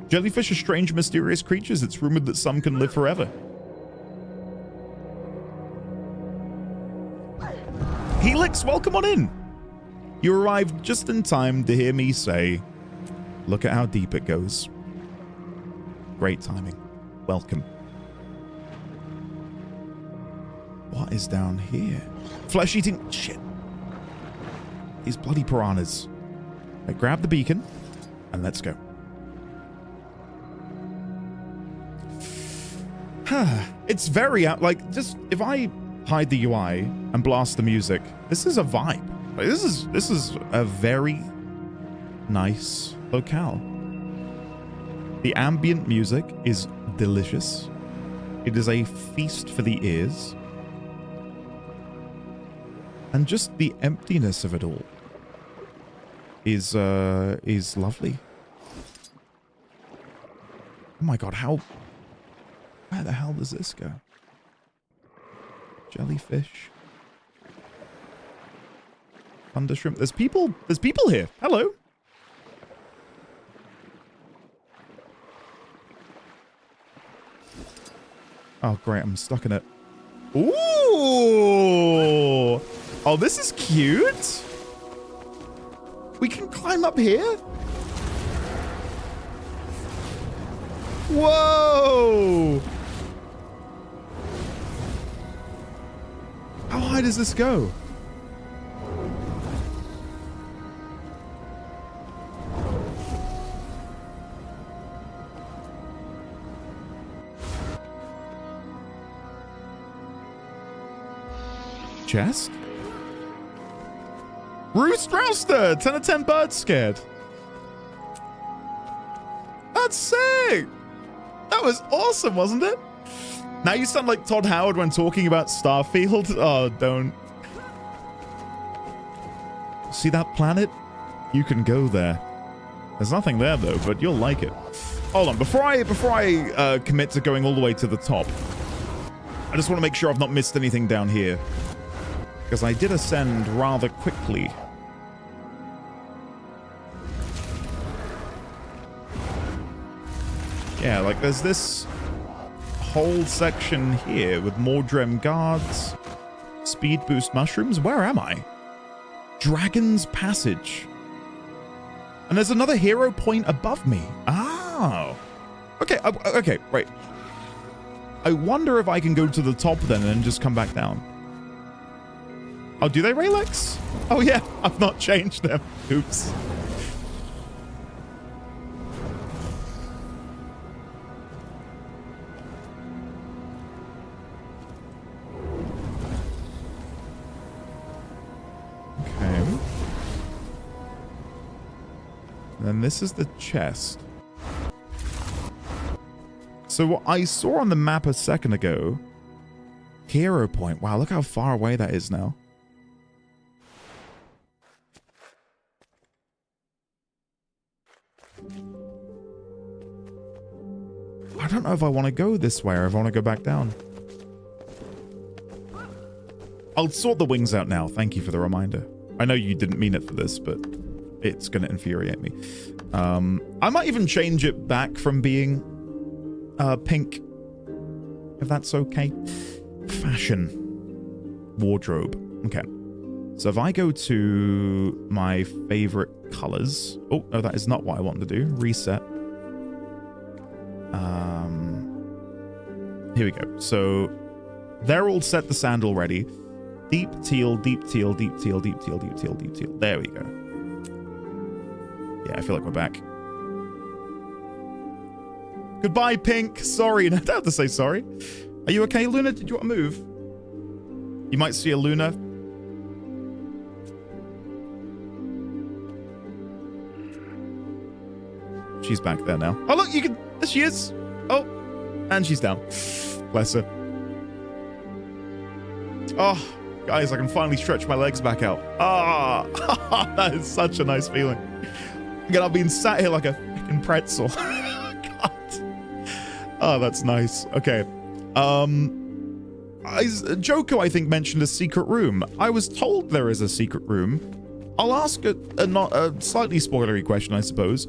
Jellyfish are strange, mysterious creatures. It's rumored that some can live forever. Helix, welcome on in. You arrived just in time to hear me say, look at how deep it goes. Great timing. Welcome. What is down here? Flesh-eating... Shit. These bloody piranhas. I grab the beacon, and let's go. It's very... like, just... If I hide the UI and blast the music, this is a vibe. Like, this is a very nice locale. The ambient music is delicious. It is a feast for the ears. And just the emptiness of it all is lovely. Oh my god, where the hell does this go? Jellyfish. Thunder shrimp. There's people here. Hello. Oh, great. I'm stuck in it. Ooh. Oh, this is cute. We can climb up here. Whoa. How high does this go? Chest? Rouster! 10 of 10 birds scared. That's sick! That was awesome, wasn't it? Now you sound like Todd Howard when talking about Starfield. Oh, don't. See that planet? You can go there. There's nothing there though, but you'll like it. Hold on, before I commit to going all the way to the top, I just want to make sure I've not missed anything down here, because I did ascend rather quickly. Yeah, like there's this whole section here with Mordrem guards, speed boost mushrooms. Where am I? Dragon's Passage. And there's another hero point above me. Oh. Okay, okay, right. I wonder if I can go to the top then and just come back down. Oh, do they Raylex? Oh yeah, I've not changed them. Oops. Okay. Then this is the chest. So what I saw on the map a second ago, hero point. Wow, look how far away that is now. I don't know if I want to go this way or if I want to go back down. I'll sort the wings out now. Thank you for the reminder. I know you didn't mean it for this, but it's going to infuriate me. I might even change it back from being pink, if that's okay. Fashion. Wardrobe. Okay. So if I go to my favorite colors. Oh, no, that is not what I wanted to do. Reset. Here we go. So they're all set the sand already. Deep teal, deep teal, deep teal, deep teal, deep teal, deep teal. There we go. Yeah, I feel like we're back. Goodbye, Pink. Sorry. I don't have to say sorry. Are you okay, Luna? Did you want to move? You might see a Luna. She's back there now. Oh, look, you can... There she is. Oh, and she's down. Bless her. Oh, guys, I can finally stretch my legs back out. Ah, that is such a nice feeling. Again, I've been sat here like a freaking pretzel. God. Oh, that's nice. Okay. Joko, I think, mentioned a secret room. I was told there is a secret room. I'll ask a slightly spoilery question, I suppose.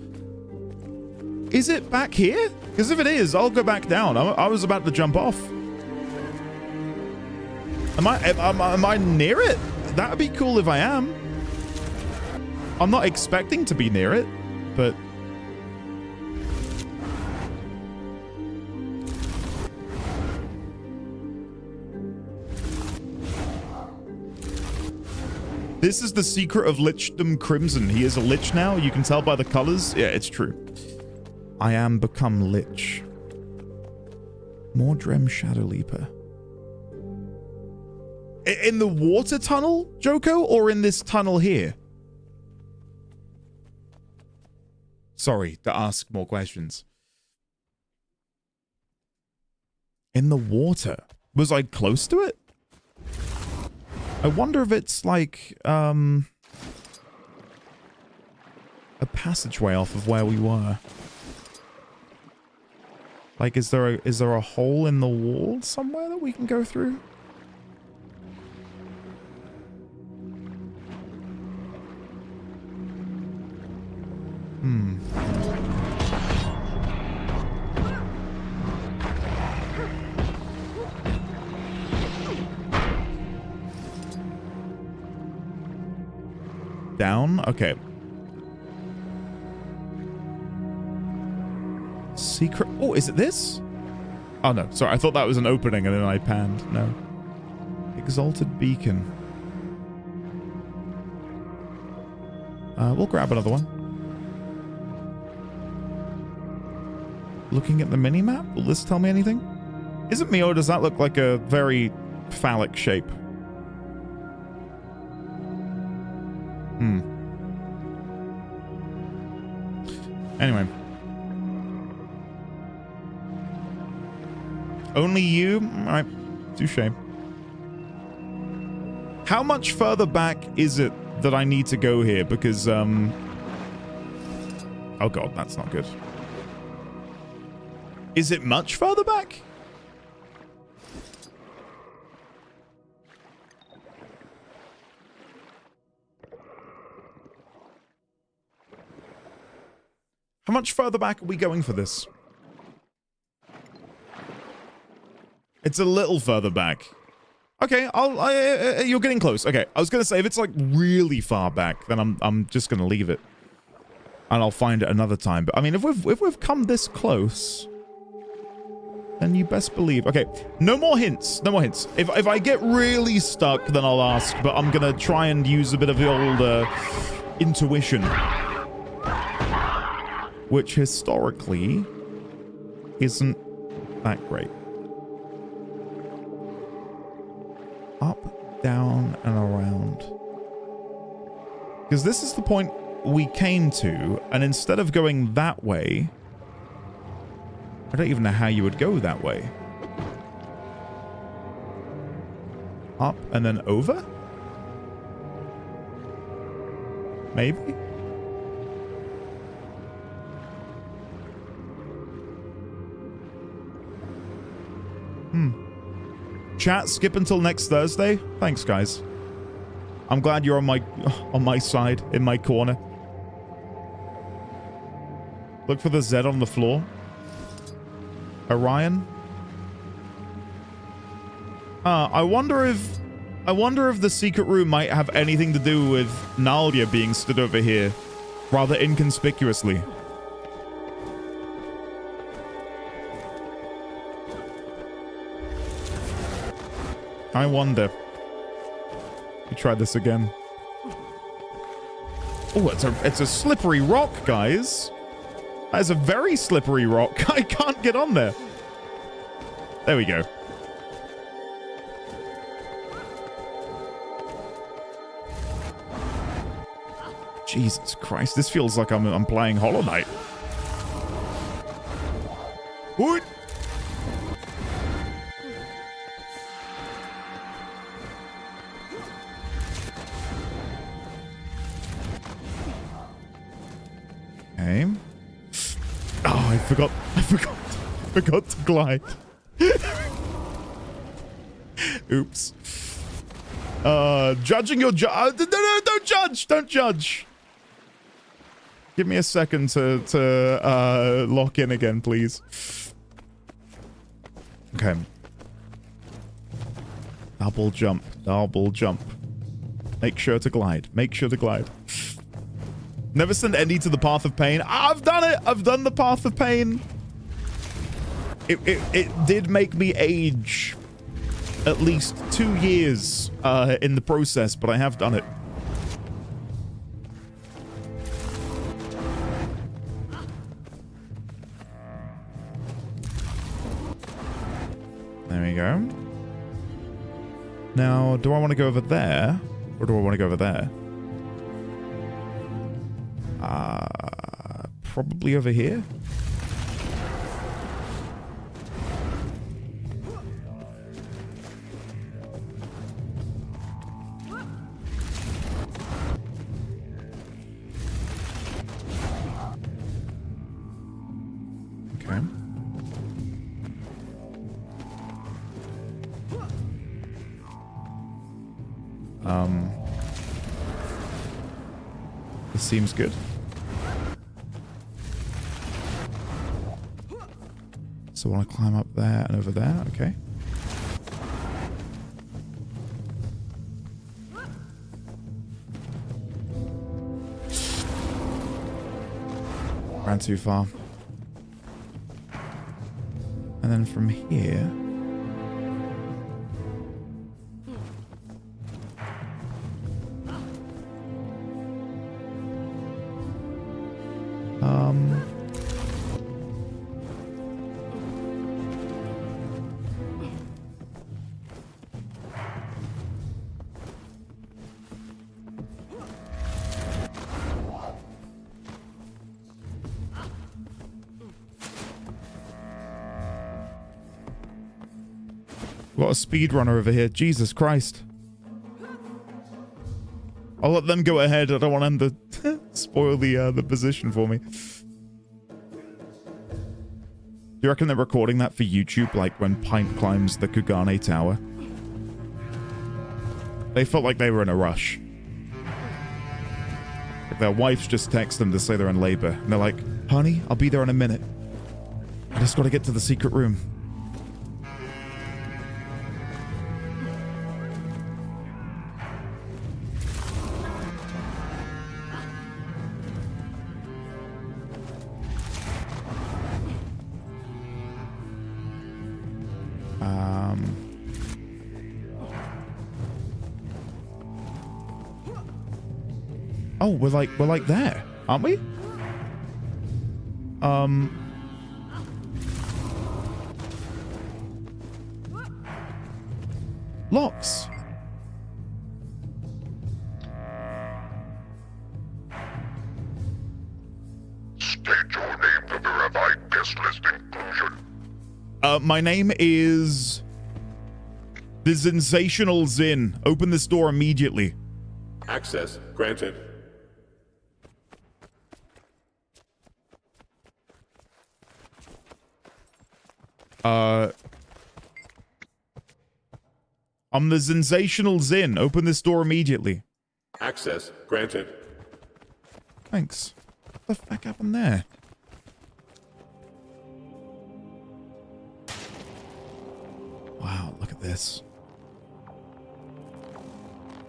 Is it back here? Because if it is, I'll go back down. I was about to jump off. Am I near it? That would be cool if I am. I'm not expecting to be near it, but... This is the secret of Lichdom Crimson. He is a lich now. You can tell by the colors. Yeah, it's true. I am become lich. Mordrem Shadow Leaper. In the water tunnel, Joko, or in this tunnel here? Sorry to ask more questions. In the water. Was I close to it? I wonder if it's like a passageway off of where we were. Like, is there a hole in the wall somewhere that we can go through? Down? Okay. Secret... Oh, is it this? Oh, no. Sorry, I thought that was an opening and then I panned. No. Exalted Beacon. We'll grab another one. Looking at the mini-map? Will this tell me anything? Is it me or does that look like a very phallic shape? Anyway. Only you? Alright. Touche. How much further back is it that I need to go here? Because, oh god, that's not good. Is it much further back? How much further back are we going for this? It's a little further back. Okay, you're getting close. Okay, I was gonna say if it's like really far back, then I'm just gonna leave it, and I'll find it another time. But I mean, if we've come this close, then you best believe. Okay, no more hints. No more hints. If I get really stuck, then I'll ask. But I'm gonna try and use a bit of the old intuition, which historically isn't that great. Up, down, and around. Because this is the point we came to, and instead of going that way, I don't even know how you would go that way. Up and then over? Maybe? Chat, skip until next Thursday. Thanks, guys. I'm glad you're on my side, in my corner. Look for the Z on the floor. Orion. I wonder if the secret room might have anything to do with Nalia being stood over here, rather inconspicuously. I wonder. You try this again. Oh, it's a slippery rock, guys. That is a very slippery rock. I can't get on there. There we go. Jesus Christ, this feels like I'm playing Hollow Knight. What? Okay. Oh, I forgot to glide. Oops. Judging your no, don't judge. Don't judge. Give me a second to lock in again, please. Okay. Double jump. Double jump. Make sure to glide. Make sure to glide. Never send Andy to the path of pain. I've done it. I've done the path of pain. It did make me age at least 2 years in the process, but I have done it. There we go. Now, do I want to go over there? Or do I want to go over there? Probably over here. Okay. This seems good. So I want to climb up there and over there. Okay. Ran too far. And then from here... Got a speedrunner over here. Jesus Christ. I'll let them go ahead. I don't want them to spoil the position for me. Do you reckon they're recording that for YouTube, like when Pint climbs the Kugane Tower? They felt like they were in a rush. Like their wives just text them to say they're in labor. And they're like, honey, I'll be there in a minute. I just gotta get to the secret room. Oh, we're like there, aren't we? Locks. State your name for verified guest list inclusion. My name is the Sensational Zin. Open this door immediately. Access granted. I'm the Sensational Zin. Open this door immediately. Access granted. Thanks. What the fuck happened there? Wow, look at this.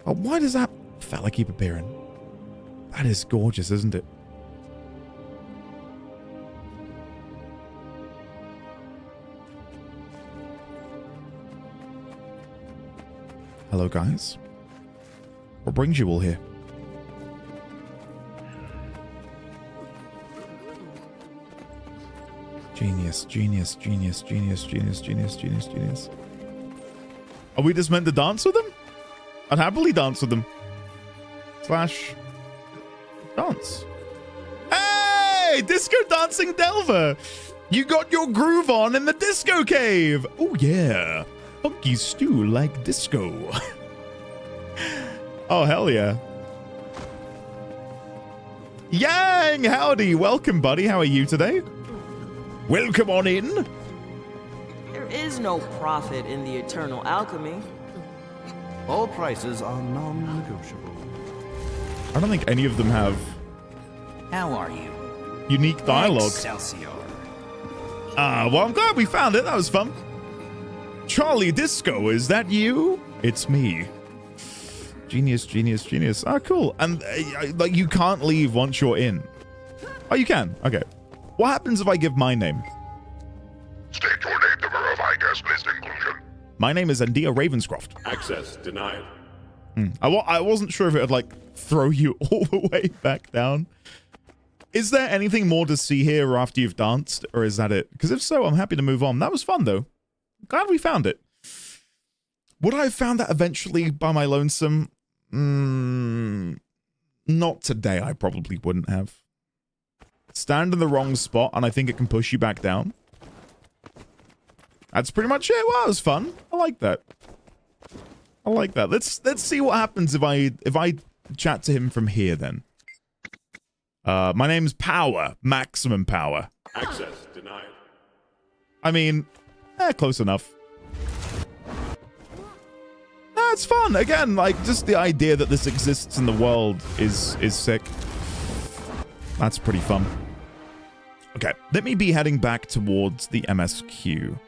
Oh, why does that fella keep appearing? That is gorgeous, isn't it? Hello, guys. What brings you all here? Genius, genius, genius, genius, genius, genius, genius, genius. Are we just meant to dance with them? I'd happily dance with them. Slash dance. Hey! Disco dancing Delver! You got your groove on in the disco cave! Oh yeah. Funky stew like disco. Oh, hell yeah. Yang! Howdy! Welcome, buddy. How are you today? Welcome on in. There is no profit in the eternal alchemy. All prices are non-negotiable. I don't think any of them have... How are you? Unique dialogue. Excelsior. Well, I'm glad we found it. That was fun. Charlie Disco, is that you? It's me. Genius, genius, genius. Ah, cool. And, like, you can't leave once you're in. Oh, you can? Okay. What happens if I give my name? State your name to verify guest list inclusion. My name is Andia Ravenscroft. Access denied. I wasn't sure if it would, like, throw you all the way back down. Is there anything more to see here after you've danced, or is that it? Because if so, I'm happy to move on. That was fun, though. Glad we found it. Would I have found that eventually by my lonesome? Not today, I probably wouldn't have. Stand in the wrong spot, and I think it can push you back down. That's pretty much it. Wow, it was fun. I like that. I like that. Let's see what happens if I chat to him from here then. My name's Power. Maximum Power. Access denied. I mean, close enough. No, it's fun. Again, like, just the idea that this exists in the world is sick. That's pretty fun. Okay, let me be heading back towards the MSQ.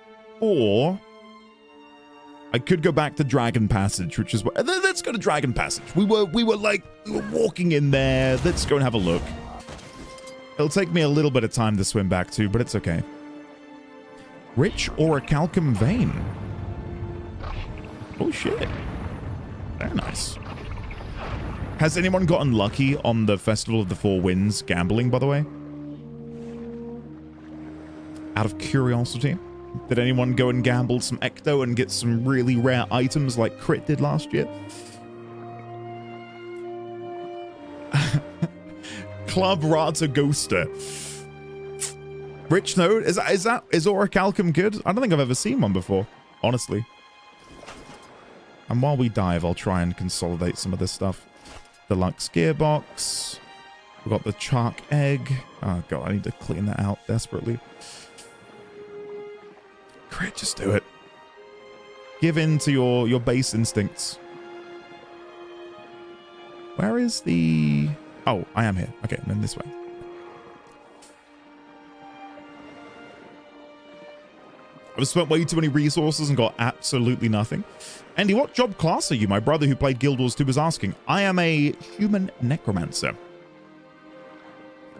Or I could go back to Dragon Passage, which is what... Let's go to Dragon Passage. We were walking in there. Let's go and have a look. It'll take me a little bit of time to swim back to, but it's okay. Rich orichalcum vein. Oh, shit. Very nice. Has anyone gotten lucky on the Festival of the Four Winds gambling, by the way? Out of curiosity. Did anyone go and gamble some Ecto and get some really rare items like Crit did last year? Club Rata Ghoster. Rich Node? Is orichalcum good? I don't think I've ever seen one before, honestly. And while we dive, I'll try and consolidate some of this stuff. Deluxe gearbox. We've got the Chark egg. Oh, God, I need to clean that out desperately. Crit, just do it. Give in to your base instincts. Where is the... Oh, I am here. Okay, then this way. I've spent way too many resources and got absolutely nothing. Andy, what job class are you? My brother who played Guild Wars 2 was asking. I am a human necromancer.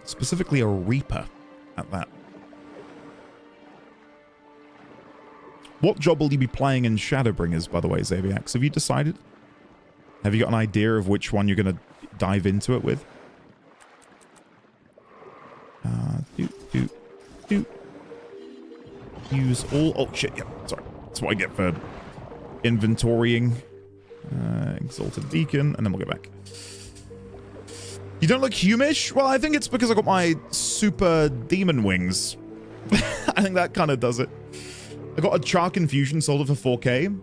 Specifically a reaper at that. What job will you be playing in Shadowbringers, by the way, Xaviax? Have you decided? Have you got an idea of which one you're going to dive into it with? Use all... Oh, shit, yeah. Sorry. That's what I get for inventorying. Exalted Beacon, and then we'll go back. You don't look humish? Well, I think it's because I got my super demon wings. I think that kind of does it. I got a Chark Infusion, sold it for 4K.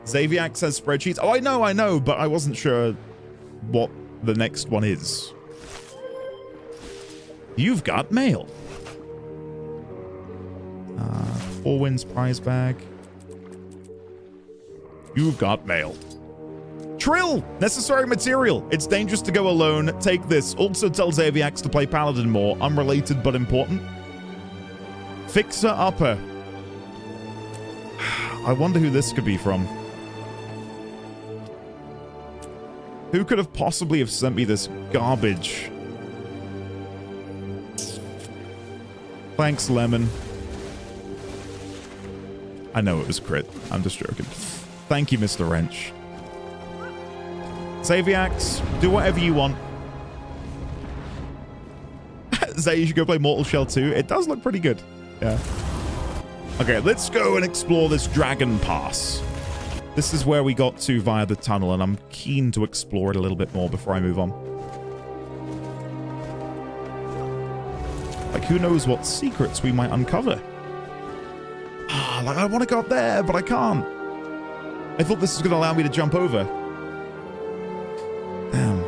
Xaviax says spreadsheets. Oh, I know, but I wasn't sure what the next one is. You've got mail. 4 wins prize bag. You've got mail. Trill! Necessary material. It's dangerous to go alone. Take this. Also tell Xaviax to play Paladin more. Unrelated but important. Fixer Upper. I wonder who this could be from. Who could have possibly have sent me this garbage? Thanks, Lemon. I know it was crit. I'm just joking. Thank you, Mr. Wrench. Xaviax, do whatever you want. Zay, you should go play Mortal Shell 2. It does look pretty good. Yeah. Okay, let's go and explore this Dragon Pass. This is where we got to via the tunnel, and I'm keen to explore it a little bit more before I move on. Like, who knows what secrets we might uncover? Ah, like, I want to go up there, but I can't. I thought this was going to allow me to jump over. Damn.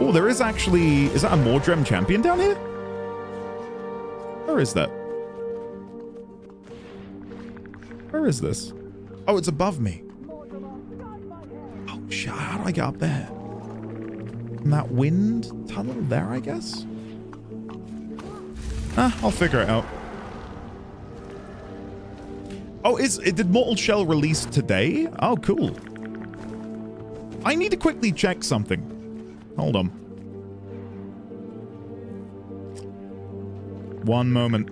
Oh, there is actually... Is that a Mordrem champion down here? Where is that? Where is this? Oh, it's above me. Oh, shit. How do I get up there? From that wind tunnel there, I guess? I'll figure it out. Oh, did Mortal Shell release today? Oh, cool. I need to quickly check something. Hold on. One moment.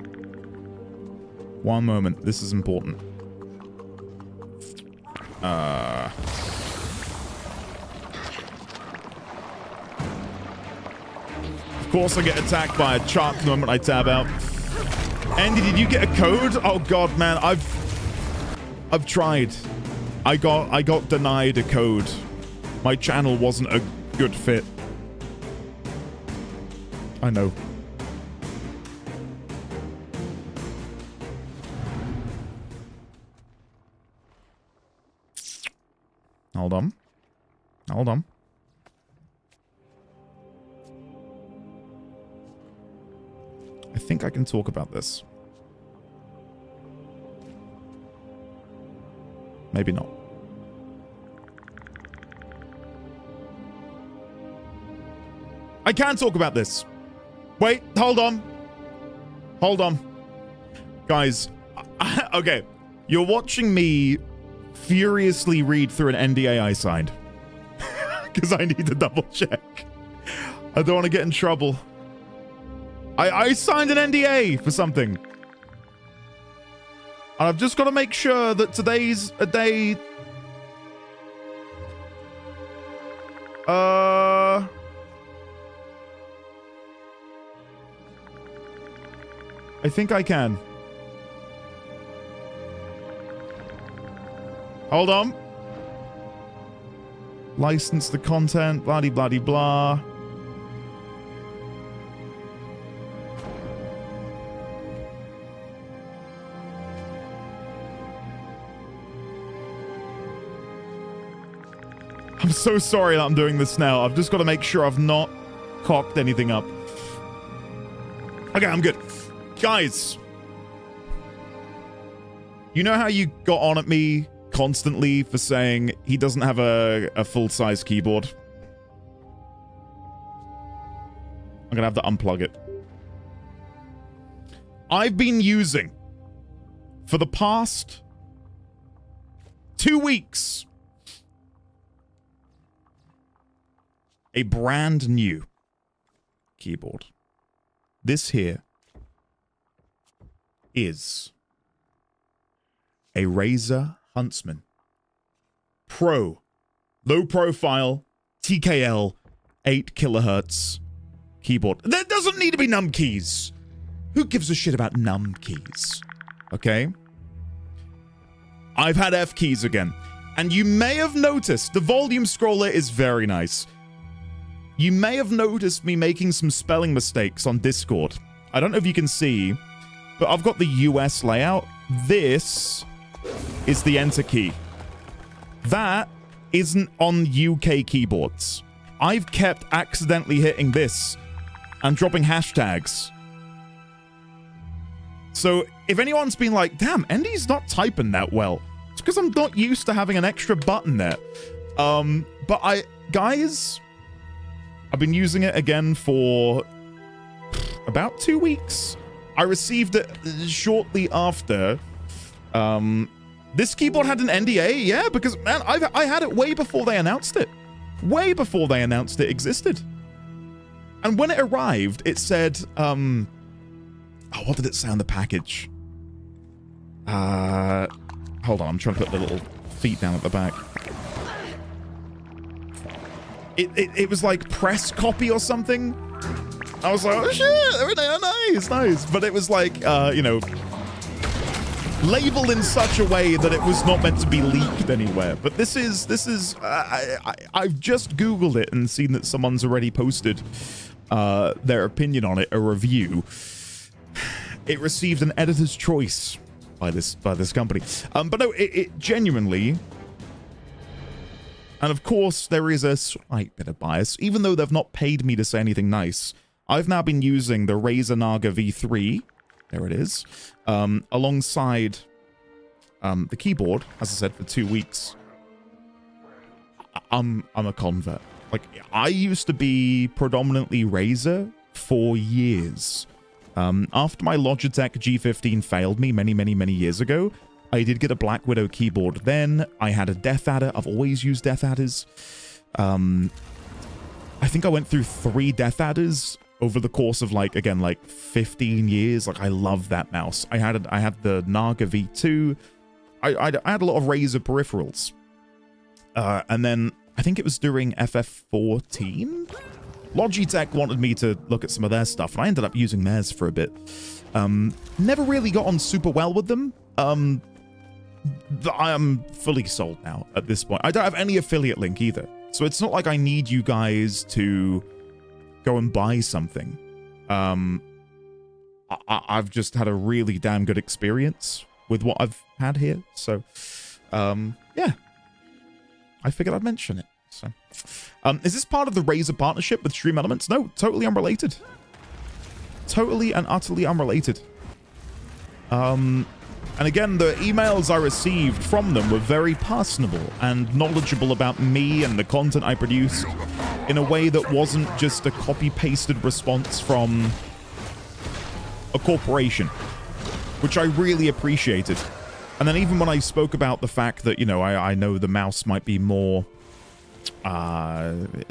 One moment. This is important. Of course I get attacked by a Chark the moment I tab out. Andy, did you get a code? Oh god, man, I've tried. I got denied a code. My channel wasn't a good fit. I know. Hold on. Hold on. I think I can talk about this. Maybe not. I can talk about this. Wait, hold on. Hold on. Guys, okay. You're watching me furiously read through an NDA I signed. Because I need to double check. I don't want to get in trouble. I signed an NDA for something. And I've just got to make sure that today's a day... I think I can. Hold on. License the content, blah-de-blah-de-blah. I'm so sorry that I'm doing this now. I've just got to make sure I've not cocked anything up. Okay, I'm good. Guys, you know how you got on at me constantly for saying he doesn't have a full-size keyboard? I'm gonna have to unplug it. I've been using, for the past 2 weeks, a brand new keyboard. This here is a Razer Huntsman Pro, low profile, TKL, 8 kilohertz keyboard. There doesn't need to be num keys. Who gives a shit about num keys? Okay? I've had F keys again. And you may have noticed the volume scroller is very nice. You may have noticed me making some spelling mistakes on Discord. I don't know if you can see, but I've got the US layout. This is the enter key. That isn't on UK keyboards. I've kept accidentally hitting this and dropping hashtags. So if anyone's been like, damn, Endy's not typing that well, it's because I'm not used to having an extra button there. But guys, I've been using it again for about 2 weeks. I received it shortly after. This keyboard had an NDA, yeah, because man, I had it way before they announced it. Way before they announced it existed. And when it arrived, it said, oh, what did it say on the package? Hold on, I'm trying to put the little feet down at the back. It was like press copy or something. I was like, oh shit, nice. But it was like, you know, labeled in such a way that it was not meant to be leaked anywhere. But this is I've just Googled it and seen that someone's already posted their opinion on it, a review. It received an editor's choice by this company. But no, it genuinely, and of course there is a slight bit of bias, even though they've not paid me to say anything nice. I've now been using the Razer Naga V3, there it is, alongside the keyboard, as I said, for 2 weeks. I'm a convert. Like, I used to be predominantly Razer for years. After my Logitech G15 failed me many years ago, I did get a Black Widow keyboard then. I had a Death Adder. I've always used Death Adders. I think I went through 3 Death Adders over the course of, like, again, like 15 years. Like, I love that mouse. I had the Naga V2. I had a lot of Razer peripherals. And then I think it was during FF14. Logitech wanted me to look at some of their stuff, and I ended up using theirs for a bit. Never really got on super well with them. I am fully sold now at this point. I don't have any affiliate link either. So it's not like I need you guys to go and buy something. I've just had a really damn good experience with what I've had here. So, yeah. I figured I'd mention it. So, is this part of the Razer partnership with Stream Elements? No, totally unrelated. Totally and utterly unrelated. And again, the emails I received from them were very personable and knowledgeable about me and the content I produced in a way that wasn't just a copy-pasted response from a corporation, which I really appreciated. And then even when I spoke about the fact that, you know, I know the mouse might be more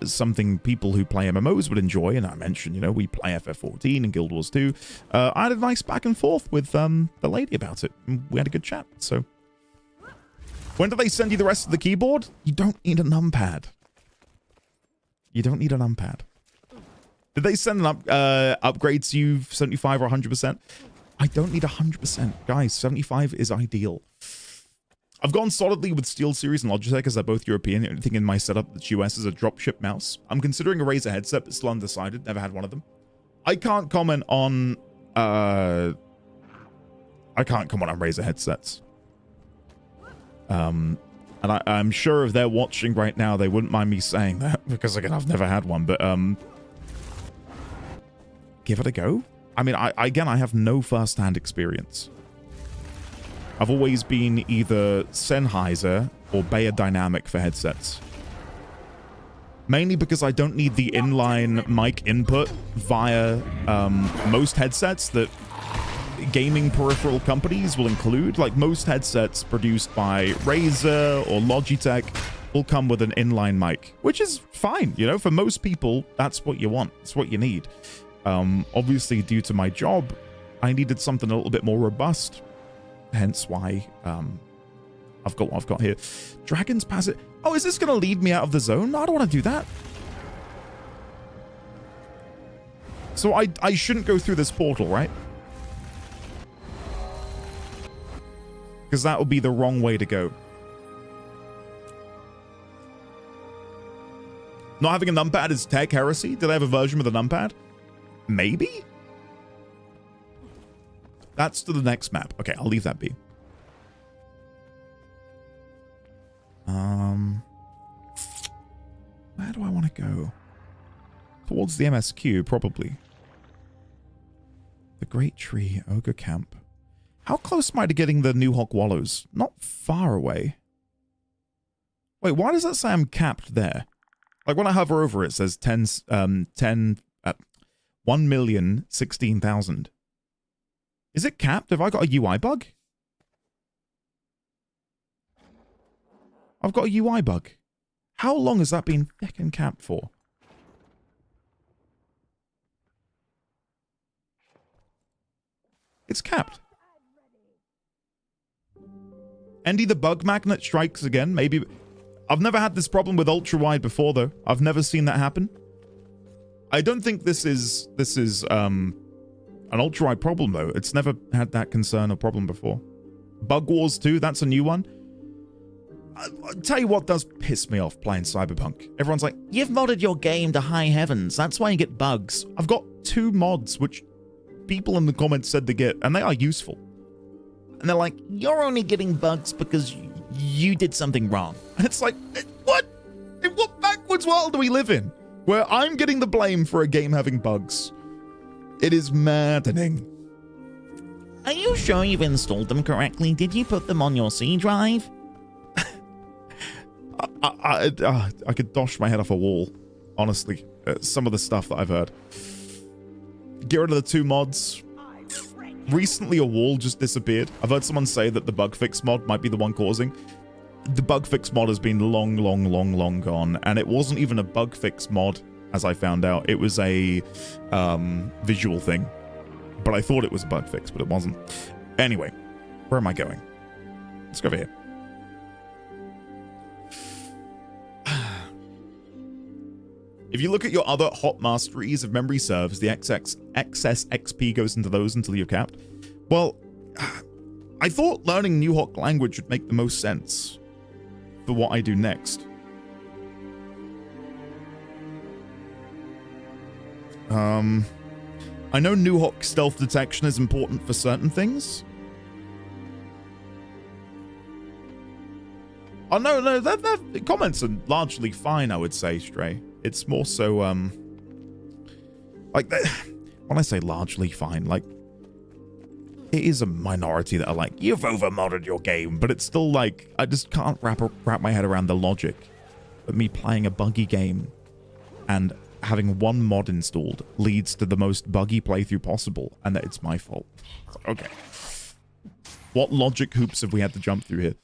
something people who play MMOs would enjoy, and I mentioned, you know, we play FF14 and Guild Wars 2. I had a nice back and forth with the lady about it. We had a good chat. So when do they send you the rest of the keyboard? You don't need a numpad. You don't need a numpad. Did they send an upgrade to you 75 or 100%? I don't need 100%. Guys, 75 is ideal. I've gone solidly with SteelSeries and Logitech as they're both European. The only thing in my setup that's US is a dropship mouse. I'm considering a Razer headset, but still undecided. Never had one of them. I can't comment on Razer headsets. And I'm sure if they're watching right now, they wouldn't mind me saying that, because again, I've never had one, but give it a go. I mean, I have no first-hand experience. I've always been either Sennheiser or Bayer Dynamic for headsets. Mainly because I don't need the inline mic input via most headsets that gaming peripheral companies will include. Like most headsets produced by Razer or Logitech will come with an inline mic, which is fine. You know, for most people, that's what you want. It's what you need. Obviously, due to my job, I needed something a little bit more robust. Hence why I've got what I've got here. Dragon's Passage. Oh, is this going to lead me out of the zone? No, I don't want to do that. So I shouldn't go through this portal, right? Because that would be the wrong way to go. Not having a numpad is tech heresy? Did I have a version with a numpad? Maybe? That's to the next map. Okay, I'll leave that be. Where do I want to go? Towards the MSQ, probably. The Great Tree, Ogre Camp. How close am I to getting the New Hawk Wallows? Not far away. Wait, why does that say I'm capped there? Like when I hover over it, it says 1,016,000. Is it capped? Have I got a UI bug? I've got a UI bug. How long has that been fucking capped for? It's capped. Andy, the bug magnet strikes again. Maybe. I've never had this problem with ultra wide before, though. I've never seen that happen. I don't think this is an ultra wide problem, though. It's never had that concern or problem before. Bug Wars 2, that's a new one. I'll tell you what does piss me off playing Cyberpunk. Everyone's like, you've modded your game to high heavens. That's why you get bugs. I've got 2 mods, which people in the comments said to get, and they are useful. And they're like, you're only getting bugs because you did something wrong. And it's like, what? In what backwards world do we live in? Where I'm getting the blame for a game having bugs. It is maddening. Are you sure you've installed them correctly? Did you put them on your C drive? I could dosh my head off a wall, honestly. Some of the stuff that I've heard. Get rid of the 2 mods. Recently, a wall just disappeared. I've heard someone say that the bug fix mod might be the one causing. The bug fix mod has been long gone, and it wasn't even a bug fix mod, as I found out. It was a visual thing. But I thought it was a bug fix, but it wasn't. Anyway, where am I going? Let's go over here. If you look at your other hot masteries, if memory serves, the excess XP goes into those until you're capped. Well, I thought learning New Hawk language would make the most sense for what I do next. I know New Hawk stealth detection is important for certain things. Oh, no, the comments are largely fine, I would say, Stray. It's more so, like, when I say largely fine, like, it is a minority that are like, you've overmodded your game, but it's still like, I just can't wrap my head around the logic of me playing a buggy game and having 1 mod installed leads to the most buggy playthrough possible, and that it's my fault. Okay. What logic hoops have we had to jump through here?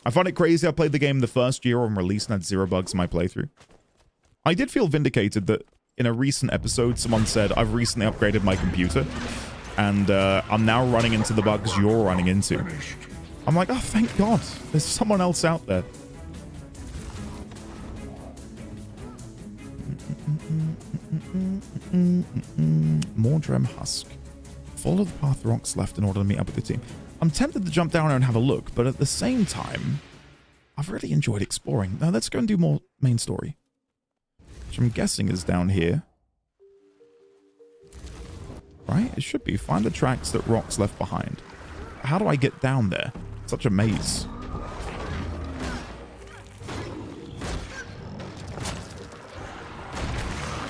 I find it crazy I played the game the first year on release and had 0 bugs in my playthrough. I did feel vindicated that in a recent episode, someone said, I've recently upgraded my computer, and I'm now running into the bugs you're running into. I'm like, oh, thank God. There's someone else out there. Mordrem Husk. Follow the path rocks left in order to meet up with the team. I'm tempted to jump down there and have a look, but at the same time, I've really enjoyed exploring. Now let's go and do more main story, which I'm guessing is down here. Right? It should be. Find the tracks that rocks left behind. How do I get down there? Such a maze.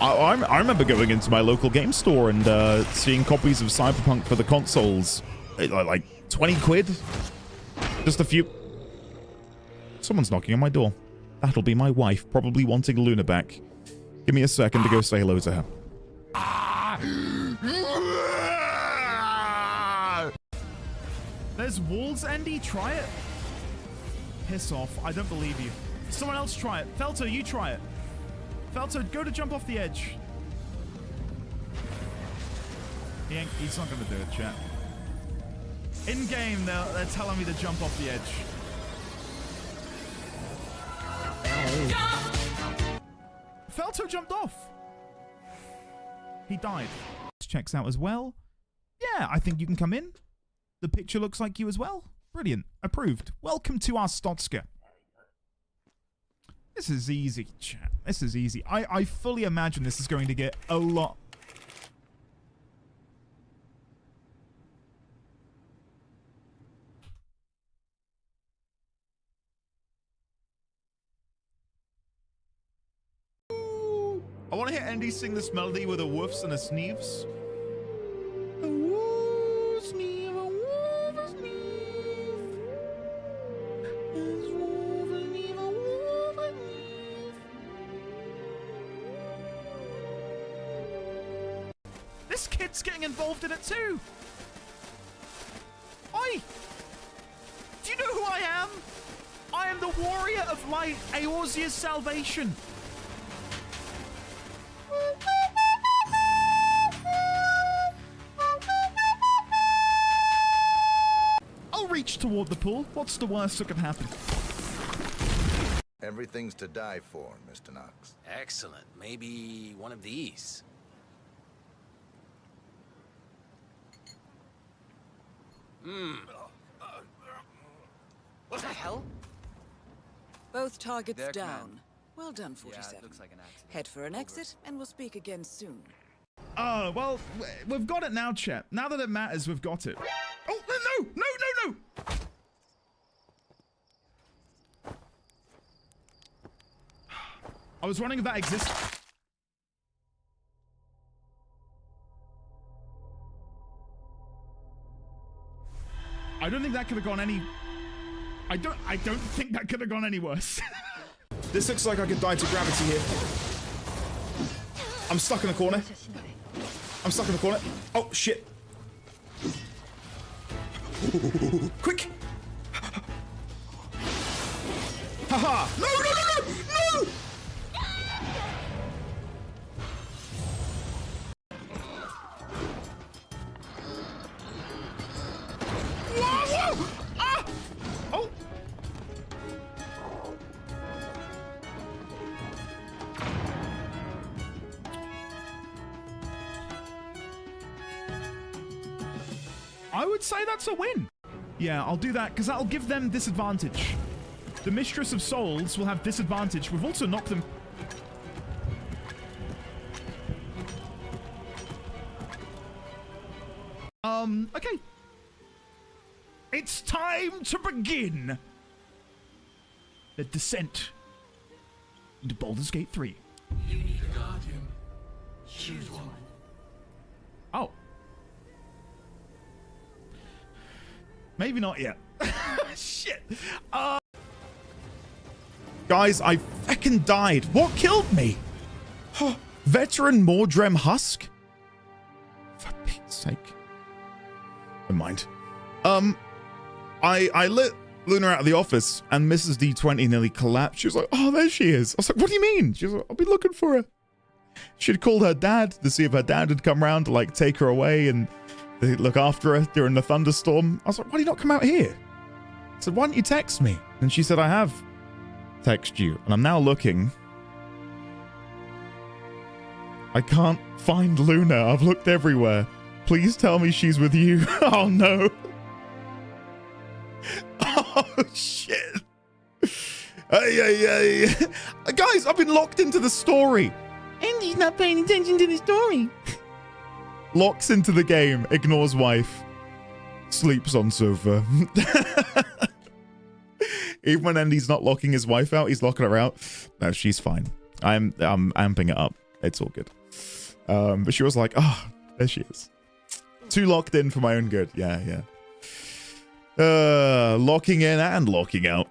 I remember going into my local game store and seeing copies of Cyberpunk for the consoles. Like 20 quid. Just a few. Someone's knocking on my door. That'll be my wife, probably wanting Luna back. Give me a second to go say hello to her. There's walls, Andy. Try it. Piss off. I don't believe you. Someone else try it. Felto, you try it. Felto, go to jump off the edge. He's not going to do it, chat. In-game, they're telling me to jump off the edge. Felto jumped off. He died. Checks out as well. Yeah, I think you can come in. The picture looks like you as well. Brilliant. Approved. Welcome to our Stotska. This is easy, chat. This is easy. I fully imagine this is going to get a lot. I want to hear Andy sing this melody with a woofs and a sneeves. This kid's getting involved in it too. Oi! Do you know who I am? I am the warrior of light, Eorzea's salvation. I'll reach toward the pool. What's the worst that could happen? Everything's to die for, Mr. Knox. Excellent. Maybe one of these. What the hell? Both targets Derek, down. man. Well done, 47. Yeah, it looks like an accident. Head for an exit, and we'll speak again soon. Oh, well, we've got it now, chat. Now that it matters, we've got it. Oh, no, no, no, no! I was wondering if that existed. I don't think that could have gone any... I don't think that could have gone any worse. This looks like I could die to gravity here. I'm stuck in a corner. I'm stuck in a corner. Oh, shit. Quick! Haha! No, no, no, no! No! Whoa, whoa! Ah! Oh! I would say that's a win. Yeah, I'll do that because that'll give them disadvantage. The Mistress of Souls will have disadvantage. We've also knocked them. Okay. It's time to begin the descent into Baldur's Gate 3. You need a guardian. Choose one. Oh. Maybe not yet. Shit. Guys, I fucking died. What killed me? Veteran Mordrem Husk? For Pete's sake. Never mind. I lit Luna out of the office and Mrs. D20 nearly collapsed. She was like, oh, there she is. I was like, what do you mean? She was like, I'll be looking for her. She'd called her dad to see if her dad had come around to like take her away and look after her during the thunderstorm. I was like, why do you not come out here? I said, why don't you text me? And she said, I have texted you. And I'm now looking. I can't find Luna. I've looked everywhere. Please tell me she's with you. Oh, no. Oh, shit. Guys, I've been locked into the story. Andy's not paying attention to the story. Locks into the game, ignores wife, sleeps on sofa. Even when Andy's not locking his wife out, he's locking her out. No, she's fine. I'm amping it up. It's all good. But she was like, oh, there she is. Too locked in for my own good. Yeah. Locking in and locking out.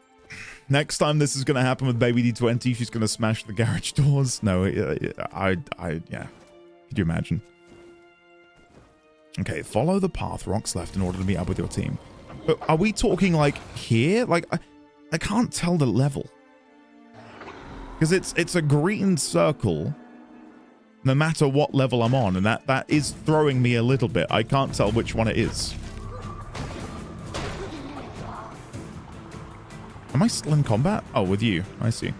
Next time this is going to happen with Baby D20, she's going to smash the garage doors. No, yeah. Could you imagine? Okay, follow the path rocks left in order to meet up with your team. But are we talking like here? Like, I can't tell the level. Because it's a green circle no matter what level I'm on, and that is throwing me a little bit. I can't tell which one it is. Am I still in combat? Oh, with you. I see.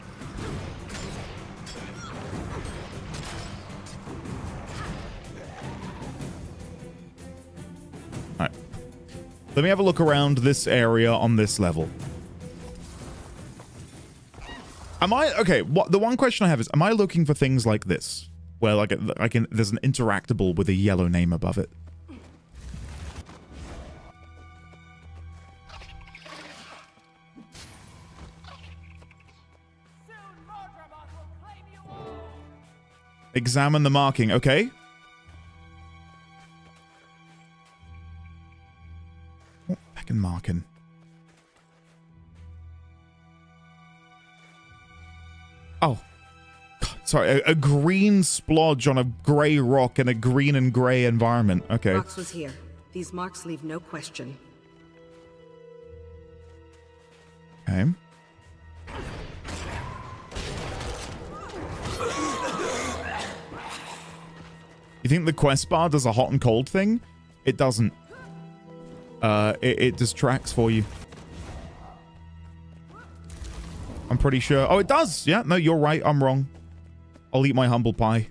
Alright. Let me have a look around this area on this level. Am I... Okay, the one question I have is, am I looking for things like this? Where like there's an interactable with a yellow name above it. Examine the marking. Okay. What fucking marking? Oh. Sorry, a green splodge on a grey rock in a green and grey environment. Okay. Rox was here. These marks leave no question. Okay. You think the quest bar does a hot and cold thing? It doesn't. It distracts for you. I'm pretty sure. Oh, it does. Yeah, no, you're right. I'm wrong. I'll eat my humble pie.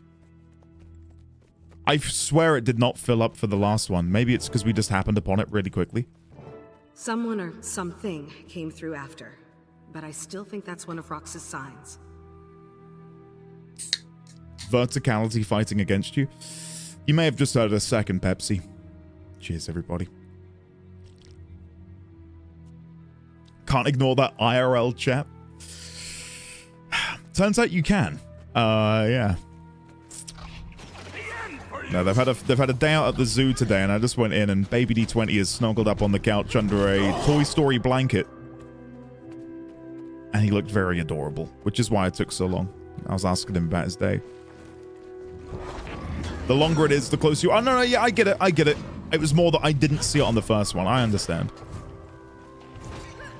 I swear it did not fill up for the last one. Maybe it's because we just happened upon it really quickly. Someone or something came through after, but I still think that's one of Rox's signs. Verticality fighting against you. You may have just heard a second Pepsi. Cheers, everybody. Can't ignore that IRL chat. Turns out you can. Yeah. No, they've had a day out at the zoo today, and I just went in, and Baby D20 is snuggled up on the couch under a Toy Story blanket. And he looked very adorable, which is why it took so long. I was asking him about his day. The longer it is, the closer you... Oh, no, yeah, I get it. It was more that I didn't see it on the first one. I understand.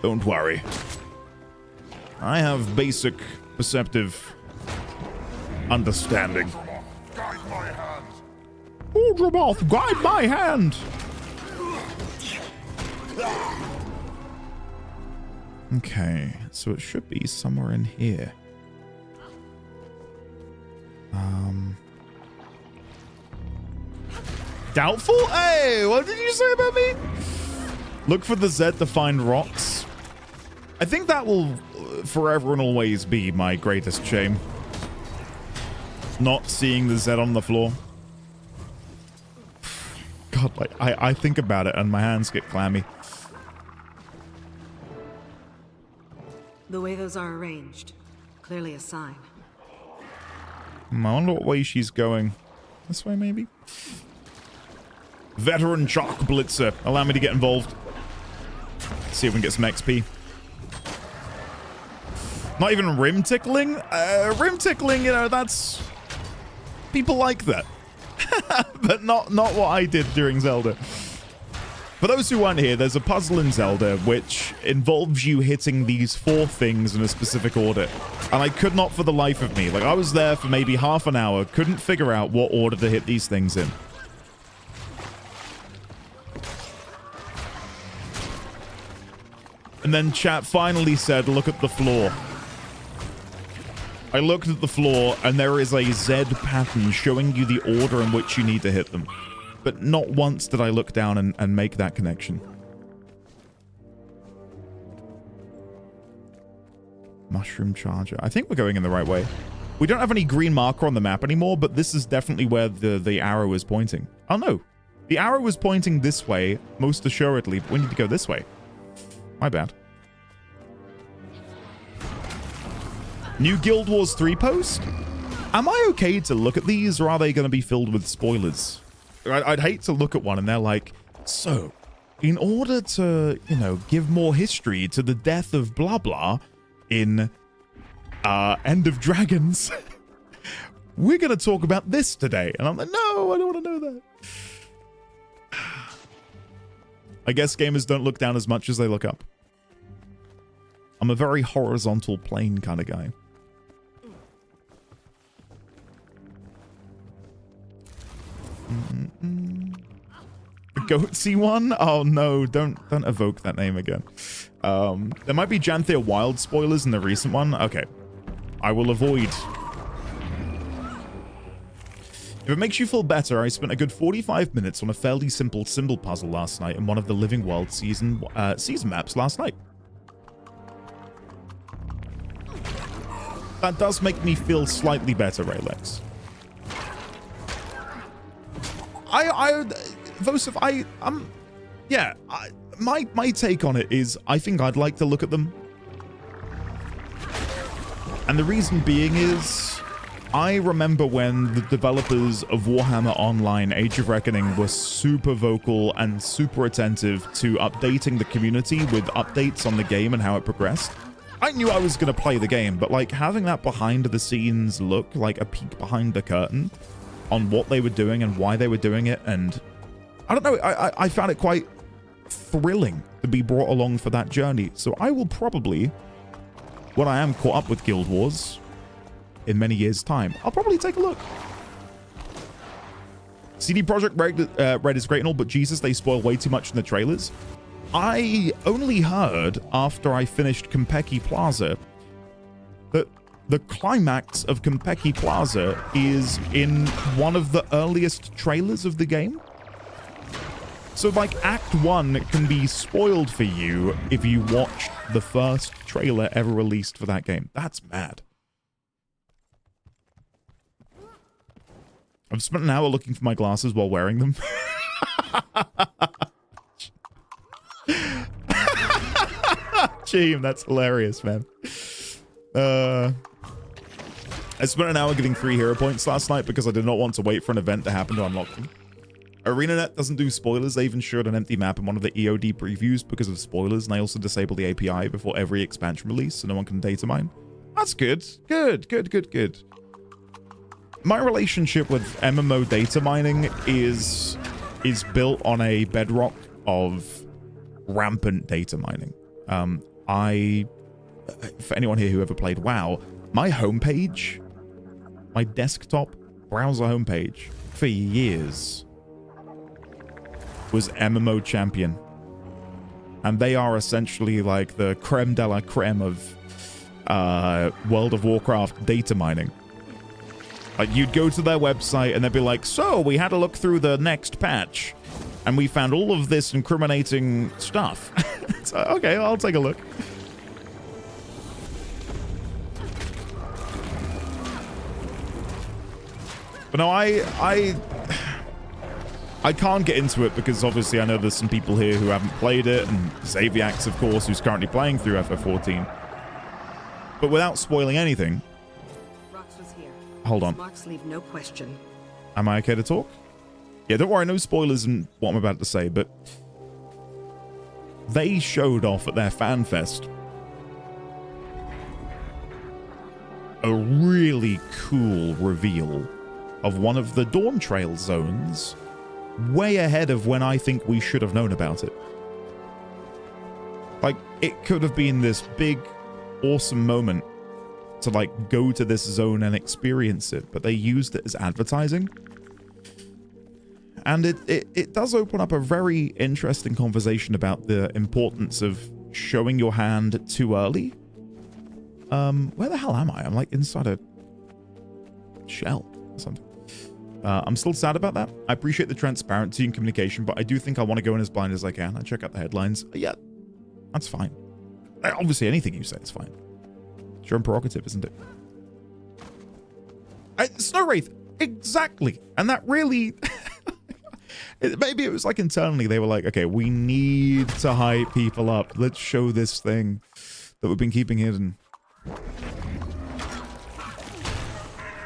Don't worry. I have basic perceptive understanding. Guide my hand. Ultramoth, guide my hand! Okay, so it should be somewhere in here. Doubtful? Hey, what did you say about me? Look for the Z to find rocks. I think that will forever and always be my greatest shame. Not seeing the Z on the floor. God, like, I think about it and my hands get clammy. The way those are arranged, clearly a sign. I wonder what way she's going. This way, maybe? Veteran Chalk Blitzer. Allow me to get involved. See if we can get some XP. Not even rim tickling? Rim tickling, you know, that's... People like that. But not what I did during Zelda. For those who aren't here, there's a puzzle in Zelda which involves you hitting these 4 things in a specific order. And I could not for the life of me. Like, I was there for maybe half an hour, couldn't figure out what order to hit these things in. And then chat finally said, look at the floor. I looked at the floor, and there is a Z pattern showing you the order in which you need to hit them. But not once did I look down and make that connection. Mushroom charger. I think we're going in the right way. We don't have any green marker on the map anymore, but this is definitely where the arrow is pointing. Oh, no. The arrow was pointing this way, most assuredly, but we need to go this way. My bad. New Guild Wars 3 post? Am I okay to look at these, or are they going to be filled with spoilers? I'd hate to look at one and they're like, so, in order to, you know, give more history to the death of blah blah in End of Dragons, we're going to talk about this today. And I'm like, no, I don't want to know that. I guess gamers don't look down as much as they look up. I'm a very horizontal plane kind of guy. The Goatsy one? Oh no, don't evoke that name again. There might be Janthea Wild spoilers in the recent one. Okay. I will avoid. If it makes you feel better, I spent a good 45 minutes on a fairly simple symbol puzzle last night in one of the Living World season maps last night. That does make me feel slightly better, Raylex. My take on it is I think I'd like to look at them. And the reason being is I remember when the developers of Warhammer Online Age of Reckoning were super vocal and super attentive to updating the community with updates on the game and how it progressed. I knew I was going to play the game, but like having that behind the scenes look, like a peek behind the curtain on what they were doing and why they were doing it, and I don't know, I found it quite thrilling to be brought along for that journey. So I will probably, when I am caught up with Guild Wars in many years' time, I'll probably take a look. CD Projekt Red is great and all, but Jesus, they spoil way too much in the trailers. I only heard after I finished Konpeki Plaza that the climax of Konpeki Plaza is in one of the earliest trailers of the game. So like Act 1 can be spoiled for you if you watched the first trailer ever released for that game. That's mad. I've spent an hour looking for my glasses while wearing them. Team, that's hilarious, man. I spent an hour getting 3 hero points last night because I did not want to wait for an event to happen to unlock them. ArenaNet doesn't do spoilers. They even showed an empty map in one of the EOD previews because of spoilers, and they also disable the API before every expansion release so no one can data mine. That's good. Good. My relationship with MMO data mining is built on a bedrock of rampant data mining. For anyone here who ever played WoW, my homepage, my desktop browser homepage for years was MMO Champion. And they are essentially like the creme de la creme of World of Warcraft data mining. Like, you'd go to their website and they'd be like, so we had to look through the next patch and we found all of this incriminating stuff. So, okay, I'll take a look. But no, I can't get into it because obviously I know there's some people here who haven't played it, and Xaviax, of course, who's currently playing through FF14. But without spoiling anything, hold on. Marks leave no question. Am I okay to talk? Yeah, don't worry, no spoilers in what I'm about to say, but they showed off at their fan fest a really cool reveal of one of the Dawn Trail zones way ahead of when I think we should have known about it. Like, it could have been this big, awesome moment to, like, go to this zone and experience it, but they used it as advertising. And it does open up a very interesting conversation about the importance of showing your hand too early. Where the hell am I? I'm, like, inside a shell or something. I'm still sad about that. I appreciate the transparency and communication, but I do think I want to go in as blind as I can. I check out the headlines. Yeah, that's fine. Obviously, anything you say is fine. It's your own prerogative, isn't it? Snow Wraith, exactly. And that really... maybe it was like internally, they were like, okay, we need to hype people up. Let's show this thing that we've been keeping hidden.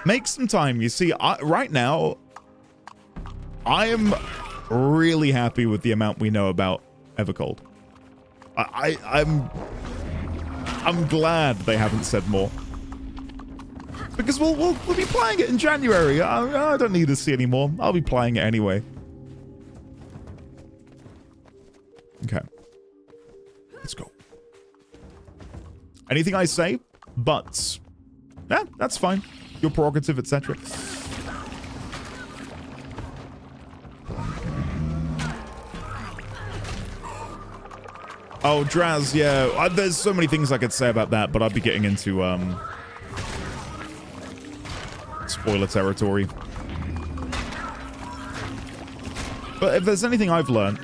Make some time. You see, right now, I am really happy with the amount we know about Evercold. I'm glad they haven't said more. Because we'll be playing it in January. I don't need to see any more. I'll be playing it anyway. Okay. Let's go. Anything I say, but yeah, that's fine. Your prerogative, etc. Oh, Draz, yeah. There's so many things I could say about that, but I'd be getting into spoiler territory. But if there's anything I've learned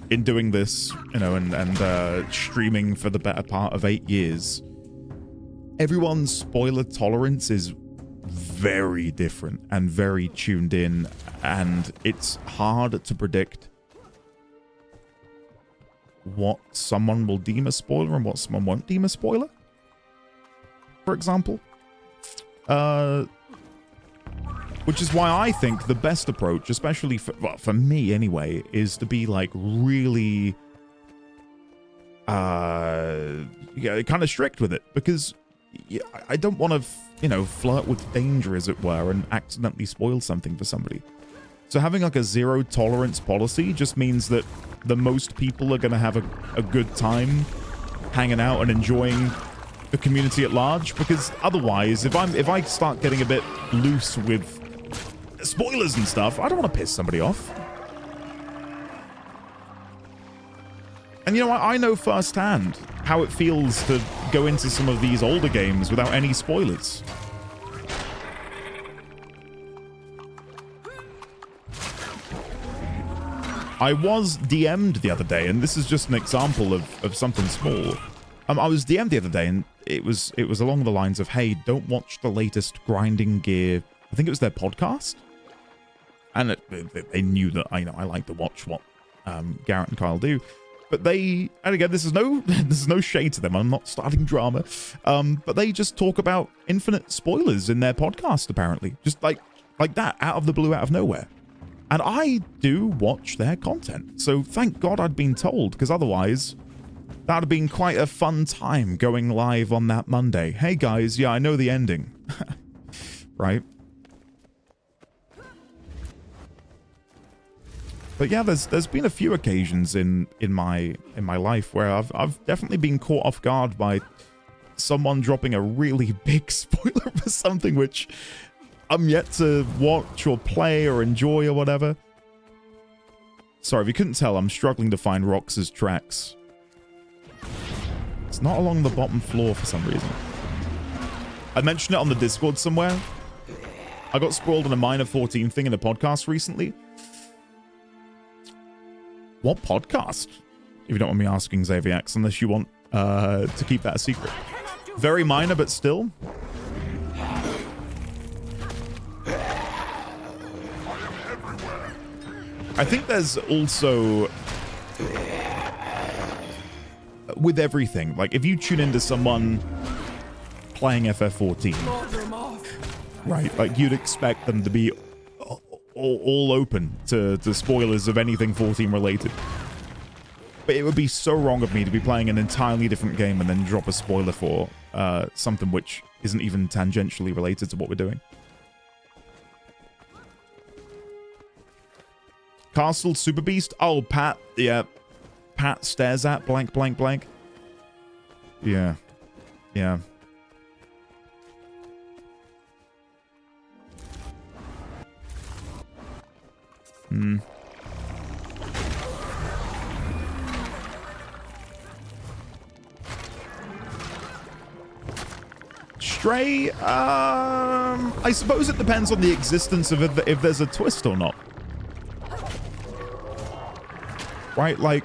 in doing this, you know, and streaming for the better part of 8 years, everyone's spoiler tolerance is very different and very tuned in, and it's hard to predict what someone will deem a spoiler and what someone won't deem a spoiler, for example. Which is why I think the best approach, especially for me anyway, is to be like really kind of strict with it, because I don't want to, you know, flirt with danger, as it were, and accidentally spoil something for somebody. So having like a zero tolerance policy just means that the most people are going to have a good time hanging out and enjoying the community at large, because otherwise, if I start getting a bit loose with spoilers and stuff, I don't want to piss somebody off. And you know, I know firsthand how it feels to go into some of these older games without any spoilers. I was DM'd the other day, and this is just an example of something small. I was DM'd the other day, and it was along the lines of, hey, don't watch the latest Grinding Gear, I think it was their podcast. And they knew that I like to watch what Garrett and Kyle do. But they, and again, this is no shade to them. I'm not starting drama. But they just talk about infinite spoilers in their podcast, apparently. Just like that, out of the blue, out of nowhere. And I do watch their content. So thank God I'd been told, because otherwise that would have been quite a fun time going live on that Monday. Hey guys, yeah, I know the ending. Right? But yeah, there's been a few occasions in my life where I've definitely been caught off guard by someone dropping a really big spoiler for something which I'm yet to watch or play or enjoy or whatever. Sorry, if you couldn't tell, I'm struggling to find Rox's tracks. It's not along the bottom floor for some reason. I mentioned it on the Discord somewhere. I got spoiled on a minor 14 thing in a podcast recently. What podcast? If you don't want me asking, Xavierx, unless you want to keep that a secret. Very minor, but still. I think there's also, with everything, like if you tune into someone playing FF14, right, like you'd expect them to be all open to spoilers of anything 14 related. But it would be so wrong of me to be playing an entirely different game and then drop a spoiler for something which isn't even tangentially related to what we're doing. Castle Super Beast? Oh, Pat. Yeah. Pat stares at blank, blank, blank. Yeah. Yeah. Hmm. Stray? I suppose it depends on the existence of it, if there's a twist or not. Right, like,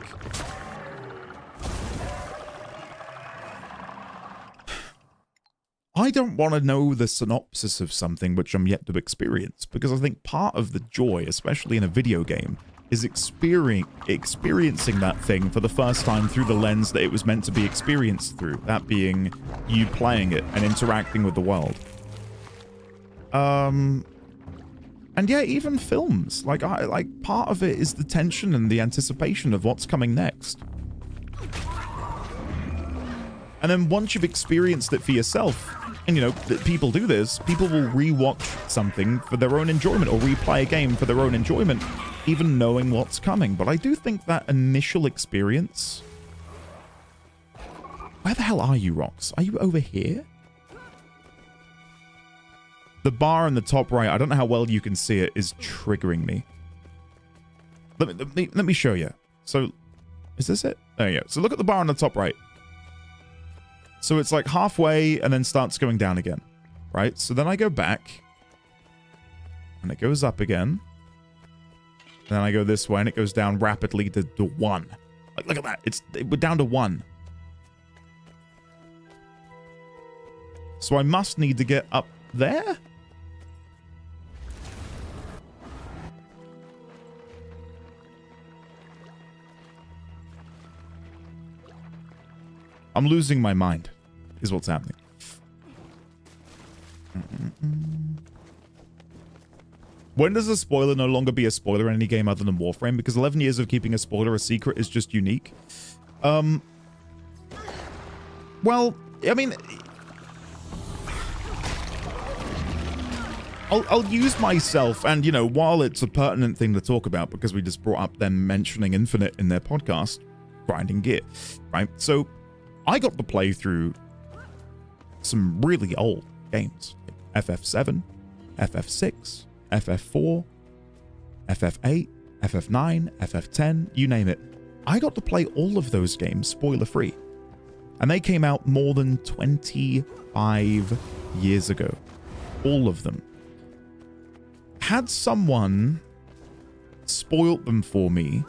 I don't want to know the synopsis of something which I'm yet to experience, because I think part of the joy, especially in a video game, is experiencing that thing for the first time through the lens that it was meant to be experienced through, that being you playing it and interacting with the world. And yeah, even films. Like part of it is the tension and the anticipation of what's coming next. And then once you've experienced it for yourself, and you know, people do this, people will rewatch something for their own enjoyment or replay a game for their own enjoyment, even knowing what's coming. But I do think that initial experience... Where the hell are you, Rox? Are you over here? The bar in the top right, I don't know how well you can see it, is triggering me. Let me show you. So, is this it? There you go. So look at the bar on the top right. So it's like halfway and then starts going down again, right? So then I go back and it goes up again. And then I go this way and it goes down rapidly to 1. Like, look at that. We're down to 1. So I must need to get up there? I'm losing my mind, is what's happening. When does a spoiler no longer be a spoiler in any game other than Warframe? Because 11 years of keeping a spoiler a secret is just unique. Well, I mean... I'll use myself, and, you know, while it's a pertinent thing to talk about, because we just brought up them mentioning Infinite in their podcast, Grinding Gear, right? So... I got to play through some really old games. FF7, FF6, FF4, FF8, FF9, FF10, you name it. I got to play all of those games spoiler-free. And they came out more than 25 years ago. All of them. Had someone spoiled them for me,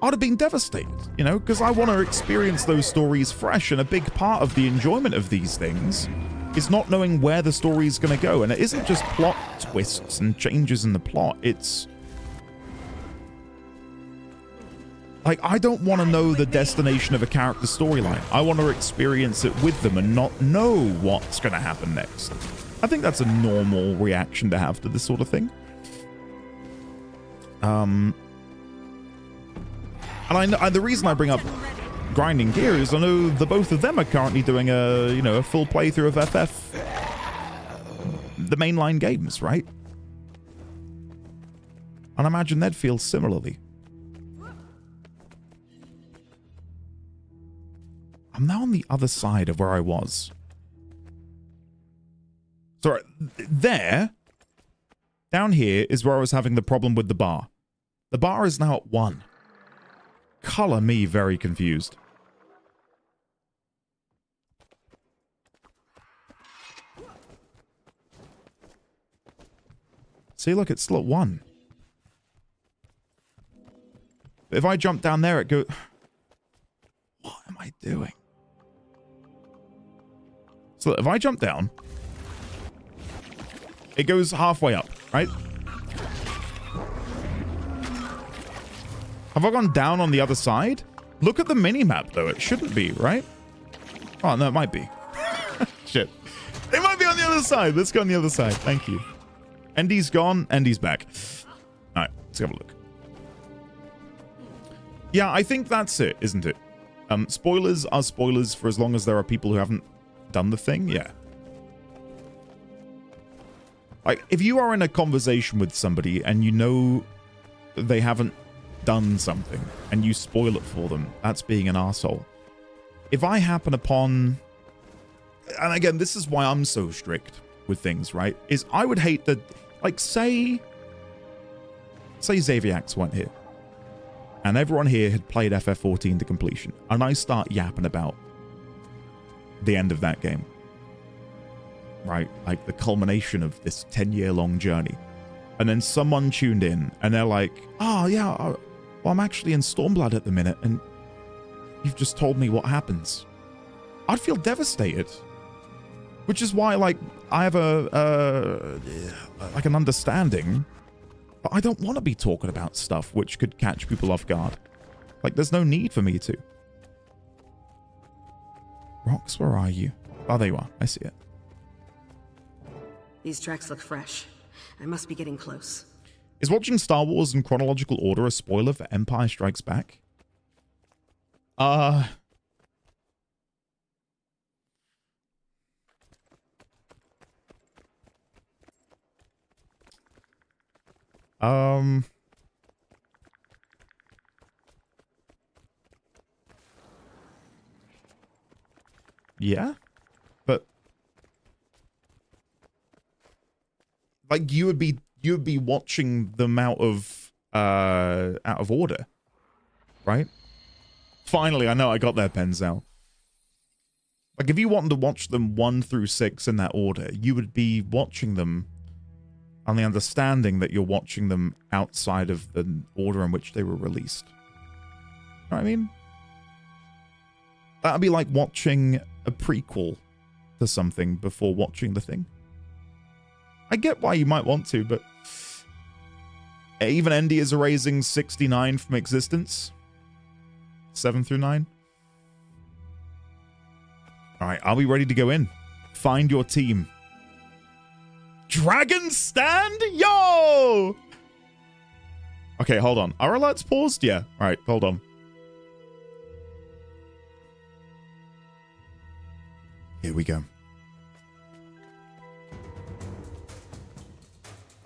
I'd have been devastated, you know, because I want to experience those stories fresh, and a big part of the enjoyment of these things is not knowing where the story is going to go. And it isn't just plot twists and changes in the plot, it's... like, I don't want to know the destination of a character's storyline. I want to experience it with them and not know what's going to happen next. I think that's a normal reaction to have to this sort of thing. And the reason I bring up Grinding Gear is I know the both of them are currently doing a full playthrough of FF, the mainline games, right? And I imagine they'd feel similarly. I'm now on the other side of where I was. So there, down here is where I was having the problem with the bar. The bar is now at 1. Color me very confused. See, look, it's still at 1. If I jump down there, it goes... What am I doing? So if I jump down, it goes halfway up, right? Have I gone down on the other side? Look at the mini-map, though. It shouldn't be, right? Oh, no, it might be. Shit. It might be on the other side. Let's go on the other side. Thank you. Endy's gone. Endy's back. All right, let's have a look. Yeah, I think that's it, isn't it? Spoilers are spoilers for as long as there are people who haven't done the thing. Yeah. Like, if you are in a conversation with somebody and you know they haven't done something and you spoil it for them, that's being an arsehole. If I happen upon, and again, this is why I'm so strict with things, right, is I would hate that, like, say Xaviax weren't here and everyone here had played FF14 to completion, and I start yapping about the end of that game, right, like the culmination of this 10-year-long journey, and then someone tuned in and they're like, oh yeah, well, I'm actually in Stormblood at the minute and you've just told me what happens. I'd feel devastated, which is why, like, I have like an understanding, but I don't want to be talking about stuff which could catch people off guard. Like, there's no need for me to. Rox, where are you? Oh, there you are. I see it. These tracks look fresh. I must be getting close. Is watching Star Wars in chronological order a spoiler for Empire Strikes Back? Yeah, but like you would be watching them out of order, right? Finally, I know I got their pens out. Like if you wanted to watch them 1 through 6 in that order, you would be watching them on the understanding that you're watching them outside of the order in which they were released. You know what I mean? That'd be like watching a prequel to something before watching the thing. I get why you might want to, but even Endy is erasing 69 from existence. 7 through 9. Alright, are we ready to go in? Find your team. Dragon stand? Yo! Okay, hold on. Are alerts paused? Yeah. Alright, hold on. Here we go.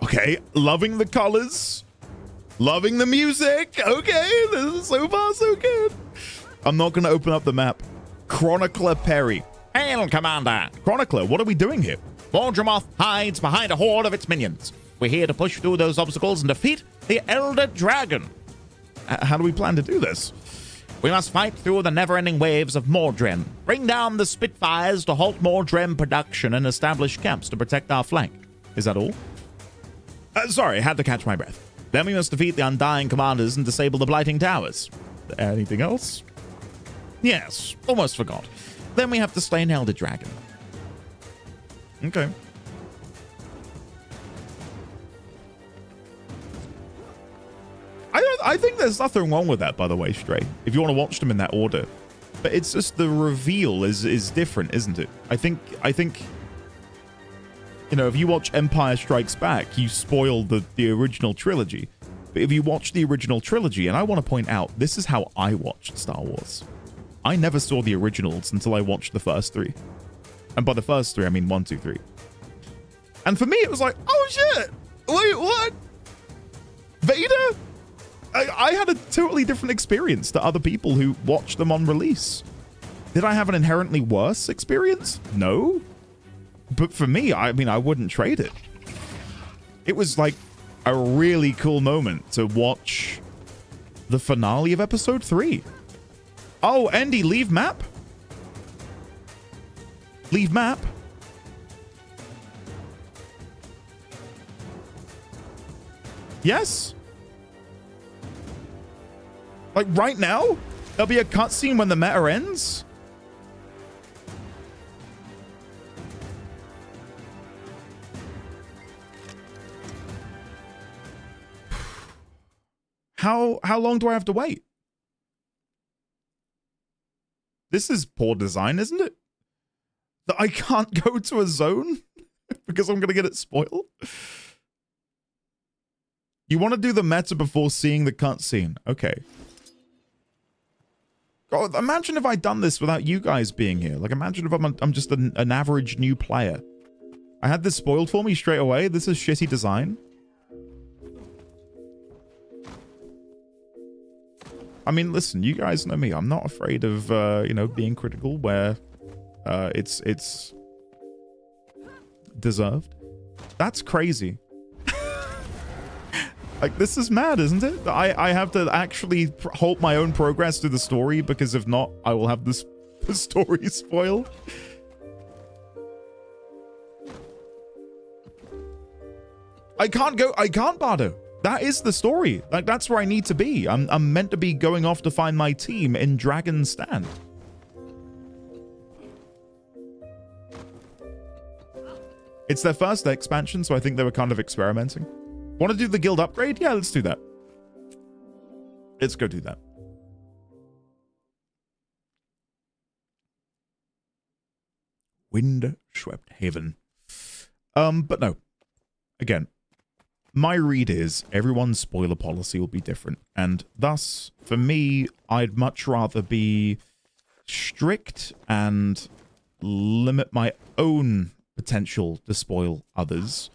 Okay, loving the colors. Loving the music. Okay, this is so far so good. I'm not going to open up the map. Chronicler Perry. Hail, Commander. Chronicler, what are we doing here? Mordremoth hides behind a horde of its minions. We're here to push through those obstacles and defeat the Elder Dragon. How do we plan to do this? We must fight through the never-ending waves of Mordren, bring down the Spitfires to halt Mordren production, and establish camps to protect our flank. Is that all? Sorry, had to catch my breath. Then we must defeat the Undying Commanders and disable the Blighting Towers. Anything else? Yes, almost forgot. Then we have to slay an Elder Dragon. Okay. I think there's nothing wrong with that, by the way, Stray. If you want to watch them in that order. But it's just the reveal is different, isn't it? I think you know, if you watch Empire Strikes Back, you spoil the original trilogy. But if you watch the original trilogy, and I want to point out, this is how I watched Star Wars. I never saw the originals until I watched the first 3. And by the first 3, I mean 1, 2, 3. And for me, it was like, oh shit! Wait, what? Vader? I had a totally different experience to other people who watched them on release. Did I have an inherently worse experience? No. But for me, I mean, I wouldn't trade it. It was like a really cool moment to watch the finale of episode 3. Oh, Andy, leave map? Leave map? Yes? Like right now? There'll be a cutscene when the meta ends? How long do I have to wait? This is poor design, isn't it? That I can't go to a zone because I'm going to get it spoiled? You want to do the meta before seeing the cutscene? Okay. God, imagine if I'd done this without you guys being here. Like, imagine if I'm just an average new player. I had this spoiled for me straight away. This is shitty design. I mean, listen, you guys know me. I'm not afraid of, you know, being critical where it's deserved. That's crazy. Like, this is mad, isn't it? I have to actually halt my own progress through the story because if not, I will have the story spoiled. I can't, Bardo. That is the story. Like, that's where I need to be. I'm meant to be going off to find my team in Dragon Stand. It's their first expansion, so I think they were kind of experimenting. Want to do the guild upgrade? Yeah, let's do that. Let's go do that. Wind-swept haven. But no. Again, my read is everyone's spoiler policy will be different. And thus, for me, I'd much rather be strict and limit my own potential to spoil others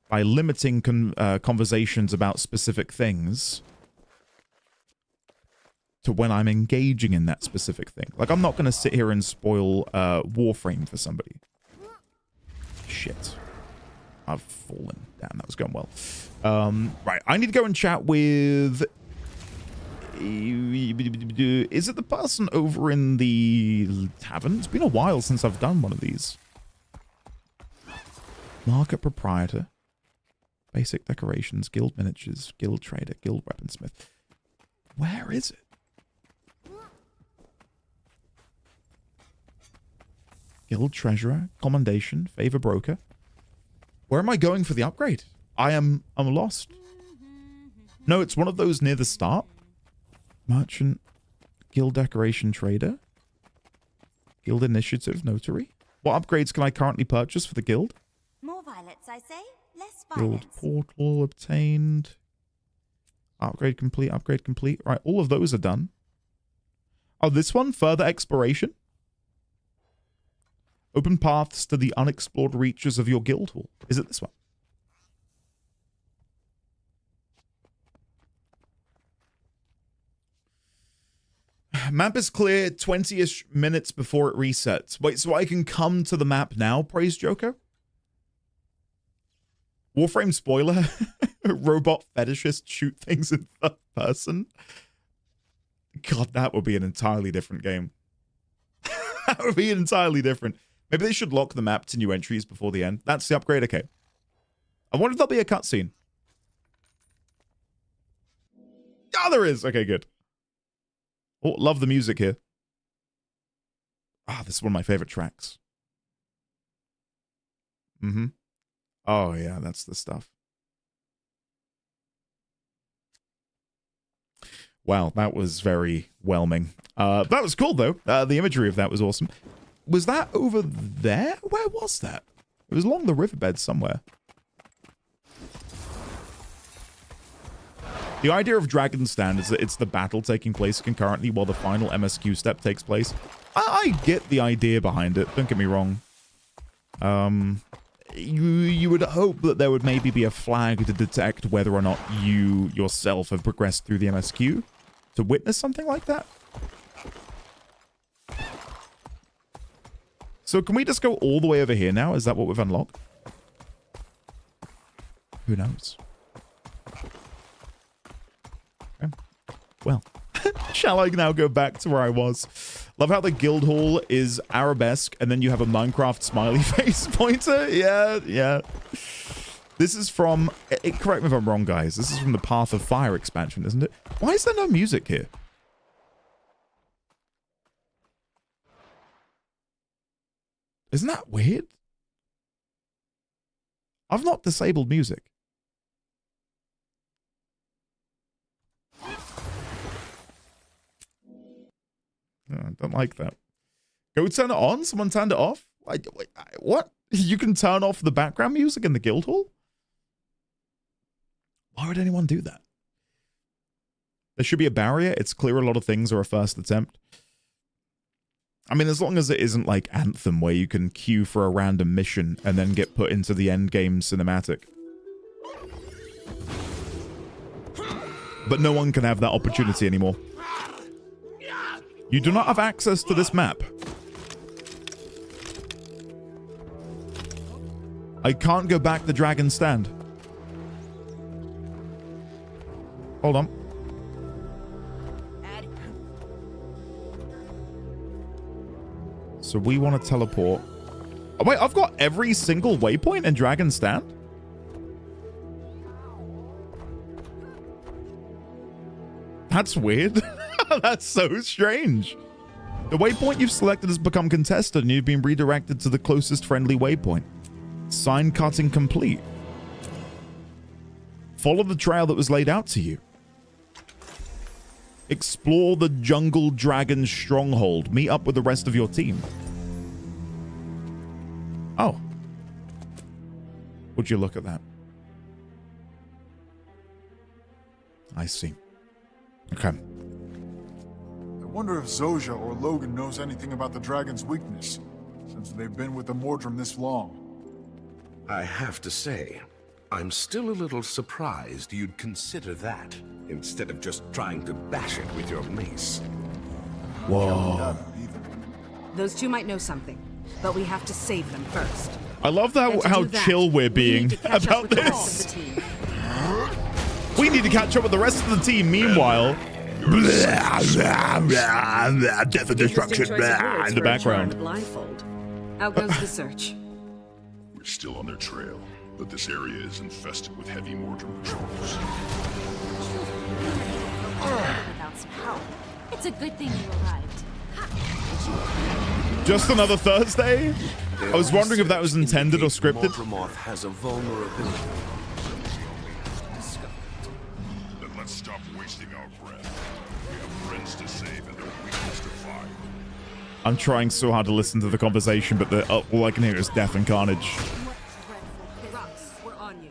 by limiting conversations about specific things to when I'm engaging in that specific thing. Like, I'm not going to sit here and spoil Warframe for somebody. Shit. I've fallen. Damn, that was going well. Right, I need to go and chat with... Is it the person over in the tavern? It's been a while since I've done one of these. Market proprietor. Basic decorations. Guild miniatures. Guild trader. Guild weaponsmith. Where is it? Guild treasurer. Commendation. Favor broker. Where am I going for the upgrade? I'm lost. No, it's one of those near the start. Merchant. Guild decoration trader. Guild initiative notary. What upgrades can I currently purchase for the guild? More violets, I say. Less Guild violence. portal obtained. Upgrade complete. Upgrade complete. Right, all of those are done. Oh, this one? Further exploration? Open paths to the unexplored reaches of your guild hall. Is it this one? Map is clear 20-ish minutes before it resets. Wait, so I can come to the map now, praise Joko? Warframe spoiler. Robot fetishist shoot things in third person. God, that would be an entirely different game. That would be entirely different. Maybe they should lock the map to new entries before the end. That's the upgrade, okay. I wonder if there'll be a cutscene. Oh, there is. Okay, good. Oh, love the music here. Ah, this is one of my favorite tracks. Mm-hmm. Oh, yeah, that's the stuff. Wow, that was very whelming. That was cool, though. The imagery of that was awesome. Was that over there? Where was that? It was along the riverbed somewhere. The idea of Dragon's Stand is that it's the battle taking place concurrently while the final MSQ step takes place. I get the idea behind it, don't get me wrong. You would hope that there would maybe be a flag to detect whether or not you yourself have progressed through the MSQ to witness something like that. So can we just go all the way over here now? Is that what we've unlocked? Who knows? Okay. Well, shall I now go back to where I was? Love how the guild hall is arabesque and then you have a Minecraft smiley face pointer. Yeah. This is from... correct me if I'm wrong, guys. This is from the Path of Fire expansion, isn't it? Why is there no music here? Isn't that weird? I've not disabled music. No, I don't like that. Go turn it on? Someone turned it off? Wait, what? You can turn off the background music in the guild hall? Why would anyone do that? There should be a barrier. It's clear a lot of things are a first attempt. I mean, as long as it isn't like Anthem, where you can queue for a random mission and then get put into the end game cinematic. But no one can have that opportunity anymore. You do not have access to this map. I can't go back to Dragon's Stand. Hold on. So we want to teleport. Oh, wait, I've got every single waypoint in Dragon's Stand? That's weird. That's so strange. The waypoint you've selected has become contested and you've been redirected to the closest friendly waypoint. Sign cutting complete. Follow the trail that was laid out to you. Explore the jungle dragon stronghold. Meet up with the rest of your team. Oh. Would you look at that? I see. Okay. I wonder if Zojja or Logan knows anything about the dragon's weakness, since they've been with the Mordrim this long. I have to say, I'm still a little surprised you'd consider that, instead of just trying to bash it with your mace. Whoa. Those two might know something, but we have to save them first. I love how chill we're being about this. We need to catch up with the rest of the team. Meanwhile, death and destruction in the background. Out goes the search. We're still on their trail, but this area is infested with heavy Mordrim patrols. Without some help. It's a good thing you arrived. Just another Thursday? I was wondering if that was intended or scripted. Mordremoth has a vulnerability. Then let's stop wasting our breath. We have friends to save and their weakness to fight. I'm trying so hard to listen to the conversation, but all I can hear is death and carnage. Rox, we're on you.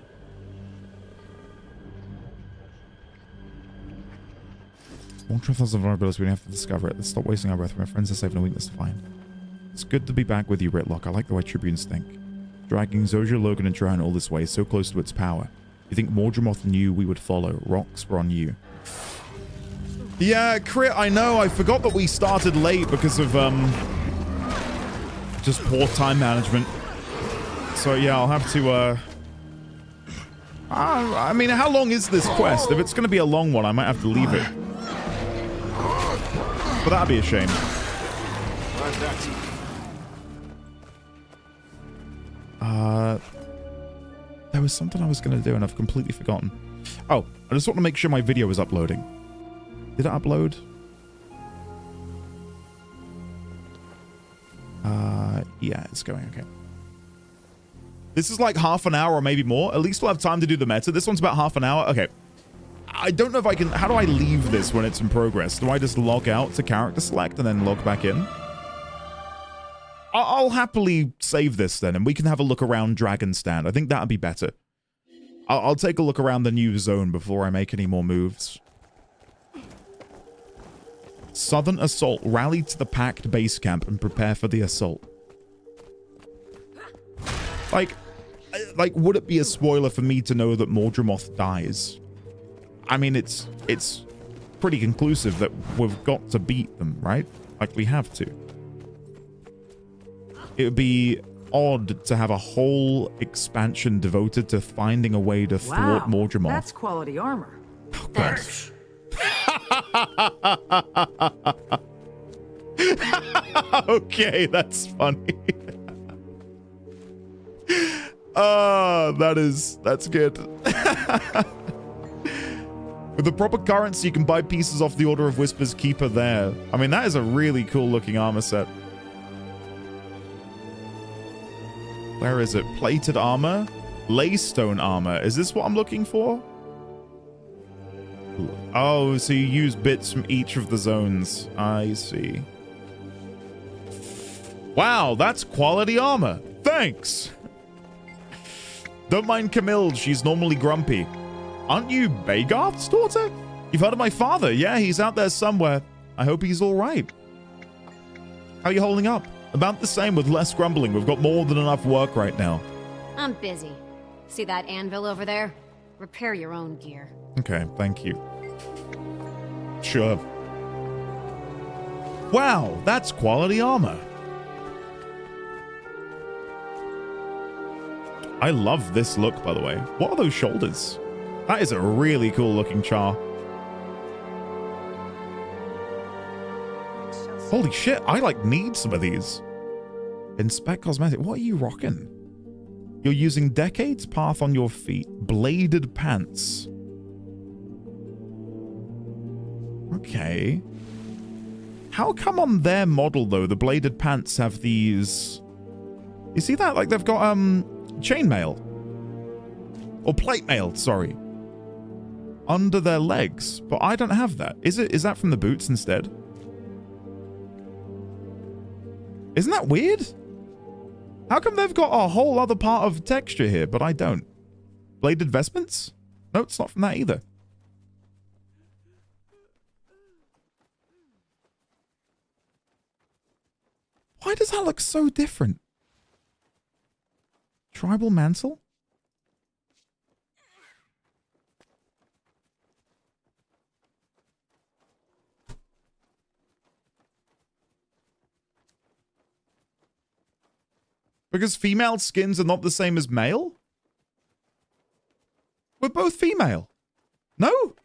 Mordrim has a vulnerability. We have to discover it. Let's stop wasting our breath. We have friends to save and a weakness to find. It's good to be back with you, Ritlock. I like the way Tribunes think. Dragging Zojja, Logan, and Trian all this way, so close to its power. You think Mordremoth knew we would follow? Rocks were on you. Yeah, Crit, I know. I forgot that we started late because of, just poor time management. So, yeah, I'll have to, I mean, how long is this quest? If it's going to be a long one, I might have to leave it. But that'd be a shame. There was something I was going to do and I've completely forgotten. Oh, I just want to make sure my video is uploading. Did it upload? Yeah, it's going okay. This is like half an hour or maybe more. At least we'll have time to do the meta. This one's about half an hour. Okay. I don't know if I can... How do I leave this when it's in progress? Do I just log out to character select and then log back in? I'll happily save this then, and we can have a look around Dragonstand. I think that'd be better. I'll take a look around the new zone before I make any more moves. Southern Assault. Rally to the packed base camp and prepare for the assault. Like, would it be a spoiler for me to know that Mordremoth dies? I mean, it's pretty conclusive that we've got to beat them, right? Like, we have to. It would be odd to have a whole expansion devoted to finding a way to thwart Mordremoth. That's quality armor. Oh, gosh. Okay, that's funny. That's good. With the proper currency, you can buy pieces off the Order of Whispers Keeper there. I mean, that is a really cool looking armor set. Where is it? Plated armor? Laystone armor. Is this what I'm looking for? Oh, so you use bits from each of the zones. I see. Wow, that's quality armor. Thanks. Don't mind Camille. She's normally grumpy. Aren't you Bagarth's daughter? You've heard of my father. Yeah, he's out there somewhere. I hope he's all right. How are you holding up? About the same with less grumbling. We've got more than enough work right now. I'm busy. See that anvil over there? Repair your own gear. Okay, thank you. Sure. Wow, that's quality armor. I love this look, by the way. What are those shoulders? That is a really cool looking char. Holy shit, I need some of these. Inspect cosmetic. What are you rocking? You're using Decade's Path on your feet. Bladed pants. Okay. How come on their model, though, the bladed pants have these... You see that? Like, they've got, chainmail. Or plate mail, sorry. Under their legs. But I don't have that. Is that from the boots instead? Isn't that weird? How come they've got a whole other part of texture here, but I don't? Bladed vestments? No, it's not from that either. Why does that look so different? Tribal mantle? Because female skins are not the same as male? We're both female. No?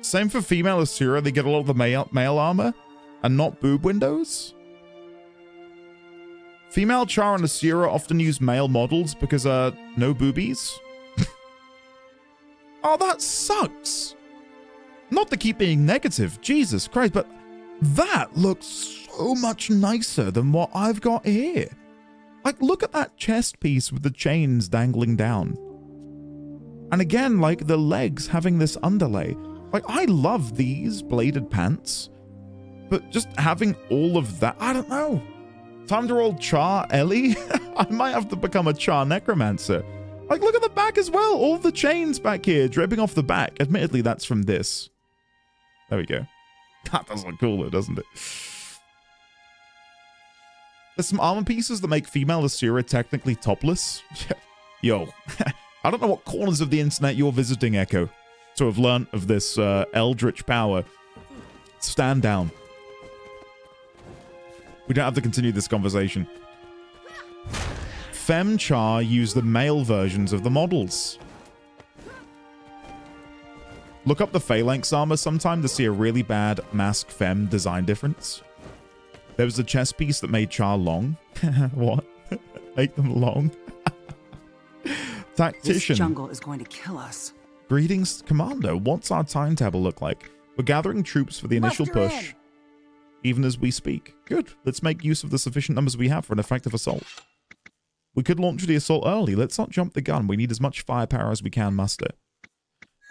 Same for female Asura, they get a lot of the male armor and not boob windows. Female Char and Asura often use male models because no boobies. Oh, that sucks. Not to keep being negative, Jesus Christ, but that looks so much nicer than what I've got here. Like, look at that chest piece with the chains dangling down. And again, like the legs having this underlay. Like, I love these bladed pants, but just having all of that, I don't know. Time to roll Char Ellie? I might have to become a Char Necromancer. Like, look at the back as well. All the chains back here dripping off the back. Admittedly, that's from this. There we go. That does look cooler, doesn't it? There's some armor pieces that make female Asura technically topless. Yo, I don't know what corners of the internet you're visiting, Echo, to have learnt of this eldritch power. Stand down. We don't have to continue this conversation. Fem Char use the male versions of the models. Look up the Phalanx armor sometime to see a really bad Mask Fem design difference. There was a chest piece that made Char long. What? Make them long? Tactician. This jungle is going to kill us. Greetings, Commander. What's our timetable look like? We're gathering troops for the initial push, even as we speak. Good. Let's make use of the sufficient numbers we have for an effective assault. We could launch the assault early. Let's not jump the gun. We need as much firepower as we can muster.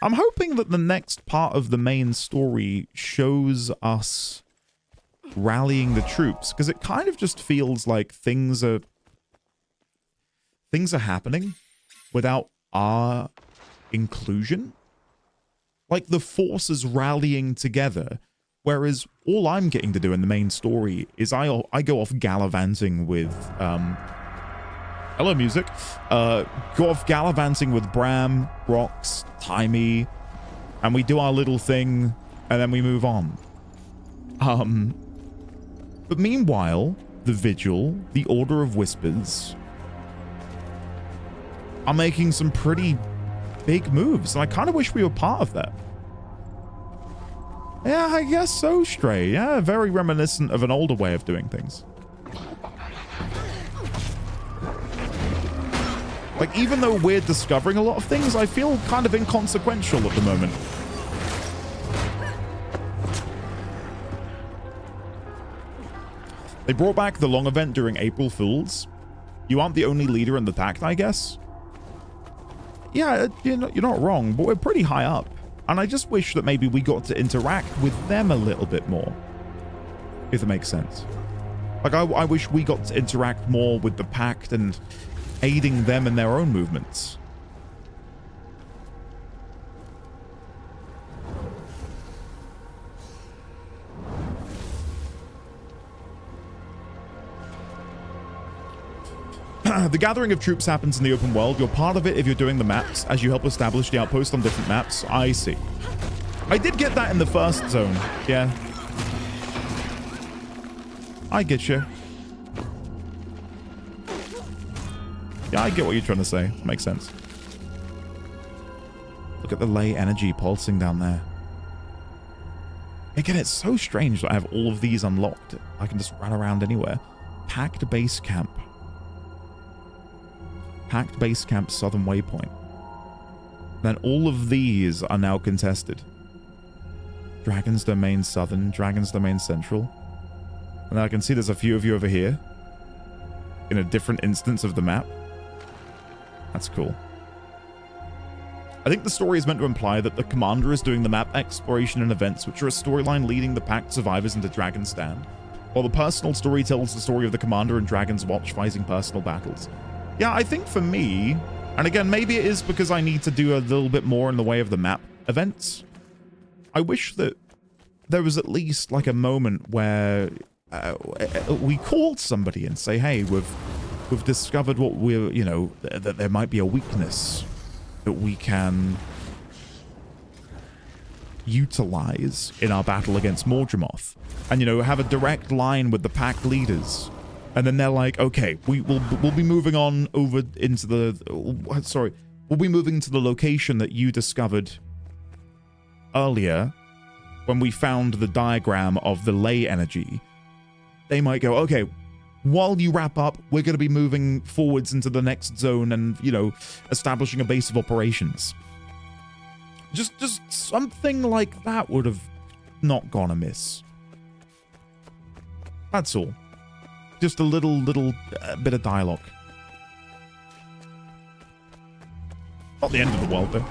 I'm hoping that the next part of the main story shows us rallying the troops, because it kind of just feels like things are happening without our inclusion. Like the force is rallying together, whereas all I'm getting to do in the main story is I go off gallivanting with hello music, go off gallivanting with Bram, Rox, Timey, and we do our little thing and then we move on. But meanwhile, the Vigil, the Order of Whispers, are making some pretty big moves, and I kind of wish we were part of that. Yeah, I guess so, Stray. Yeah, very reminiscent of an older way of doing things. Like, even though we're discovering a lot of things, I feel kind of inconsequential at the moment. They brought back the long event during April Fools. You aren't the only leader in the pact, I guess. Yeah, you're not wrong, but we're pretty high up. And I just wish that maybe we got to interact with them a little bit more. If that makes sense. Like, I wish we got to interact more with the pact and aiding them in their own movements. The gathering of troops happens in the open world. You're part of it if you're doing the maps, as you help establish the outpost on different maps. I see. I did get that in the first zone. Yeah. I get you. Yeah, I get what you're trying to say. Makes sense. Look at the ley energy pulsing down there. Again, it's so strange that I have all of these unlocked. I can just run around anywhere. Packed base camp. Packed base camp southern waypoint. Then all of these are now contested. Dragon's Domain southern, Dragon's Domain central. And I can see there's a few of you over here. in a different instance of the map. That's cool. I think the story is meant to imply that the commander is doing the map exploration and events, which are a storyline leading the packed survivors into Dragon's Stand, while the personal story tells the story of the commander and Dragon's Watch fighting personal battles. Yeah, I think for me, and again, maybe it is because I need to do a little bit more in the way of the map events. I wish that there was at least like a moment where we called somebody and say, hey, we've discovered what we're, you know, that there might be a weakness that we can utilize in our battle against Mordremoth, and, you know, have a direct line with the pack leaders. And then they're like, okay, we'll be moving on over into the, sorry, we'll be moving to the location that you discovered earlier when we found the diagram of the ley energy. They might go, okay, while you wrap up, we're going to be moving forwards into the next zone and, you know, establishing a base of operations. Just something like that would have not gone amiss. That's all. Just a little bit of dialogue. Not the end of the world, though.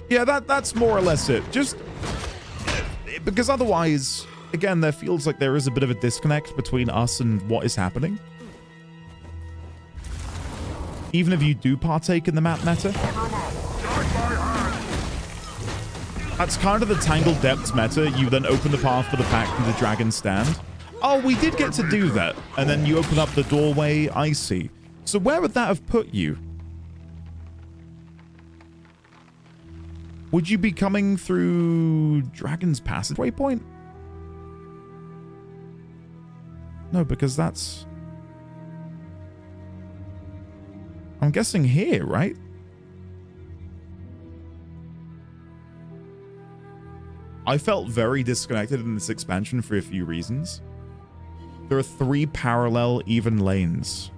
Yeah, that's more or less it. Just because otherwise, again, there feels like there is a bit of a disconnect between us and what is happening. Even if you do partake in the map meta. That's kind of the Tangled Depths meta. You then open the path for the pack to the Dragon's Stand. Oh, we did get to do that. And then you open up the doorway. I see. So where would that have put you? Would you be coming through Dragon's Passageway Point? No, because that's... I'm guessing here, right? I felt very disconnected in this expansion for a few reasons. There are 3 parallel even lanes.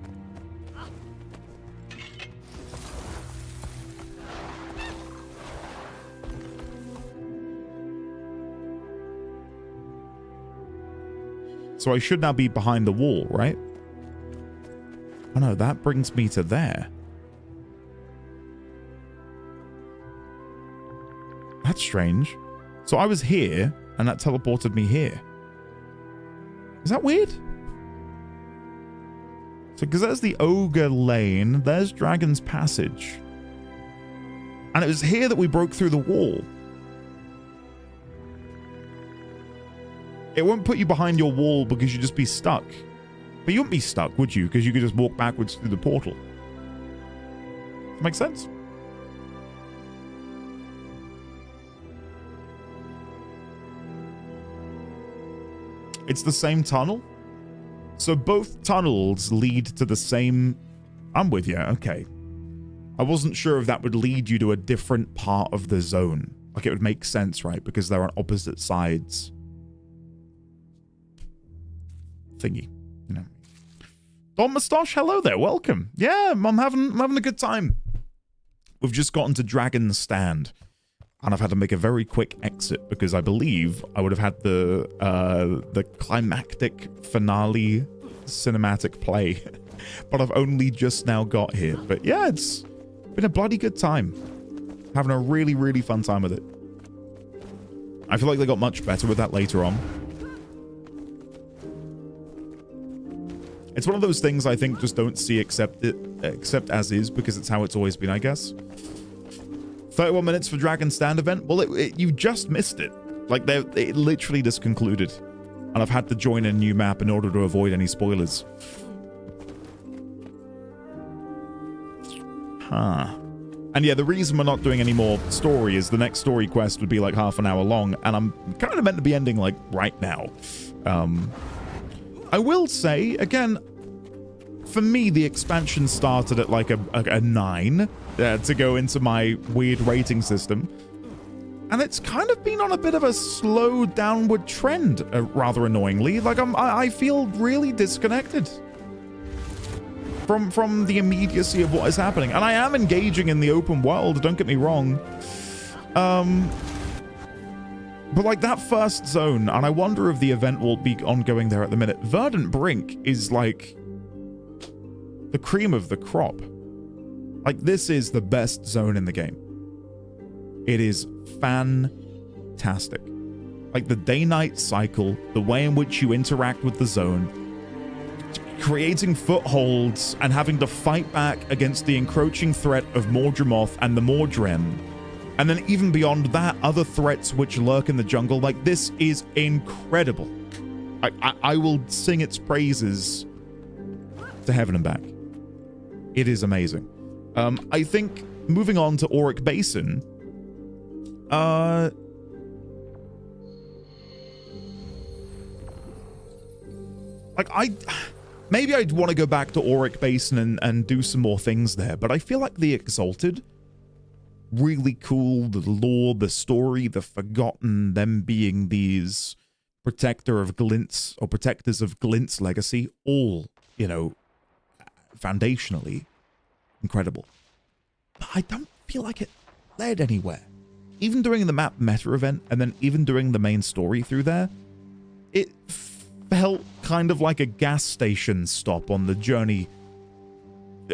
So I should now be behind the wall, right? Oh no, that brings me to there. That's strange. So I was here, and that teleported me here. Is that weird? So, because there's the Ogre Lane, there's Dragon's Passage. And it was here that we broke through the wall. It won't put you behind your wall because you'd just be stuck. But you wouldn't be stuck, would you? Because you could just walk backwards through the portal. Does that make sense? It's the same tunnel. So both tunnels lead to the same... I'm with you. Okay. I wasn't sure if that would lead you to a different part of the zone. Like, it would make sense, right? Because they're on opposite sides. Thingy. You know. Don Moustache, hello there. Welcome. Yeah, I'm having a good time. We've just gotten to Dragon's Stand. And I've had to make a very quick exit because I believe I would have had the climactic finale cinematic play. But I've only just now got here. But yeah, it's been a bloody good time. Having a really, really fun time with it. I feel like they got much better with that later on. It's one of those things I think just don't see except as is because it's how it's always been, I guess. 31 minutes for Dragon's Stand event? Well, you just missed it. Like, it literally just concluded. And I've had to join a new map in order to avoid any spoilers. Huh. And yeah, the reason we're not doing any more story is the next story quest would be like half an hour long, and I'm kind of meant to be ending like right now. I will say, again, for me, the expansion started at like a 9 to go into my weird rating system. And it's kind of been on a bit of a slow downward trend, rather annoyingly. Like, I feel really disconnected from the immediacy of what is happening. And I am engaging in the open world, don't get me wrong. But like that first zone, and I wonder if the event will be ongoing there at the minute. Verdant Brink is like the cream of the crop. Like this is the best zone in the game. It is fantastic. Like the day-night cycle, the way in which you interact with the zone, creating footholds and having to fight back against the encroaching threat of Mordremoth and the Mordrem. And then even beyond that, other threats which lurk in the jungle. Like, this is incredible. I will sing its praises to heaven and back. It is amazing. I think moving on to Auric Basin, maybe I'd want to go back to Auric Basin and do some more things there, but I feel like the Exalted, really cool, the lore, the story, the Forgotten, them being these protectors of Glint's legacy, all, you know, foundationally incredible. But I don't feel like it led anywhere. Even during the map meta event, and then even during the main story through there, it felt kind of like a gas station stop on the journey,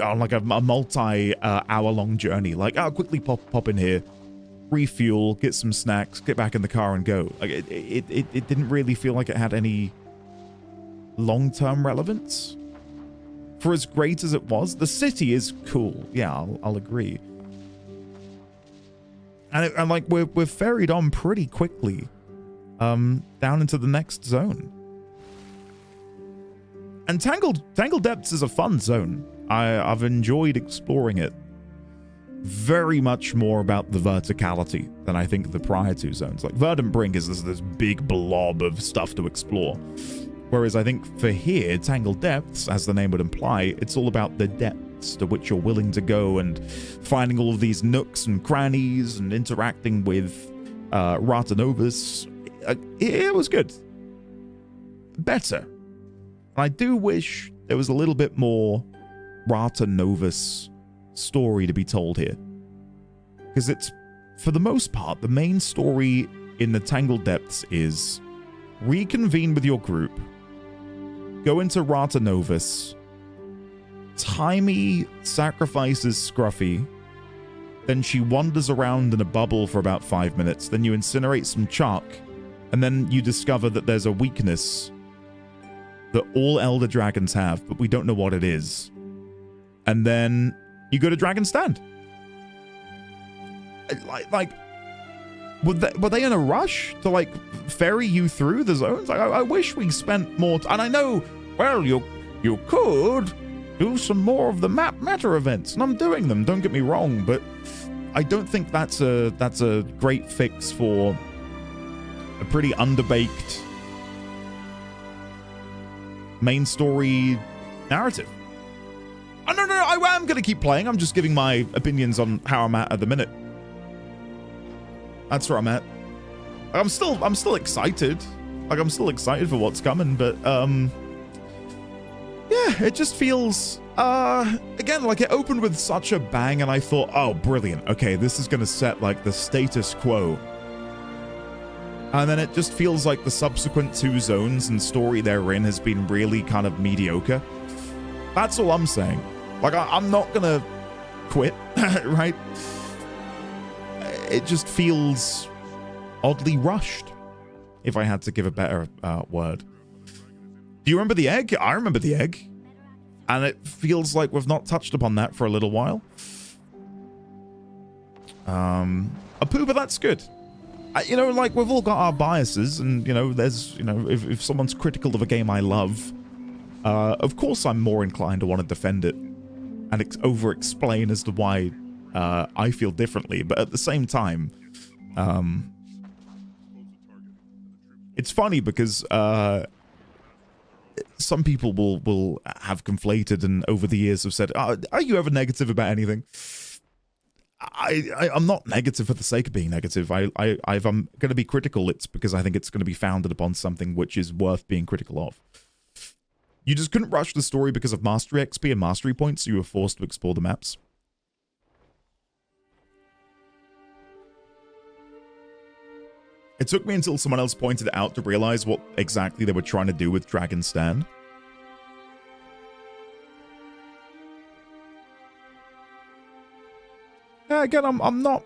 on like a multi-hour-long journey. Like, I'll quickly pop in here, refuel, get some snacks, get back in the car and go. Like, it didn't really feel like it had any long-term relevance. For as great as it was, the city is cool. Yeah, I'll agree. And like we're ferried on pretty quickly, down into the next zone. And Tangled Depths is a fun zone. I've enjoyed exploring it. Very much more about the verticality than I think the prior two zones. Like Verdant Brink is this big blob of stuff to explore. Whereas I think for here, Tangled Depths, as the name would imply, it's all about the depths to which you're willing to go and finding all of these nooks and crannies and interacting with Rata Novus. It was good. Better. And I do wish there was a little bit more Rata Novus story to be told here. Because it's, for the most part, the main story in the Tangled Depths is reconvene with your group, go into Rata Novus, Timey sacrifices Scruffy, then she wanders around in a bubble for about 5 minutes, then you incinerate some chalk, and then you discover that there's a weakness that all Elder Dragons have, but we don't know what it is. And then you go to Dragon's Stand. Like were they in a rush to like ferry you through the zones? Like, I wish we spent more and I know, well, you could do some more of the map meta events, and I'm doing them, don't get me wrong, but I don't think that's a great fix for a pretty underbaked main story narrative. Oh, no, I am going to keep playing. I'm just giving my opinions on how I'm at the minute. That's where I'm at. I'm still excited. Like, I'm still excited for what's coming, but, yeah, it just feels, again, like it opened with such a bang, and I thought, oh, brilliant. Okay, this is going to set, like, the status quo. And then it just feels like the subsequent two zones and story they're in has been really kind of mediocre. That's all I'm saying. Like, I'm not gonna quit, right? It just feels oddly rushed, if I had to give a better word. Do you remember the egg? I remember the egg. And it feels like we've not touched upon that for a little while. A poo, but that's good. You know, like, we've all got our biases, and, you know, there's, you know, if someone's critical of a game I love, of course I'm more inclined to want to defend it and over-explain as to why I feel differently. But at the same time, it's funny because some people will have conflated and over the years have said, are you ever negative about anything? I'm not negative for the sake of being negative. If I'm going to be critical, it's because I think it's going to be founded upon something which is worth being critical of. You just couldn't rush the story because of Mastery XP and Mastery points, so you were forced to explore the maps. It took me until someone else pointed it out to realize what exactly they were trying to do with Dragon's Stand. Yeah, again, I'm not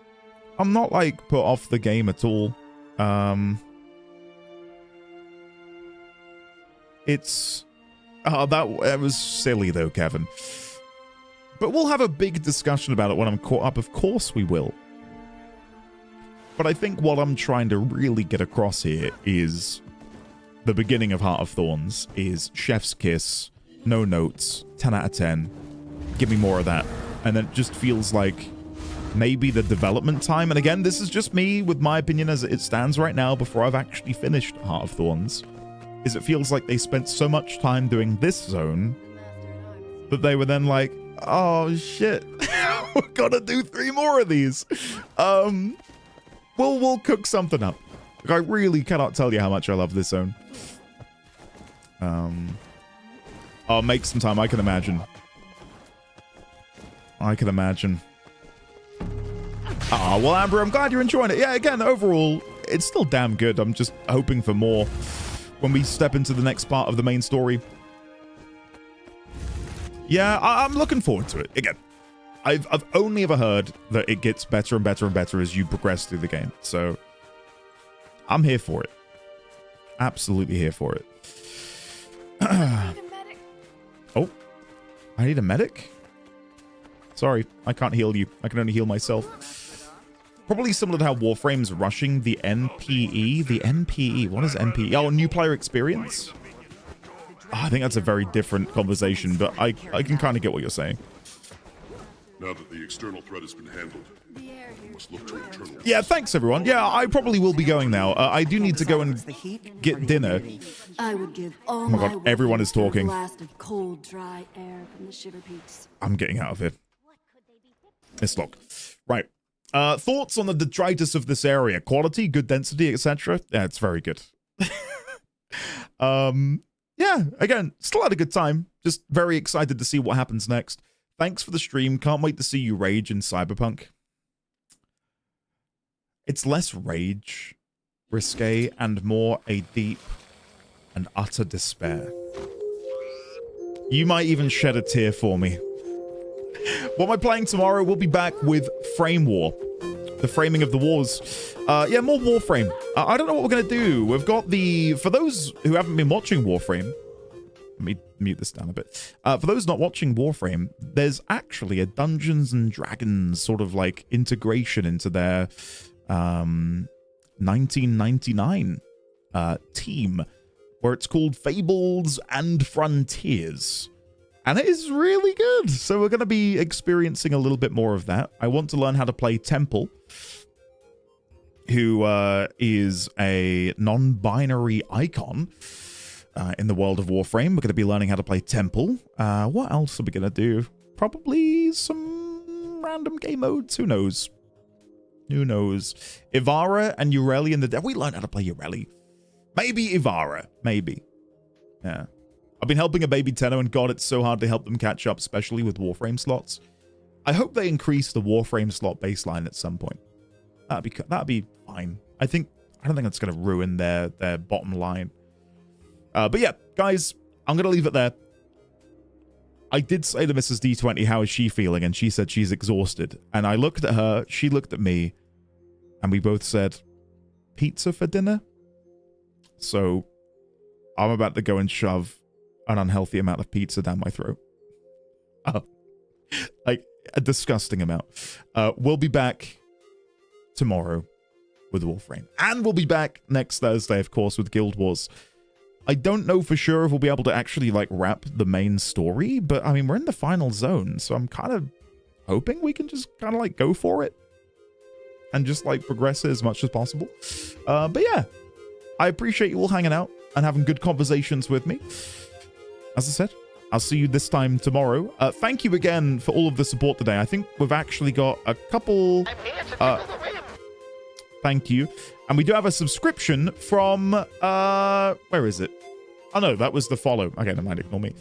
like put off the game at all. It's that was silly though, Kevin. But we'll have a big discussion about it when I'm caught up. Of course we will. But I think what I'm trying to really get across here is the beginning of Heart of Thorns is chef's kiss, no notes, 10 out of 10. Give me more of that. And then it just feels like maybe the development time, and again, this is just me with my opinion as it stands right now before I've actually finished Heart of Thorns, is it feels like they spent so much time doing this zone that they were then like, oh shit, we're gonna do 3 more of these. We'll cook something up. Like, I really cannot tell you how much I love this zone. I'll make some time. I can imagine. Well, Amber, I'm glad you're enjoying it. Yeah, again, overall, it's still damn good. I'm just hoping for more when we step into the next part of the main story. Yeah, I'm looking forward to it. Again, I've only ever heard that it gets better and better and better as you progress through the game. So I'm here for it. Absolutely here for it. Oh, I need a medic? Sorry, I can't heal you. I can only heal myself. Probably similar to how Warframe's rushing the NPE. The NPE, what is NPE? Oh, new player experience? I think that's a very different conversation, but I can kind of get what you're saying. Now that the external threat has been handled, we must look to internal. Yeah, thanks everyone. Yeah, I probably will be going now. I do need to go and get dinner. I would give all Oh my god, everyone is talking. blast of cold, dry air from the Shiver Peaks. I'm getting out of here. This lock. Right. Thoughts on the detritus of this area? Quality, good density, etc. Yeah, it's very good. Yeah, again, still had a good time. Just very excited to see what happens next. Thanks for the stream. Can't wait to see you rage in Cyberpunk. It's less rage, risque, and more a deep and utter despair. You might even shed a tear for me. What am I playing tomorrow? We'll be back with Frame War. The framing of the wars. Yeah, more Warframe. I don't know what we're going to do. We've got the... For those who haven't been watching Warframe... Let me mute this down a bit. For those not watching Warframe, there's actually a Dungeons and Dragons sort of like integration into their 1999 team, where it's called Fables and Frontiers. And it is really good. So we're going to be experiencing a little bit more of that. I want to learn how to play Temple, who is a non-binary icon in the world of Warframe. We're going to be learning how to play Temple. What else are we going to do? Probably some random game modes. Who knows? Who knows? Ivara and Ureli in the... Have we learned how to play Ureli? Maybe Ivara. Maybe. Yeah. I've been helping a baby Tenno, and God, it's so hard to help them catch up, especially with Warframe slots. I hope they increase the Warframe slot baseline at some point. That'd be fine. I don't think that's going to ruin their bottom line. But yeah, guys, I'm going to leave it there. I did say to Mrs. D20, how is she feeling? And she said she's exhausted. And I looked at her, she looked at me, and we both said, pizza for dinner? So I'm about to go and shove an unhealthy amount of pizza down my throat. Like a disgusting amount. We'll be back tomorrow with Warframe. And we'll be back next Thursday, of course, with Guild Wars. I don't know for sure if we'll be able to actually like wrap the main story, but I mean, we're in the final zone, so I'm kind of hoping we can just kind of like go for it and just like progress it as much as possible. But yeah, I appreciate you all hanging out and having good conversations with me. As I said, I'll see you this time tomorrow. Thank you again for all of the support today. I think we've actually got a couple... Thank you. And we do have a subscription from... where is it? Oh, no, that was the follow. Okay, never mind, ignore me.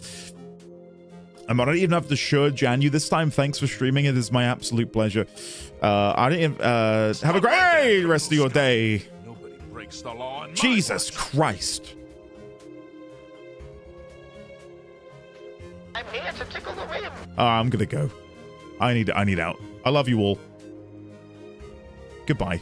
I don't even have to Jan you this time. Thanks for streaming. It is my absolute pleasure. I didn't have a great rest of your day. breaks the law in my Jesus Christ. I'm here to tickle the whim. I'm gonna go. I need out. I love you all. Goodbye.